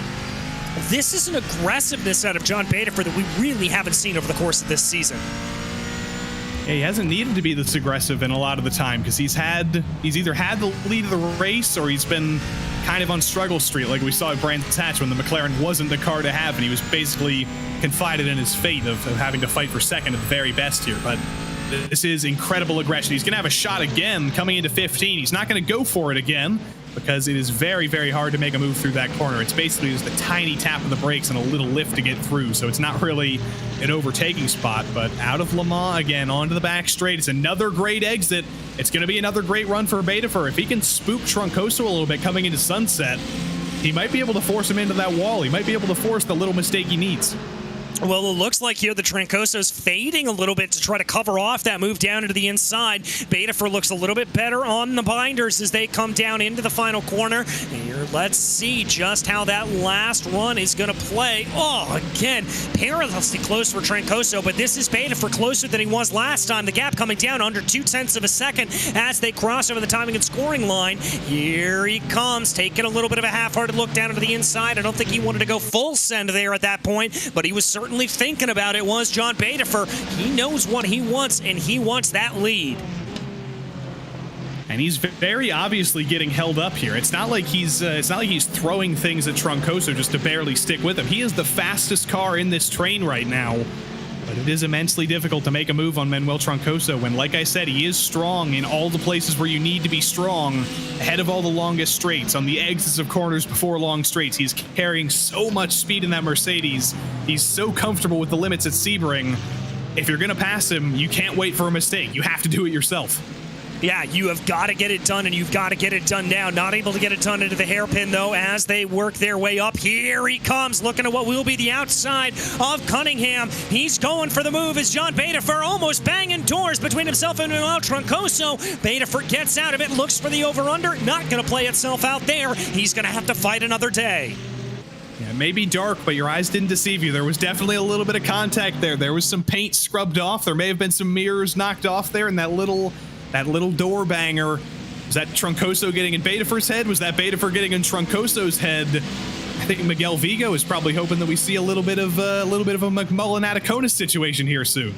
This is an aggressiveness out of John Betafer that we really haven't seen over the course of this season. Yeah, he hasn't needed to be this aggressive in a lot of the time because he's either had the lead of the race or he's been kind of on struggle street, like we saw at Brands Hatch when the McLaren wasn't the car to have and he was basically confided in his fate of having to fight for second at the very best here. But this is incredible aggression. He's going to have a shot again coming into 15. He's not going to go for it again because it is very, very hard to make a move through that corner. It's basically just a tiny tap of the brakes and a little lift to get through, so it's not really an overtaking spot. But out of Le Mans again, onto the back straight. It's another great exit. It's going to be another great run for Betafer. If he can spook Troncoso a little bit coming into sunset, he might be able to force him into that wall. He might be able to force the little mistake he needs. Well, it looks like here the Troncoso's fading a little bit to try to cover off that move down into the inside. Betafer looks a little bit better on the binders as they come down into the final corner. Here, let's see just how that last run is going to play. Oh, again, perilously close for Troncoso, but this is Betafer closer than he was last time. The gap coming down under 0.2 of a second as they cross over the timing and scoring line. Here he comes, taking a little bit of a half-hearted look down into the inside. I don't think he wanted to go full send there at that point, but he was certainly thinking about it. Was John Betafer. He knows what he wants, and he wants that lead. And he's very obviously getting held up here. It's not like he's throwing things at Troncoso just to barely stick with him. He is the fastest car in this train right now. But it is immensely difficult to make a move on Manuel Troncoso when, like I said, he is strong in all the places where you need to be strong, ahead of all the longest straights, on the exits of corners before long straights. He's carrying so much speed in that Mercedes. He's so comfortable with the limits at Sebring. If you're going to pass him, you can't wait for a mistake. You have to do it yourself. Yeah, you have got to get it done, and you've got to get it done now. Not able to get it done into the hairpin, though, as they work their way up. Here he comes, looking at what will be the outside of Cunningham. He's going for the move as John Betafer almost banging doors between himself and Manuel Troncoso. Betafer gets out of it, looks for the over-under. Not going to play itself out there. He's going to have to fight another day. Yeah, it may be dark, but your eyes didn't deceive you. There was definitely a little bit of contact there. There was some paint scrubbed off. There may have been some mirrors knocked off there, and that little door banger. Was that Troncoso getting in Betafer's head? Was that Betafer getting in Troncoso's head? I think Miguel Vigo is probably hoping that we see a little bit of a McMullen-Ataconis situation here soon.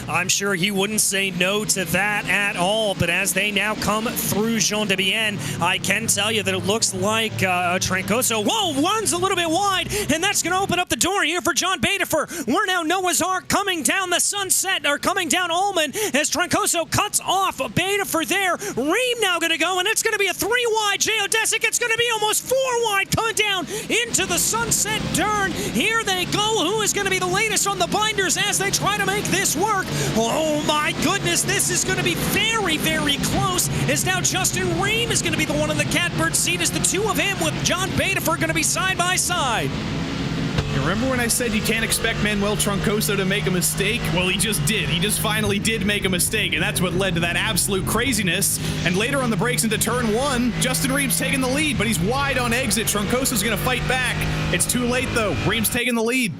I'm sure he wouldn't say no to that at all, but as they now come through Jean de Bienne, I can tell you that it looks like Troncoso, runs a little bit wide, and that's going to open up the door here for John Betafer. We're now Noah's Ark coming down the sunset, or coming down Ullman, as Troncoso cuts off Betafer there. Ream now going to go, and it's going to be a 3-wide geodesic. It's going to be almost 4-wide coming down into the sunset turn. Here they go. Who is going to be the latest on the binders as they try to make this work? Oh my goodness, this is going to be very, very close, as now Justin Ream is going to be the one in the catbird seat, as the two of him with John Betafer going to be side by side. You remember when I said you can't expect Manuel Troncoso to make a mistake? Well, he just did. He just finally did make a mistake, and that's what led to that absolute craziness. And later on the brakes into turn 1, Justin Ream's taking the lead, but he's wide on exit. Troncoso's going to fight back. It's too late, though. Ream's taking the lead.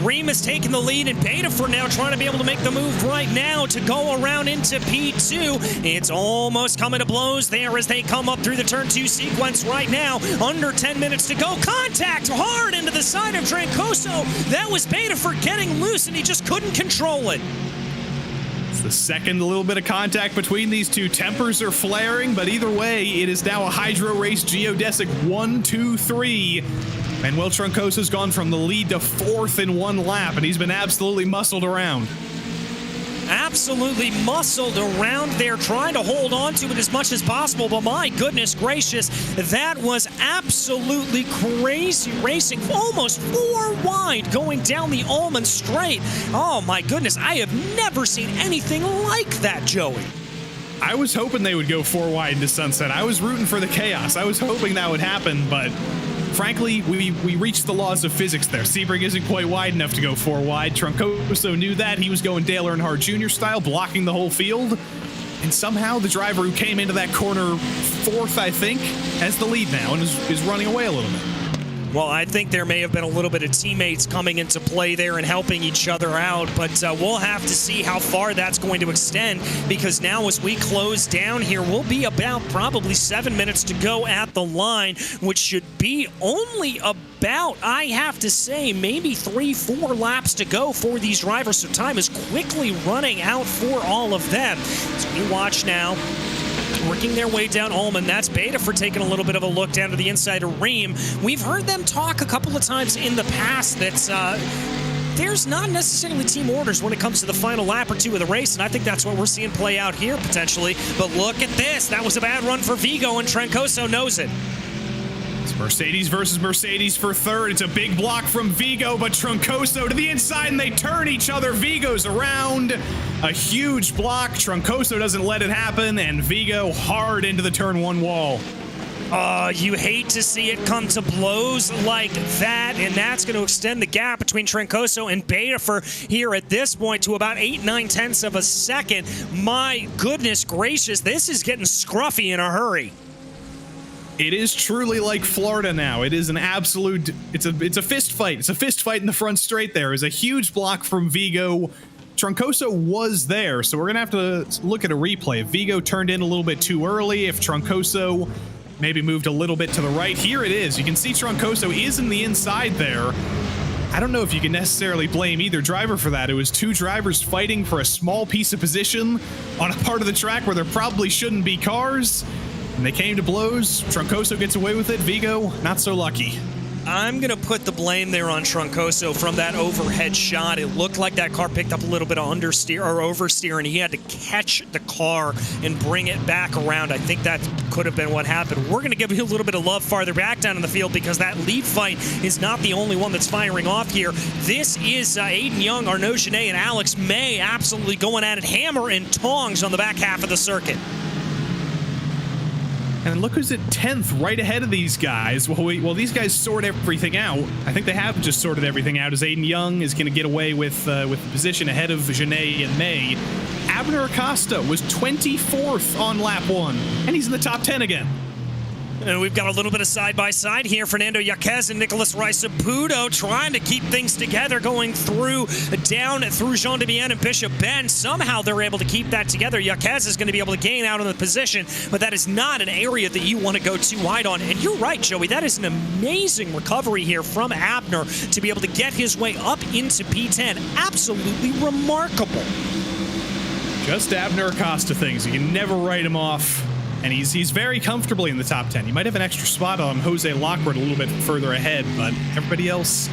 Ream is taking the lead, and Betafer now trying to be able to make the move right now to go around into P2. It's almost coming to blows there as they come up through the turn 2 sequence right now. Under 10 minutes to go. Contact hard into the side of Troncoso. That was Betafer getting loose, and he just couldn't control it. It's the second little bit of contact between these two. Tempers are flaring, but either way, it is now a Hydro Race Geodesic 1, 2, 3. Manuel Troncoso's gone from the lead to 4th in 1 lap, and he's been absolutely muscled around. Absolutely muscled around there, trying to hold on to it as much as possible, but my goodness gracious, that was absolutely crazy racing. Almost 4 wide going down the Ullman straight. Oh my goodness, I have never seen anything like that, Joey. I was hoping they would go 4 wide into sunset. I was rooting for the chaos. I was hoping that would happen, but frankly, we reached the laws of physics there. Sebring isn't quite wide enough to go 4 wide. Troncoso knew that. He was going Dale Earnhardt Jr. style, blocking the whole field. And somehow the driver who came into that corner 4th, I think, has the lead now and is running away a little bit. Well, I think there may have been a little bit of teammates coming into play there and helping each other out, but we'll have to see how far that's going to extend, because now as we close down here, we'll be about probably 7 minutes to go at the line, which should be only about, I have to say, maybe 3-4 laps to go for these drivers, so time is quickly running out for all of them. So we watch now, working their way down Ullman. That's Betafer taking a little bit of a look down to the inside of Ream. We've heard them talk a couple of times in the past that there's not necessarily team orders when it comes to the final lap or 2 of the race, and I think that's what we're seeing play out here potentially. But look at this. That was a bad run for Vigo, and Troncoso knows it. It's Mercedes versus Mercedes for 3rd. It's a big block from Vigo, but Troncoso to the inside, and they turn each other. Vigo's around. A huge block. Troncoso doesn't let it happen, and Vigo hard into the turn 1 wall. You hate to see it come to blows like that, and that's going to extend the gap between Troncoso and Betafer here at this point to about 8/9 of a second. My goodness gracious, this is getting scruffy in a hurry. It is truly like Florida now. It is an absolute, it's a fist fight. It's a fist fight in the front straight there. It's a huge block from Vigo. Troncoso was there, so we're going to have to look at a replay. If Vigo turned in a little bit too early, if Troncoso maybe moved a little bit to the right. Here it is. You can see Troncoso is in the inside there. I don't know if you can necessarily blame either driver for that. It was 2 drivers fighting for a small piece of position on a part of the track where there probably shouldn't be cars. And they came to blows. Troncoso gets away with it. Vigo, not so lucky. I'm going to put the blame there on Troncoso from that overhead shot. It looked like that car picked up a little bit of understeer or oversteer, and he had to catch the car and bring it back around. I think that could have been what happened. We're going to give you a little bit of love farther back down in the field because that lead fight is not the only one that's firing off here. This is Aiden Young, Arnaud Genet, and Alex May absolutely going at it hammer and tongs on the back half of the circuit. And look who's at 10th, right ahead of these guys. Well, these guys sort everything out. I think they have just sorted everything out, as Aiden Young is going to get away with the position ahead of Genet and May. Abner Acosta was 24th on lap 1, and he's in the top 10 again. And we've got a little bit of side-by-side here. Fernando Yaquez and Nicolas Riceputo trying to keep things together, going down through Jean Demian and Bishop Ben. Somehow they're able to keep that together. Yaquez is going to be able to gain out on the position, but that is not an area that you want to go too wide on. And you're right, Joey. That is an amazing recovery here from Abner to be able to get his way up into P10. Absolutely remarkable. Just Abner Acosta things. You can never write him off. And he's very comfortably in the top 10. You might have an extra spot on Jose Lockwood a little bit further ahead, but everybody else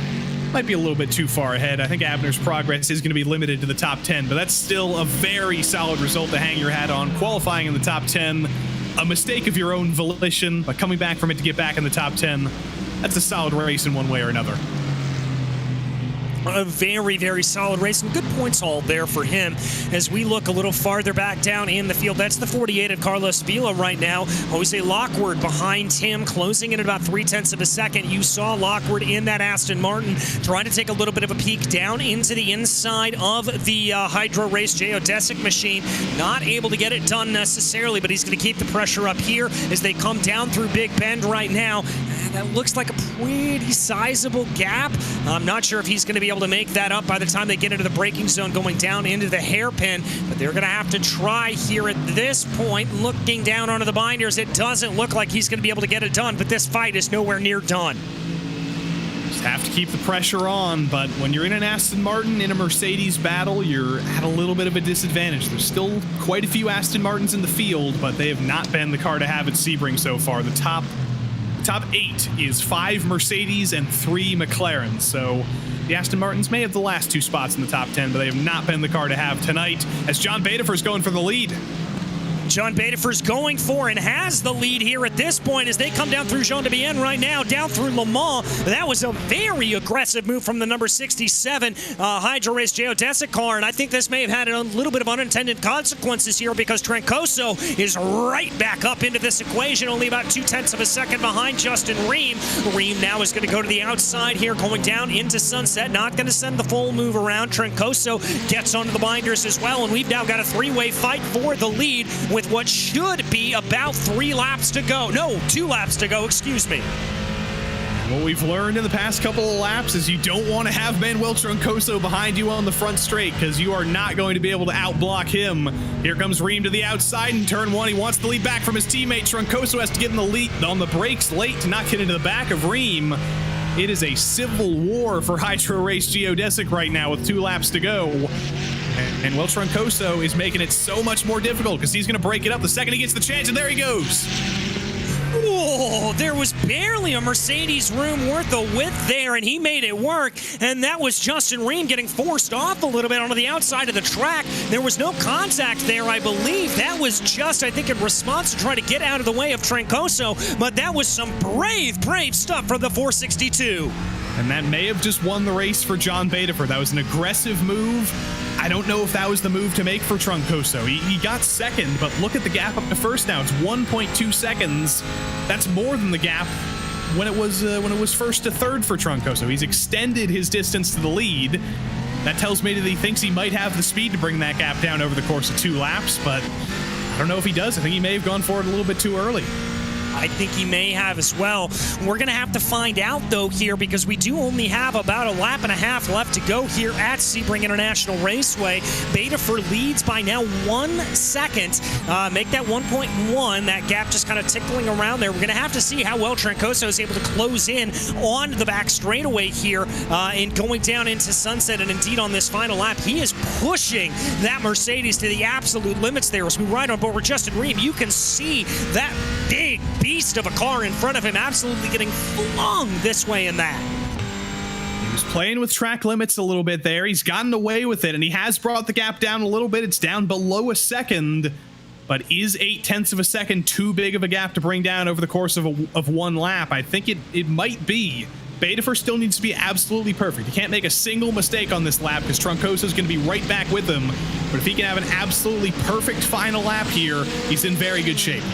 might be a little bit too far ahead. I think Abner's progress is going to be limited to the top 10, but that's still a very solid result to hang your hat on. Qualifying in the top 10, a mistake of your own volition, but coming back from it to get back in the top 10, that's a solid race in one way or another. A very, very solid race, and good points all there for him. As we look a little farther back down in the field, that's the 48 of Carlos Vila right now. Jose Lockwood behind him, closing in at about 0.3 of a second. You saw Lockwood in that Aston Martin trying to take a little bit of a peek down into the inside of the Hydro Race geodesic machine. Not able to get it done necessarily, but he's going to keep the pressure up here as they come down through Big Bend right now. And that looks like a pretty sizable gap. I'm not sure if he's going to be able to make that up by the time they get into the braking zone going down into the hairpin, but they're going to have to try here at this point. Looking down onto the binders, it doesn't look like he's going to be able to get it done, but this fight is nowhere near done. Just have to keep the pressure on, but when you're in an Aston Martin in a Mercedes battle, you're at a little bit of a disadvantage. There's still quite a few Aston Martins in the field, but they have not been the car to have at Sebring so far. The top 8 is 5 Mercedes and 3 McLarens, so the Aston Martins may have the last 2 spots in the top 10, but they have not been the car to have tonight, as John Badefer's going for the lead. John Badefer's going for and has the lead here at this point as they come down through Jean Demian right now, down through Le Mans. That was a very aggressive move from the number 67 Hydro Race geodesic car, and I think this may have had a little bit of unintended consequences here because Troncoso is right back up into this equation, only about 0.2 of a second behind Justin Ream. Ream now is going to go to the outside here, going down into Sunset, not going to send the full move around. Troncoso gets onto the binders as well, and we've now got a 3-way fight for the lead with what should be about 3 laps to go. No, 2 laps to go, excuse me. What we've learned in the past couple of laps is you don't want to have Manuel Troncoso behind you on the front straight because you are not going to be able to outblock him. Here comes Ream to the outside in turn 1. He wants the lead back from his teammate. Troncoso has to get in the lead on the brakes late to not get into the back of Ream. It is a civil war for Hydro Race Geodesic right now with 2 laps to go. And Will Troncoso is making it so much more difficult because he's going to break it up the second he gets the chance, and there he goes. Oh, there was barely a Mercedes room worth of width there, and he made it work. And that was Justin Ream getting forced off a little bit onto the outside of the track. There was no contact there, I believe. That was just, I think, in response to try to get out of the way of Troncoso. But that was some brave, brave stuff from the 462. And that may have just won the race for John Badefer. That was an aggressive move. I don't know if that was the move to make for Troncoso. He got second, but look at the gap up to first now. It's 1.2 seconds. That's more than the gap when it was first to third for Troncoso. He's extended his distance to the lead. That tells me that he thinks he might have the speed to bring that gap down over the course of 2 laps, but I don't know if he does. I think he may have gone for it a little bit too early. I think he may have as well. We're going to have to find out, though, here because we do only have about 1.5 laps left to go here at Sebring International Raceway. Badefer leads by now 1 second. Make that 1.1. That gap just kind of tickling around there. We're going to have to see how well Troncoso is able to close in on the back straightaway here and going down into Sunset. And indeed, on this final lap, he is pushing that Mercedes to the absolute limits there. As we ride on board with Justin Ream, you can see that big big beast of a car in front of him, absolutely getting flung this way and that. He was playing with track limits a little bit there. He's gotten away with it, and he has brought the gap down a little bit. It's down below a second, but is 0.8 of a second too big of a gap to bring down over the course of one lap? I think it might be. Betafer still needs to be absolutely perfect. He can't make a single mistake on this lap because Troncoso is going to be right back with him. But if he can have an absolutely perfect final lap here, he's in very good shape.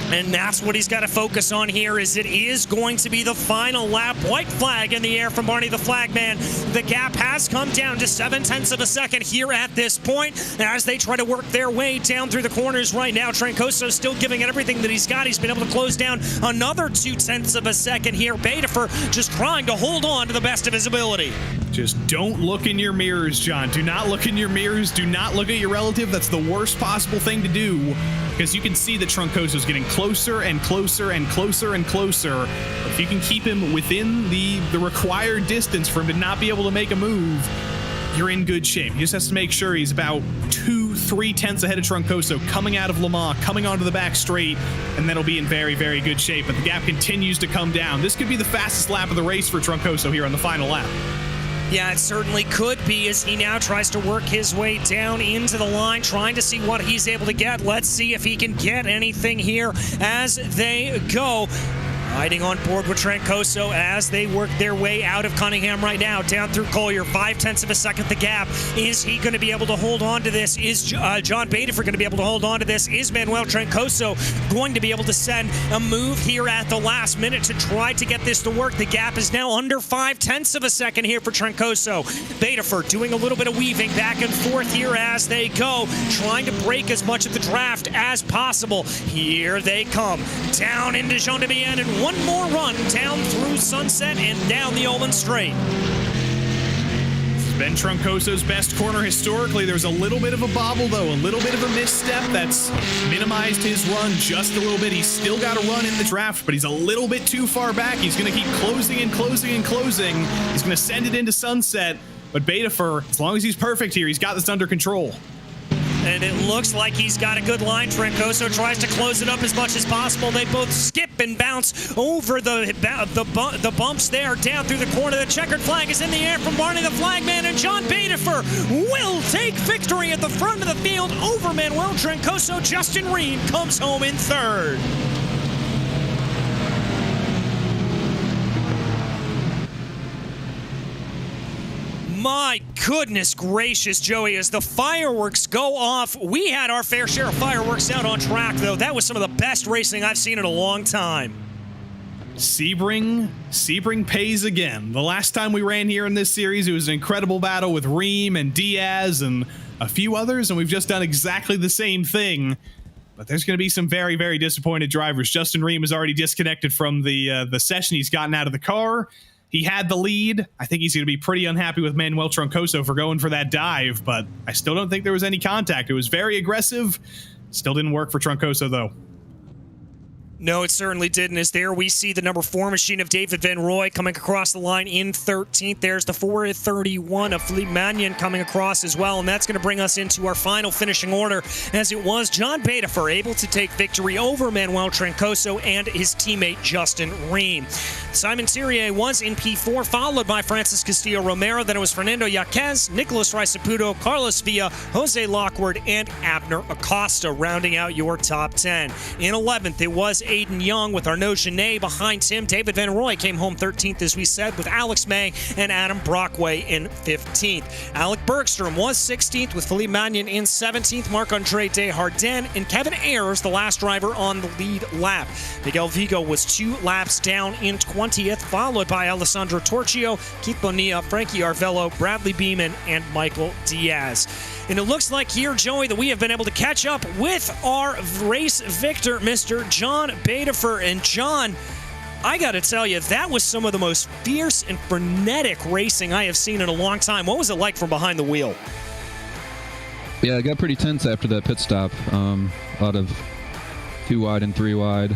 And that's what he's got to focus on here, is it is going to be the final lap. White flag in the air from Barney the Flagman. The gap has come down to 0.7 of a second here at this point as they try to work their way down through the corners right now. Troncoso still giving it everything that he's got. He's been able to close down another 0.2 of a second here. Betafer just trying to hold on to the best of his ability. Just don't look in your mirrors, John. Do not look in your mirrors. Do not look at your relative. That's the worst possible thing to do, because you can see that Troncoso is getting closer and closer and closer and closer. But if you can keep him within the required distance for him to not be able to make a move, you're in good shape. He just has to make sure he's about 2-3 tenths ahead of Troncoso coming out of Le Mans, coming onto the back straight, and that'll be in very, very good shape. But the gap continues to come down. This could be the fastest lap of the race for Troncoso here on the final lap. Yeah, it certainly could be, as he now tries to work his way down into the line, trying to see what he's able to get. Let's see if he can get anything here as they go. Riding on board with Troncoso as they work their way out of Cunningham right now, down through Collier, 0.5 of a second the gap. Is he going to be able to hold on to this? Is John Betafer going to be able to hold on to this? Is Manuel Troncoso going to be able to send a move here at the last minute to try to get this to work? The gap is now under 0.5 of a second here for Troncoso. Betafer doing a little bit of weaving back and forth here as they go, trying to break as much of the draft as possible. Here they come, down into Jean de Bienne, and one more run down through Sunset and down the Olin Straight. This has been Troncoso's best corner historically. There's a little bit of a bobble, though, a little bit of a misstep that's minimized his run just a little bit. He's still got a run in the draft, but he's a little bit too far back. He's going to keep closing and closing and closing. He's going to send it into Sunset, but Betafer, as long as he's perfect here, he's got this under control. And it looks like he's got a good line. Troncoso tries to close it up as much as possible. They both skip and bounce over the bumps there, down through the corner. The checkered flag is in the air from Barney the Flagman, and John Betafer will take victory at the front of the field over Manuel Troncoso. Justin Ream comes home in third. My goodness gracious, Joey, as the fireworks go off. We had our fair share of fireworks out on track, though. That was some of the best racing I've seen in a long time. Sebring pays again. The last time we ran here in this series, it was an incredible battle with Ream and Diaz and a few others, and we've just done exactly the same thing. But there's going to be some very, very disappointed drivers. Justin Ream is already disconnected from the session. He's gotten out of the car. He had the lead. I think he's going to be pretty unhappy with Manuel Troncoso for going for that dive, but I still don't think there was any contact. It was very aggressive. Still didn't work for Troncoso, though. No, it certainly didn't. As there we see the number 4 machine of David Van Rooij coming across the line in 13th. There's the 431 of Philippe Magnan coming across as well, and that's going to bring us into our final finishing order, as it was John Betafer able to take victory over Manuel Troncoso and his teammate Justin Ream. Simon Thierry was in P4, followed by Francis Castillo-Romero. Then it was Fernando Yaquez, Nicolas Riceputo, Carlos Villa, Jose Lockwood, and Abner Acosta rounding out your top 10. In 11th, it was Aiden Young with Arnaud Genet behind him. David Van Rooij came home 13th, as we said, with Alex May and Adam Brockway in 15th. Alec Bergstrom was 16th with Philippe Magnan in 17th. Marc-Andre Desjardins and Kevin Ayers, the last driver on the lead lap. Miguel Vigo was 2 laps down in 20th, followed by Alessandro Torchio, Keith Bonilla, Frankie Arvello, Bradley Beeman, and Michael Diaz. And it looks like here, Joey, that we have been able to catch up with our race victor, Mr. John Betafer. And John, I got to tell you, that was some of the most fierce and frenetic racing I have seen in a long time. What was it like from behind the wheel? Yeah, it got pretty tense after that pit stop. A lot of 2 wide and 3 wide.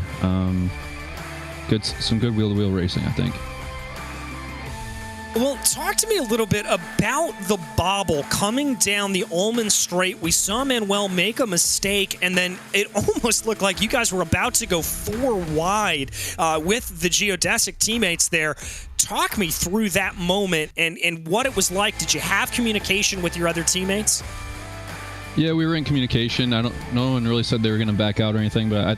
Some good wheel-to-wheel racing, I think. Well, talk to me a little bit about the bobble coming down the Ullman Straight. We saw Manuel make a mistake, and then it almost looked like you guys were about to go 4 wide with the geodesic teammates there. Talk me through that moment and what it was like. Did you have communication with your other teammates? Yeah, we were in communication. No one really said they were going to back out or anything, but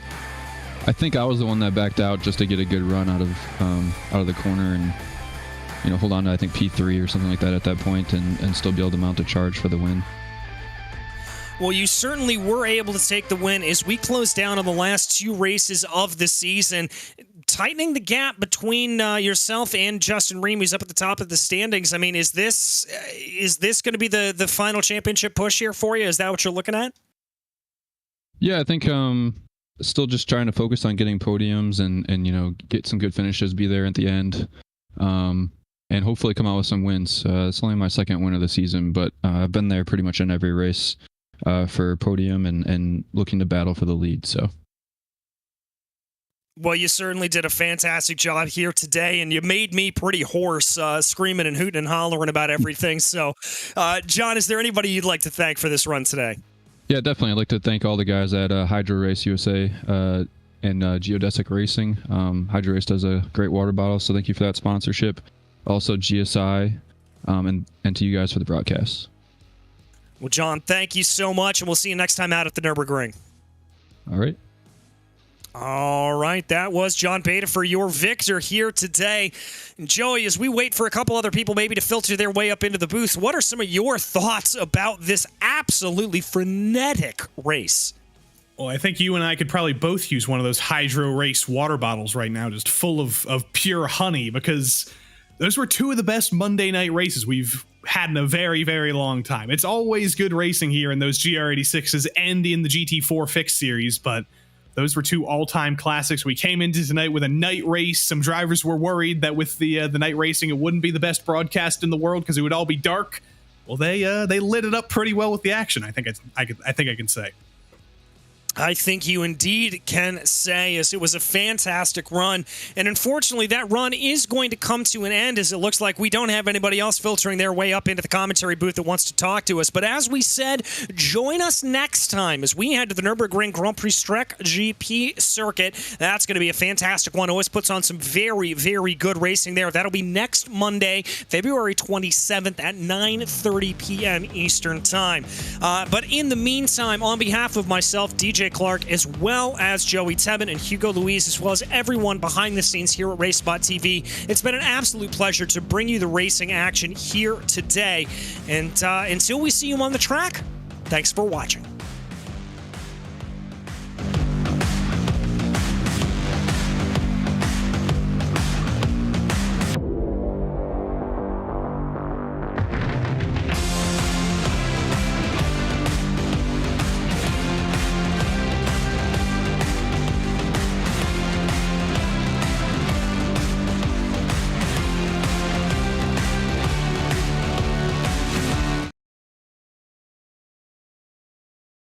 I think I was the one that backed out just to get a good run out of the corner and hold on to, I think, P3 or something like that at that point and still be able to mount a charge for the win. Well, you certainly were able to take the win as we close down on the last 2 races of the season, tightening the gap between yourself and Justin Ream, who's up at the top of the standings. I mean, is this going to be the final championship push here for you? Is that what you're looking at? Yeah, I think still just trying to focus on getting podiums and get some good finishes, be there at the end. And hopefully come out with some wins. It's only my 2nd win of the season, but I've been there pretty much in every race for podium and looking to battle for the lead. So, well, you certainly did a fantastic job here today, and you made me pretty hoarse, screaming and hooting and hollering about everything. So, John, is there anybody you'd like to thank for this run today? Yeah, definitely. I'd like to thank all the guys at Hydro Race USA and Geodesic Racing. Hydro Race does a great water bottle, so thank you for that sponsorship. Also, GSI, and to you guys for the broadcast. Well, John, thank you so much, and we'll see you next time out at the Nürburgring. All right. All right, that was John Beta for your victor here today. And Joey, as we wait for a couple other people maybe to filter their way up into the booth, what are some of your thoughts about this absolutely frenetic race? Well, I think you and I could probably both use one of those Hydro Race water bottles right now, just full of pure honey, because those were 2 of the best Monday night races we've had in a very, very long time. It's always good racing here in those GR86s and in the GT4 fixed series, but those were 2 all-time classics. We came into tonight with a night race. Some drivers were worried that with the night racing, it wouldn't be the best broadcast in the world because it would all be dark. Well, they lit it up pretty well with the action. I think I can say. I think you indeed can say, as it was a fantastic run. And unfortunately, that run is going to come to an end, as it looks like we don't have anybody else filtering their way up into the commentary booth that wants to talk to us. But as we said, join us next time as we head to the Nürburgring Grand Prix Streck GP circuit. That's going to be a fantastic one. Always puts on some very, very good racing there. That'll be next Monday, February 27th at 9:30 p.m. Eastern Time. But in the meantime, on behalf of myself, DJ Clark, as well as Joey Tebben and Hugo Louise, as well as everyone behind the scenes here at RaceSpotTV, it's been an absolute pleasure to bring you the racing action here today. And until we see you on the track, thanks for watching.